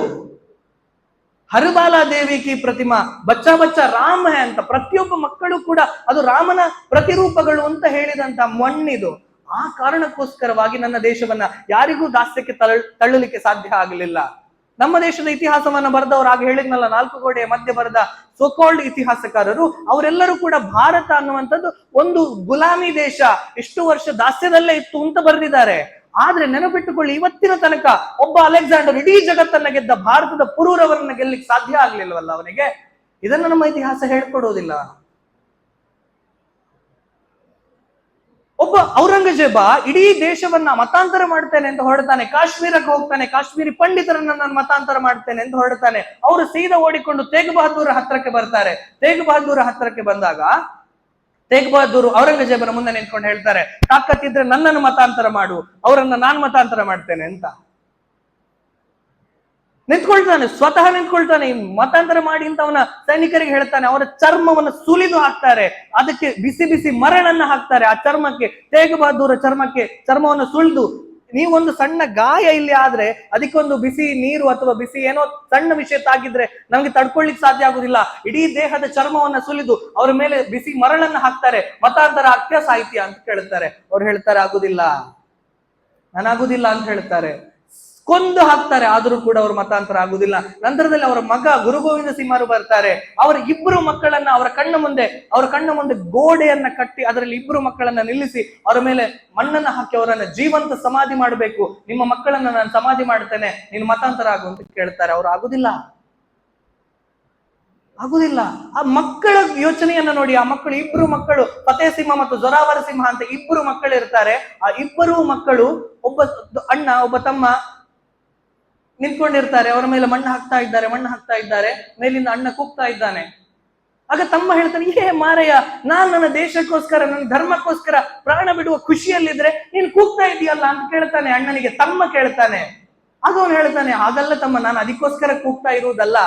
ಹರಬಾಲಾ ದೇವಿ ಕಿ ಪ್ರತಿಮಾ, ಬಚ್ಚಾ ಬಚ್ಚಾ ರಾಮ ಹೇ ಅಂತ ಪ್ರತಿಯೊಬ್ಬ ಮಕ್ಕಳು ಕೂಡ ಅದು ರಾಮನ ಪ್ರತಿರೂಪಗಳು ಅಂತ ಹೇಳಿದಂತ ಮಣ್ಣಿದು. ಆ ಕಾರಣಕ್ಕೋಸ್ಕರವಾಗಿ ನನ್ನ ದೇಶವನ್ನ ಯಾರಿಗೂ ದಾಸ್ಯಕ್ಕೆ ತಳ್ಳಲಿಕ್ಕೆ ಸಾಧ್ಯ ಆಗಲಿಲ್ಲ. ನಮ್ಮ ದೇಶದ ಇತಿಹಾಸವನ್ನ ಬರೆದವರು, ಆಗ ಹೇಳಿದ್ನಲ್ಲ, 4 ಗೋಡೆಯ ಮಧ್ಯೆ ಬರೆದ ಸೋಕಾಲ್ಡ್ ಇತಿಹಾಸಕಾರರು, ಅವರೆಲ್ಲರೂ ಕೂಡ ಭಾರತ ಅನ್ನುವಂಥದ್ದು ಒಂದು ಗುಲಾಮಿ ದೇಶ, ಇಷ್ಟು ವರ್ಷ ದಾಸ್ಯದಲ್ಲೇ ಇತ್ತು ಅಂತ ಬರೆದಿದ್ದಾರೆ. ಆದ್ರೆ ನೆನಪಿಟ್ಟುಕೊಳ್ಳಿ, ಇವತ್ತಿನ ತನಕ ಒಬ್ಬ ಅಲೆಕ್ಸಾಂಡರ್ ಇಡೀ ಜಗತ್ತನ್ನ ಗೆದ್ದ ಭಾರತದ ಪುರೂರವರನ್ನ ಗೆಲ್ಲಿಕ್ಕೆ ಸಾಧ್ಯ ಆಗ್ಲಿಲ್ವಲ್ಲ ಅವನಿಗೆ. ಇದನ್ನ ನಮ್ಮ ಇತಿಹಾಸ ಹೇಳ್ಕೊಡೋದಿಲ್ಲ. ಒಬ್ಬ ಔರಂಗಜೇಬ ಇಡೀ ದೇಶವನ್ನ ಮತಾಂತರ ಮಾಡ್ತೇನೆ ಅಂತ ಹೊರಡ್ತಾನೆ, ಕಾಶ್ಮೀರಕ್ಕೆ ಹೋಗ್ತಾನೆ, ಕಾಶ್ಮೀರಿ ಪಂಡಿತರನ್ನ ನಾನು ಮತಾಂತರ ಮಾಡ್ತೇನೆ ಅಂತ ಹೊರಡ್ತಾನೆ. ಅವರು ಸೀದಾ ಓಡಿಕೊಂಡು ತೇಗ್ ಬಹದ್ದೂರ ಹತ್ರಕ್ಕೆ ಬರ್ತಾರೆ. ತೇಗ್ ಬಹದ್ದೂರ ಹತ್ರಕ್ಕೆ ಬಂದಾಗ ತೇಗ್ ಬಹದ್ದೂರು ಔರಂಗಜೇಬನ ಮುಂದೆ ನಿಂತ್ಕೊಂಡು ಹೇಳ್ತಾರೆ, ತಾಕತ್ತಿದ್ರೆ ನನ್ನನ್ನು ಮತಾಂತರ ಮಾಡು, ಅವರನ್ನ ನಾನ್ ಮತಾಂತರ ಮಾಡ್ತೇನೆ ಅಂತ ನಿಂತ್ಕೊಳ್ತಾನೆ. ಸ್ವತಃ ನಿಂತ್ಕೊಳ್ತಾನೆ. ಮತಾಂತರ ಮಾಡಿ ಅಂತ ಅವನ ಸೈನಿಕರಿಗೆ ಹೇಳ್ತಾನೆ. ಅವರ ಚರ್ಮವನ್ನು ಸುಲಿದು ಹಾಕ್ತಾರೆ, ಅದಕ್ಕೆ ಬಿಸಿ ಬಿಸಿ ಮರಳನ್ನ ಹಾಕ್ತಾರೆ. ಆ ಚರ್ಮಕ್ಕೆ, ತೇಗ್ ಬಹದ್ದೂರ ಚರ್ಮವನ್ನು ಸುಲಿದು, ನೀವೊಂದು ಸಣ್ಣ ಗಾಯ ಇಲ್ಲಿ ಆದ್ರೆ ಅದಕ್ಕೊಂದು ಬಿಸಿ ನೀರು ಅಥವಾ ಬಿಸಿ ಏನೋ ಸಣ್ಣ ವಿಷಯ ತಾಗಿದ್ರೆ ನಮ್ಗೆ ತಡ್ಕೊಳ್ಳಿಕ್ ಸಾಧ್ಯ ಆಗುದಿಲ್ಲ. ಇಡೀ ದೇಹದ ಚರ್ಮವನ್ನ ಸುಲಿದು ಅವರ ಮೇಲೆ ಬಿಸಿ ಮರಳನ್ನ ಹಾಕ್ತಾರೆ. ಮತಾಂತರ ಆಗ್ತ್ಯಾ ಸಾಹಿತ್ಯ ಅಂತ ಕೇಳ್ತಾರೆ. ಅವ್ರು ಹೇಳ್ತಾರೆ, ಆಗುದಿಲ್ಲ, ನಾನಾಗುದಿಲ್ಲ ಅಂತ ಹೇಳ್ತಾರೆ. ಕೊಂದು ಹಾಕ್ತಾರೆ, ಆದ್ರೂ ಕೂಡ ಅವ್ರ ಮತಾಂತರ ಆಗುದಿಲ್ಲ. ನಂತರದಲ್ಲಿ ಅವರ ಮಗ ಗುರು ಗೋವಿಂದ ಸಿಂಹರು ಬರ್ತಾರೆ. ಅವರ ಇಬ್ಬರು ಮಕ್ಕಳನ್ನ ಅವರ ಕಣ್ಣ ಮುಂದೆ ಗೋಡೆಯನ್ನ ಕಟ್ಟಿ ಅದರಲ್ಲಿ ಇಬ್ಬರು ಮಕ್ಕಳನ್ನ ನಿಲ್ಲಿಸಿ ಅವರ ಮೇಲೆ ಮಣ್ಣನ್ನ ಹಾಕಿ ಅವರನ್ನ ಜೀವಂತ ಸಮಾಧಿ ಮಾಡಬೇಕು, ನಿಮ್ಮ ಮಕ್ಕಳನ್ನ ನಾನು ಸಮಾಧಿ ಮಾಡ್ತೇನೆ, ನೀನು ಮತಾಂತರ ಆಗು ಅಂತ ಕೇಳ್ತಾರೆ. ಅವ್ರು ಆಗುದಿಲ್ಲ. ಆ ಮಕ್ಕಳ ಯೋಚನೆಯನ್ನ ನೋಡಿ. ಆ ಮಕ್ಕಳು, ಇಬ್ರು ಮಕ್ಕಳು, ಫತೇಹ್ ಸಿಂಹ ಮತ್ತು ಜೊರಾವರ ಸಿಂಹ ಅಂತ ಇಬ್ರು ಮಕ್ಕಳು ಇರ್ತಾರೆ. ಆ ಇಬ್ಬರು ಮಕ್ಕಳು, ಒಬ್ಬ ಅಣ್ಣ ಒಬ್ಬ ತಮ್ಮ ನಿಂತ್ಕೊಂಡಿರ್ತಾರೆ. ಅವರ ಮೇಲೆ ಮಣ್ಣು ಹಾಕ್ತಾ ಇದ್ದಾರೆ. ಮೇಲಿಂದ ಅಣ್ಣ ಕೂಗ್ತಾ ಇದ್ದಾನೆ. ಆಗ ತಮ್ಮ ಹೇಳ್ತಾನೆ, ಮಾರಯ್ಯ, ನನ್ನ ದೇಶಕ್ಕೋಸ್ಕರ, ನನ್ನ ಧರ್ಮಕ್ಕೋಸ್ಕರ ಪ್ರಾಣ ಬಿಡುವ ಖುಷಿಯಲ್ಲಿದ್ರೆ ನೀನು ಕೂಗ್ತಾ ಇದೀಯಲ್ಲ ಅಂತ ಕೇಳ್ತಾನೆ. ಅಣ್ಣನಿಗೆ ತಮ್ಮ ಕೇಳ್ತಾನೆ. ಆಗ ಅವನು ಹೇಳ್ತಾನೆ, ಹಾಗಲ್ಲ ತಮ್ಮ, ನಾನು ಅದಕ್ಕೋಸ್ಕರ ಕೂಗ್ತಾ ಇರುವುದಲ್ಲ.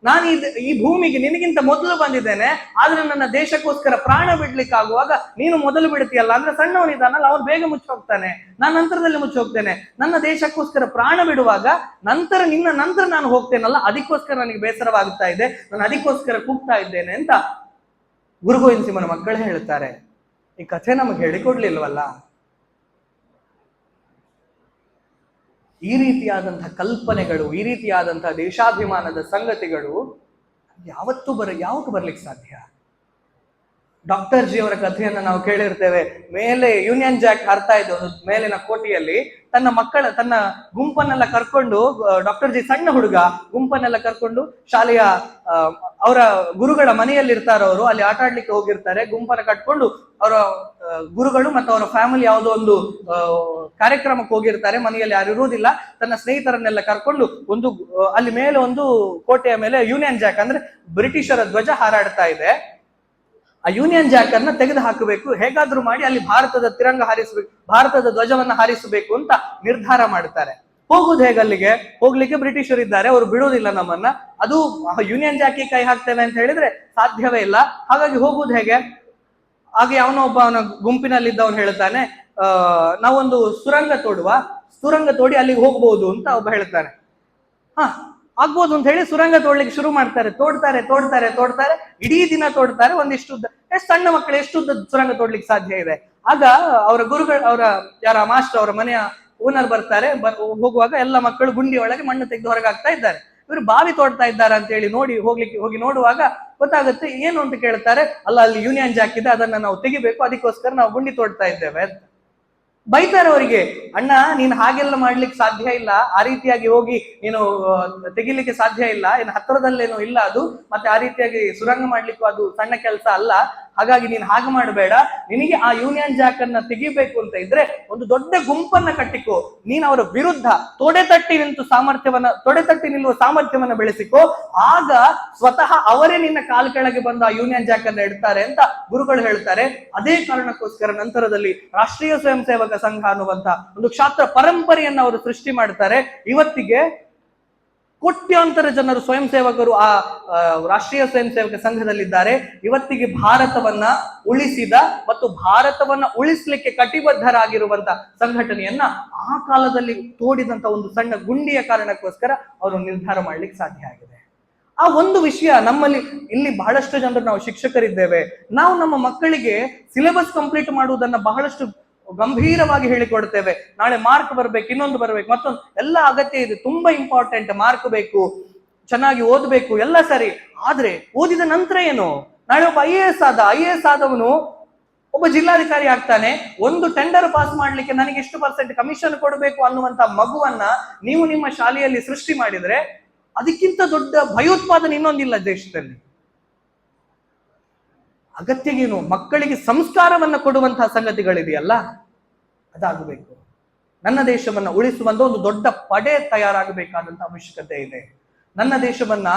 ನಾನು ಈ ಭೂಮಿಗೆ ನಿನಗಿಂತ ಮೊದಲು ಬಂದಿದ್ದೇನೆ. ಆದ್ರೆ ನನ್ನ ದೇಶಕ್ಕೋಸ್ಕರ ಪ್ರಾಣ ಬಿಡ್ಲಿಕ್ಕೆ ಆಗುವಾಗ ನೀನು ಮೊದಲು ಬಿಡ್ತೀಯಲ್ಲ. ಅಂದ್ರೆ ಸಣ್ಣವನಿದ್ದಾನಲ್ಲ, ಅವನು ಬೇಗ ಮುಚ್ಚಿ ಹೋಗ್ತಾನೆ, ನಾನು ನಂತರದಲ್ಲಿ ಮುಚ್ಚಿ ಹೋಗ್ತೇನೆ. ನನ್ನ ದೇಶಕ್ಕೋಸ್ಕರ ಪ್ರಾಣ ಬಿಡುವಾಗ ನಿನ್ನ ನಂತರ ನಾನು ಹೋಗ್ತೇನಲ್ಲ, ಅದಕ್ಕೋಸ್ಕರ ನನಗೆ ಬೇಸರವಾಗ್ತಾ ಇದೆ, ನಾನು ಅದಕ್ಕೋಸ್ಕರ ಕೂಗ್ತಾ ಇದ್ದೇನೆ ಅಂತ ಗುರು ಗೋವಿಂದ ಸಿಂಹನ ಮಕ್ಕಳು ಹೇಳ್ತಾರೆ. ಈ ಕಥೆ ನಮಗೆ ಹೇಳಿಕೊಡ್ಲಿಲ್ವಲ್ಲ. ಈ ರೀತಿಯಾದಂತಹ ಕಲ್ಪನೆಗಳು, ಈ ರೀತಿಯಾದಂತಹ ದೇಶಾಭಿಮಾನದ ಸಂಗತಿಗಳು ಯಾವತ್ತು ಬರ್ಲಿಕ್ಕೆ ಸಾಧ್ಯ? ಡಾಕ್ಟರ್ ಜಿ ಅವರ ಕಥೆಯನ್ನ ನಾವು ಕೇಳಿರ್ತೇವೆ. ಮೇಲೆ ಯೂನಿಯನ್ ಜಾಕ್ ಹಾರ್ತಾ ಇದ್ದ ಒಂದು ಮೇಲಿನ ಕೋಟೆಯಲ್ಲಿ ತನ್ನ ಗುಂಪನ್ನೆಲ್ಲ ಕರ್ಕೊಂಡು, ಡಾಕ್ಟರ್ ಜಿ ಸಣ್ಣ ಹುಡುಗ, ಗುಂಪನ್ನೆಲ್ಲ ಕರ್ಕೊಂಡು ಶಾಲೆಯ ಅವರ ಗುರುಗಳ ಮನೆಯಲ್ಲಿ ಇರ್ತಾರವರು, ಅಲ್ಲಿ ಆಟ ಆಡ್ಲಿಕ್ಕೆ ಹೋಗಿರ್ತಾರೆ. ಗುಂಪನ್ನ ಕಟ್ಕೊಂಡು ಅವರ ಗುರುಗಳು ಮತ್ತು ಅವರ ಫ್ಯಾಮಿಲಿ ಯಾವುದೋ ಒಂದು ಕಾರ್ಯಕ್ರಮಕ್ಕೆ ಹೋಗಿರ್ತಾರೆ. ಮನೆಯಲ್ಲಿ ಯಾರು ಇರುವುದಿಲ್ಲ. ತನ್ನ ಸ್ನೇಹಿತರನ್ನೆಲ್ಲ ಕರ್ಕೊಂಡು ಅಲ್ಲಿ ಮೇಲೆ ಒಂದು ಕೋಟೆಯ ಮೇಲೆ ಯೂನಿಯನ್ ಜಾಕ್ ಅಂದ್ರೆ ಬ್ರಿಟಿಷರ ಧ್ವಜ ಹಾರಾಡ್ತಾ ಇದೆ. ಆ ಯೂನಿಯನ್ ಜಾಕ್ ಅನ್ನ ತೆಗೆದು ಹಾಕಬೇಕು, ಹೇಗಾದ್ರೂ ಮಾಡಿ ಅಲ್ಲಿ ಭಾರತದ ತಿರಂಗ ಹಾರಿಸಬೇಕು, ಭಾರತದ ಧ್ವಜವನ್ನ ಹಾರಿಸಬೇಕು ಅಂತ ನಿರ್ಧಾರ ಮಾಡ್ತಾರೆ. ಹೋಗುದು ಹೇಗೆ ಅಲ್ಲಿಗೆ? ಹೋಗ್ಲಿಕ್ಕೆ ಬ್ರಿಟಿಷರು ಇದ್ದಾರೆ, ಅವರು ಬಿಡೋದಿಲ್ಲ ನಮ್ಮನ್ನ. ಅದು ಯೂನಿಯನ್ ಜಾಕಿ ಕೈ ಹಾಕ್ತೇವೆ ಅಂತ ಹೇಳಿದ್ರೆ ಸಾಧ್ಯವೇ ಇಲ್ಲ. ಹಾಗಾಗಿ ಹೋಗುದು ಹೇಗೆ? ಹಾಗೆ ಅವನ ಗುಂಪಿನಲ್ಲಿದ್ದವನು ಹೇಳ್ತಾನೆ, ನಾವೊಂದು ಸುರಂಗ ತೋಡಿ ಅಲ್ಲಿಗೆ ಹೋಗ್ಬಹುದು ಅಂತ ಒಬ್ಬ ಹೇಳ್ತಾನೆ. ಆಗ್ಬೋದು ಅಂತ ಹೇಳಿ ಸುರಂಗ ತೋಡ್ಲಿಕ್ಕೆ ಶುರು ಮಾಡ್ತಾರೆ. ತೋಡ್ತಾರೆ, ಇಡೀ ದಿನ ತೋಡ್ತಾರೆ. ಒಂದಿಷ್ಟು ಸಣ್ಣ ಮಕ್ಕಳು ಎಷ್ಟು ಸುರಂಗ ತೋಡ್ಲಿಕ್ಕೆ ಸಾಧ್ಯ ಇದೆ? ಆಗ ಅವರ ಗುರುಗಳು, ಯಾರ ಮಾಸ್ಟರ್, ಅವರ ಮನೆಯ ಓನರ್ ಬರ್ತಾರೆ. ಹೋಗುವಾಗ ಎಲ್ಲ ಮಕ್ಕಳು ಗುಂಡಿ ಒಳಗೆ ಮಣ್ಣು ತೆಗೆದು ಹೊರಗಾಗ್ತಾ ಇದ್ದಾರೆ. ಇವರು ಬಾವಿ ತೋಡ್ತಾ ಇದ್ದಾರೆ ಅಂತ ಹೇಳಿ ಹೋಗಿ ನೋಡುವಾಗ ಗೊತ್ತಾಗುತ್ತೆ. ಏನು ಅಂತ ಕೇಳ್ತಾರೆ. ಅಲ್ಲಿ ಯೂನಿಯನ್ ಜಾಕ್ ಇದೆ, ಅದನ್ನ ನಾವು ತೆಗಿಬೇಕು, ಅದಕ್ಕೋಸ್ಕರ ನಾವು ಗುಂಡಿ ತೋಡ್ತಾ ಇದ್ದೇವೆ ಅಂತ ಬೈತಾರೆ ಅವರಿಗೆ. ಅಣ್ಣ, ನೀನು ಹಾಗೆಲ್ಲ ಮಾಡ್ಲಿಕ್ಕೆ ಸಾಧ್ಯ ಇಲ್ಲ, ಆ ರೀತಿಯಾಗಿ ಹೋಗಿ ನೀನು ತೆಗಿಲಿಕ್ಕೆ ಸಾಧ್ಯ ಇಲ್ಲ, ಇನ್ನು ಹತ್ತಿರದಲ್ಲೇನೋ ಇಲ್ಲ ಅದು, ಮತ್ತೆ ಆ ರೀತಿಯಾಗಿ ಸುರಂಗ ಮಾಡ್ಲಿಕ್ಕೂ ಅದು ಸಣ್ಣ ಕೆಲಸ ಅಲ್ಲ. ಹಾಗಾಗಿ ನೀನು ಹಾಗೆ ಮಾಡಬೇಡ. ನಿನಗೆ ಆ ಯೂನಿಯನ್ ಜಾಕ್ ಅನ್ನ ತೆಗಿಬೇಕು ಅಂತ ಇದ್ರೆ ಒಂದು ದೊಡ್ಡ ಗುಂಪನ್ನ ಕಟ್ಟಿಕೋ. ನೀನು ಅವರ ವಿರುದ್ಧ ತೊಡೆ ತಟ್ಟಿ ನಿಲ್ಲುವ ಸಾಮರ್ಥ್ಯವನ್ನ ಬೆಳೆಸಿಕೋ. ಆಗ ಸ್ವತಃ ಅವರೇ ನಿನ್ನ ಕಾಲ್ ಕೆಳಗೆ ಬಂದು ಆ ಯೂನಿಯನ್ ಜಾಕ್ ಅನ್ನ ಇಡ್ತಾರೆ ಅಂತ ಗುರುಗಳು ಹೇಳ್ತಾರೆ. ಅದೇ ಕಾರಣಕ್ಕೋಸ್ಕರ ನಂತರದಲ್ಲಿ ರಾಷ್ಟ್ರೀಯ ಸ್ವಯಂ ಸೇವಕ ಸಂಘ ಅನ್ನುವಂತ ಒಂದು ಕ್ಷಾತ್ರ ಪರಂಪರೆಯನ್ನ ಅವರು ಸೃಷ್ಟಿ ಮಾಡ್ತಾರೆ. ಇವತ್ತಿಗೆ ಕೋಟ್ಯಾಂತರ ಜನರು ಸ್ವಯಂ ಸೇವಕರು ಆ ರಾಷ್ಟ್ರೀಯ ಸ್ವಯಂ ಸೇವಕ ಸಂಘದಲ್ಲಿದ್ದಾರೆ. ಇವತ್ತಿಗೆ ಭಾರತವನ್ನ ಉಳಿಸಿದ ಮತ್ತು ಭಾರತವನ್ನ ಉಳಿಸ್ಲಿಕ್ಕೆ ಕಟಿಬದ್ಧರಾಗಿರುವಂತ ಸಂಘಟನೆಯನ್ನ ಆ ಕಾಲದಲ್ಲಿ ತೋಡಿದಂತ ಒಂದು ಸಣ್ಣ ಗುಂಡಿಯ ಕಾರಣಕ್ಕೋಸ್ಕರ ಅವರು ನಿರ್ಧಾರ ಮಾಡ್ಲಿಕ್ಕೆ ಸಾಧ್ಯ ಆಗಿದೆ. ಆ ಒಂದು ವಿಷಯ ನಮ್ಮಲ್ಲಿ ಇಲ್ಲಿ ಬಹಳಷ್ಟು ಜನರು ನಾವು ಶಿಕ್ಷಕರಿದ್ದೇವೆ. ನಾವು ನಮ್ಮ ಮಕ್ಕಳಿಗೆ ಸಿಲೆಬಸ್ ಕಂಪ್ಲೀಟ್ ಮಾಡುವುದನ್ನ ಬಹಳಷ್ಟು ಗಂಭೀರವಾಗಿ ಹೇಳಿಕೊಡ್ತೇವೆ. ನಾಳೆ ಮಾರ್ಕ್ ಬರ್ಬೇಕು, ಇನ್ನೊಂದು ಬರ್ಬೇಕು, ಮತ್ತೊಂದು ಎಲ್ಲ ಅಗತ್ಯ ಇದೆ, ತುಂಬಾ ಇಂಪಾರ್ಟೆಂಟ್. ಮಾರ್ಕ್ ಬೇಕು, ಚೆನ್ನಾಗಿ ಓದ್ಬೇಕು, ಎಲ್ಲ ಸರಿ. ಆದ್ರೆ ಓದಿದ ನಂತರ ಏನು? ನಾಳೆ ಒಬ್ಬ ಐಎಎಸ್ ಆದವನು ಒಬ್ಬ ಜಿಲ್ಲಾಧಿಕಾರಿ ಆಗ್ತಾನೆ. ಒಂದು ಟೆಂಡರ್ ಪಾಸ್ ಮಾಡ್ಲಿಕ್ಕೆ ನನಗೆ ಎಷ್ಟು % ಕಮಿಷನ್ ಕೊಡಬೇಕು ಅನ್ನುವಂತ ಮಗುವನ್ನ ನೀವು ನಿಮ್ಮ ಶಾಲೆಯಲ್ಲಿ ಸೃಷ್ಟಿ ಮಾಡಿದ್ರೆ ಅದಕ್ಕಿಂತ ದೊಡ್ಡ ಭಯೋತ್ಪಾದನೆ ಇನ್ನೊಂದಿಲ್ಲ ದೇಶದಲ್ಲಿ. ಅಗತ್ಯಗೇನು? ಮಕ್ಕಳಿಗೆ ಸಂಸ್ಕಾರವನ್ನ ಕೊಡುವಂತಹ ಸಂಗತಿಗಳಿದೆಯಲ್ಲ, ಅದಾಗಬೇಕು. ನನ್ನ ದೇಶವನ್ನ ಉಳಿಸುವಂತ ಒಂದು ದೊಡ್ಡ ಪಡೆ ತಯಾರಾಗಬೇಕಾದಂತ ಅವಶ್ಯಕತೆ ಇದೆ. ನನ್ನ ದೇಶವನ್ನ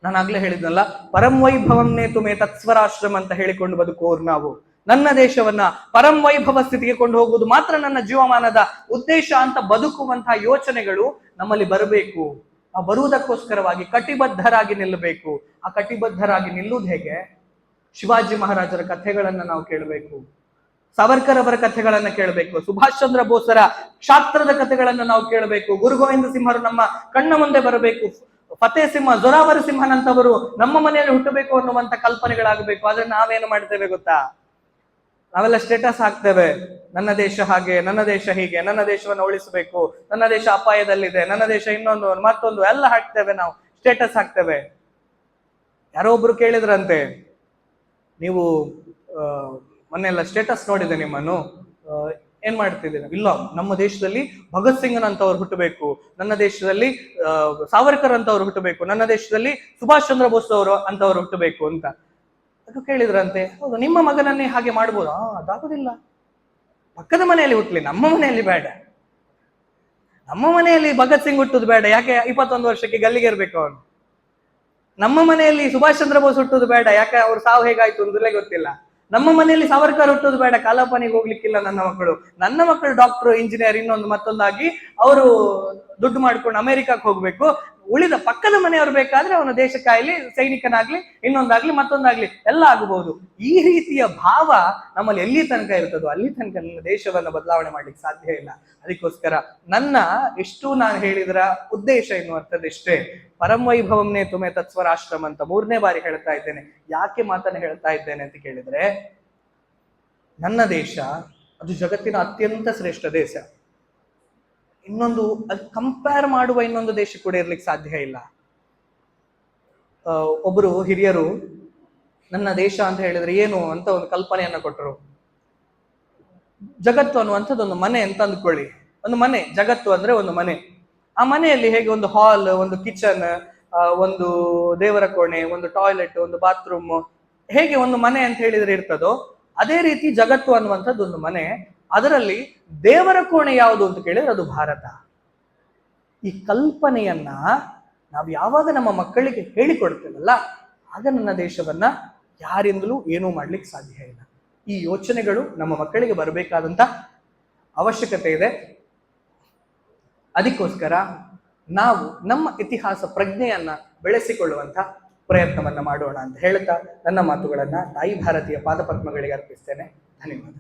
ನಾನಾಗ್ಲೇ ಹೇಳಿದ್ನಲ್ಲ, ಪರಂ ವೈಭವಂ ನೇತು ಮೇ ತತ್ಸ್ವರಾಶ್ರಮ ಅಂತ ಹೇಳಿಕೊಂಡು ಬದುಕುವವರು ನಾವು. ನನ್ನ ದೇಶವನ್ನ ಪರಂ ವೈಭವ ಸ್ಥಿತಿಗೆ ಕೊಂಡು ಹೋಗುವುದು ಮಾತ್ರ ನನ್ನ ಜೀವಮಾನದ ಉದ್ದೇಶ ಅಂತ ಬದುಕುವಂತಹ ಯೋಚನೆಗಳು ನಮ್ಮಲ್ಲಿ ಬರಬೇಕು. ನಾವು ಬರುವುದಕ್ಕೋಸ್ಕರವಾಗಿ ಕಟಿಬದ್ಧರಾಗಿ ನಿಲ್ಲಬೇಕು. ಆ ಕಟಿಬದ್ಧರಾಗಿ ನಿಲ್ಲುವುದು ಹೇಗೆ? ಶಿವಾಜಿ ಮಹಾರಾಜರ ಕಥೆಗಳನ್ನ ನಾವು ಕೇಳಬೇಕು, ಸಾವರ್ಕರ್ ಅವರ ಕಥೆಗಳನ್ನ ಕೇಳಬೇಕು, ಸುಭಾಷ್ ಚಂದ್ರ ಬೋಸರ ಕ್ಷಾತ್ರದ ಕಥೆಗಳನ್ನ ನಾವು ಕೇಳಬೇಕು, ಗುರು ಗೋವಿಂದ ಸಿಂಹರು ನಮ್ಮ ಕಣ್ಣ ಮುಂದೆ ಬರಬೇಕು, ಫತೇ ಸಿಂಹ, ಜೊರಾವರ ಸಿಂಹನಂತವರು ನಮ್ಮ ಮನೆಯಲ್ಲಿ ಹುಟ್ಟಬೇಕು ಅನ್ನುವಂತ ಕಲ್ಪನೆಗಳಾಗಬೇಕು. ಆದ್ರೆ ನಾವೇನು ಮಾಡ್ತೇವೆ ಗೊತ್ತಾ? ನಾವೆಲ್ಲ ಸ್ಟೇಟಸ್ ಹಾಕ್ತೇವೆ. ನನ್ನ ದೇಶ ಹಾಗೆ, ನನ್ನ ದೇಶ ಹೀಗೆ, ನನ್ನ ದೇಶವನ್ನು ಉಳಿಸಬೇಕು, ನನ್ನ ದೇಶ ಅಪಾಯದಲ್ಲಿದೆ, ನನ್ನ ದೇಶ ಇನ್ನೊಂದು ಮತ್ತೊಂದು ಎಲ್ಲ ಹಾಕ್ತೇವೆ. ನಾವು ಸ್ಟೇಟಸ್ ಹಾಕ್ತೇವೆ. ಯಾರೋ ಒಬ್ರು ಕೇಳಿದ್ರಂತೆ, ನೀವು ಮೊನ್ನೆಲ್ಲ ಸ್ಟೇಟಸ್ ನೋಡಿದೆ ನಿಮ್ಮನ್ನು, ಏನ್ ಮಾಡ್ತಿದ್ದೀರಾ? ಇಲ್ಲ, ನಮ್ಮ ದೇಶದಲ್ಲಿ ಭಗತ್ ಸಿಂಗ್ ಅಂತವ್ರು ಹುಟ್ಟಬೇಕು, ನನ್ನ ದೇಶದಲ್ಲಿ ಸಾವರ್ಕರ್ ಅಂತವ್ರು ಹುಟ್ಟಬೇಕು, ನನ್ನ ದೇಶದಲ್ಲಿ ಸುಭಾಷ್ ಚಂದ್ರ ಬೋಸ್ ಅವರು ಅಂತವ್ರು ಹುಟ್ಟಬೇಕು ಅಂತ ಅದು ಕೇಳಿದ್ರಂತೆ. ಹೌದು, ನಿಮ್ಮ ಮಗನನ್ನೇ ಹಾಗೆ ಮಾಡ್ಬೋದಾ? ಅದಾಗುದಿಲ್ಲ. ಪಕ್ಕದ ಮನೆಯಲ್ಲಿ ಹುಟ್ಟಲಿ, ನಮ್ಮ ಮನೆಯಲ್ಲಿ ಬೇಡ. ನಮ್ಮ ಮನೆಯಲ್ಲಿ ಭಗತ್ ಸಿಂಗ್ ಹುಟ್ಟುದು ಬೇಡ. ಯಾಕೆ? 21 ವರ್ಷಕ್ಕೆ ಗಲ್ಲಿಗೆ ಇರ್ಬೇಕು ಅವನು. ನಮ್ಮ ಮನೆಯಲ್ಲಿ ಸುಭಾಷ್ ಚಂದ್ರ ಬೋಸ್ ಹುಟ್ಟುದು ಬೇಡ. ಯಾಕೆ? ಅವ್ರ ಸಾವು ಹೇಗಾಯ್ತು ಅಂದಲೇ ಗೊತ್ತಿಲ್ಲ. ನಮ್ಮ ಮನೆಯಲ್ಲಿ ಸಾವರ್ಕರ್ ಹುಟ್ಟುದು ಬೇಡ. ಕಾಲಾಪಾನಿಗೆ ಹೋಗ್ಲಿಕ್ಕಿಲ್ಲ ನನ್ನ ಮಕ್ಕಳು ಡಾಕ್ಟರ್, ಇಂಜಿನಿಯರ್, ಇನ್ನೊಂದು ಮತ್ತೊಂದಾಗಿ ಅವರು ದುಡ್ಡು ಮಾಡ್ಕೊಂಡು ಅಮೆರಿಕಕ್ಕೆ ಹೋಗ್ಬೇಕು. ಉಳಿದ ಪಕ್ಕದ ಮನೆಯವರು ಬೇಕಾದ್ರೆ ಅವನ ದೇಶಕ್ಕಾಗ್ಲಿ, ಸೈನಿಕನಾಗ್ಲಿ, ಇನ್ನೊಂದಾಗ್ಲಿ ಮತ್ತೊಂದಾಗ್ಲಿ ಎಲ್ಲ ಆಗಬಹುದು. ಈ ರೀತಿಯ ಭಾವ ನಮ್ಮಲ್ಲಿ ಎಲ್ಲಿ ತನಕ ಇರ್ತದೋ ಅಲ್ಲಿ ತನಕ ನನ್ನ ದೇಶವನ್ನ ಬದಲಾವಣೆ ಮಾಡ್ಲಿಕ್ಕೆ ಸಾಧ್ಯ ಇಲ್ಲ. ಅದಕ್ಕೋಸ್ಕರ ಎಷ್ಟು ನಾನು ಹೇಳಿದ್ರ ಉದ್ದೇಶ ಎನ್ನುವಂಥದ್ದು ಇಷ್ಟೇ. ಪರಂ ವೈಭವಂನೇ ತುಮೆ ತತ್ಸ್ವರಾಶ್ರಮ ಅಂತ 3ನೇ ಬಾರಿ ಹೇಳ್ತಾ ಇದ್ದೇನೆ. ಯಾಕೆ ಮಾತನ್ನ ಹೇಳ್ತಾ ಇದ್ದೇನೆ ಅಂತ ಕೇಳಿದ್ರೆ, ನನ್ನ ದೇಶ ಅದು ಜಗತ್ತಿನ ಅತ್ಯಂತ ಶ್ರೇಷ್ಠ ದೇಶ. ಇನ್ನೊಂದು ಕಂಪೇರ್ ಮಾಡುವ ಇನ್ನೊಂದು ದೇಶ ಕೂಡ ಇರ್ಲಿಕ್ಕೆ ಸಾಧ್ಯ ಇಲ್ಲ. ಒಬ್ಬರು ಹಿರಿಯರು ನನ್ನ ದೇಶ ಅಂತ ಹೇಳಿದ್ರೆ ಏನು ಅಂತ ಒಂದು ಕಲ್ಪನೆಯನ್ನ ಕೊಟ್ಟರು. ಜಗತ್ತು ಅನ್ನುವಂಥದ್ದು ಒಂದು ಮನೆ ಅಂತ ಅಂದ್ಕೊಳ್ಳಿ. ಒಂದು ಮನೆ, ಜಗತ್ತು ಅಂದ್ರೆ ಒಂದು ಮನೆ. ಆ ಮನೆಯಲ್ಲಿ ಹೇಗೆ ಒಂದು ಹಾಲ್, ಒಂದು ಕಿಚನ್, ಒಂದು ದೇವರ ಕೋಣೆ, ಒಂದು ಟಾಯ್ಲೆಟ್, ಒಂದು ಬಾತ್ರೂಮ್, ಹೇಗೆ ಒಂದು ಮನೆ ಅಂತ ಹೇಳಿದ್ರೆ ಇರ್ತದೋ ಅದೇ ರೀತಿ ಜಗತ್ತು ಅನ್ನುವಂಥದ್ದು ಒಂದು ಮನೆ. ಅದರಲ್ಲಿ ದೇವರ ಕೋಣೆ ಯಾವುದು ಅಂತ ಕೇಳಿದ್ರೆ ಅದು ಭಾರತ. ಈ ಕಲ್ಪನೆಯನ್ನ ನಾವು ಯಾವಾಗ ನಮ್ಮ ಮಕ್ಕಳಿಗೆ ಹೇಳಿಕೊಡ್ತೇವಲ್ಲ, ಆಗ ನನ್ನ ದೇಶವನ್ನ ಯಾರಿಂದಲೂ ಏನೂ ಮಾಡ್ಲಿಕ್ಕೆ ಸಾಧ್ಯ ಇಲ್ಲ. ಈ ಯೋಚನೆಗಳು ನಮ್ಮ ಮಕ್ಕಳಿಗೆ ಬರಬೇಕಾದಂತ ಅವಶ್ಯಕತೆ ಇದೆ. ಅದಕ್ಕೋಸ್ಕರ ನಾವು ನಮ್ಮ ಇತಿಹಾಸ ಪ್ರಜ್ಞೆಯನ್ನ ಬೆಳೆಸಿಕೊಳ್ಳುವಂತ ಪ್ರಯತ್ನವನ್ನ ಮಾಡೋಣ ಅಂತ ಹೇಳ್ತಾ ನನ್ನ ಮಾತುಗಳನ್ನ ತಾಯಿ ಭಾರತೀಯ ಪಾದಪದ್ಮಗಳಿಗೆ ಅರ್ಪಿಸ್ತೇನೆ. ಧನ್ಯವಾದ.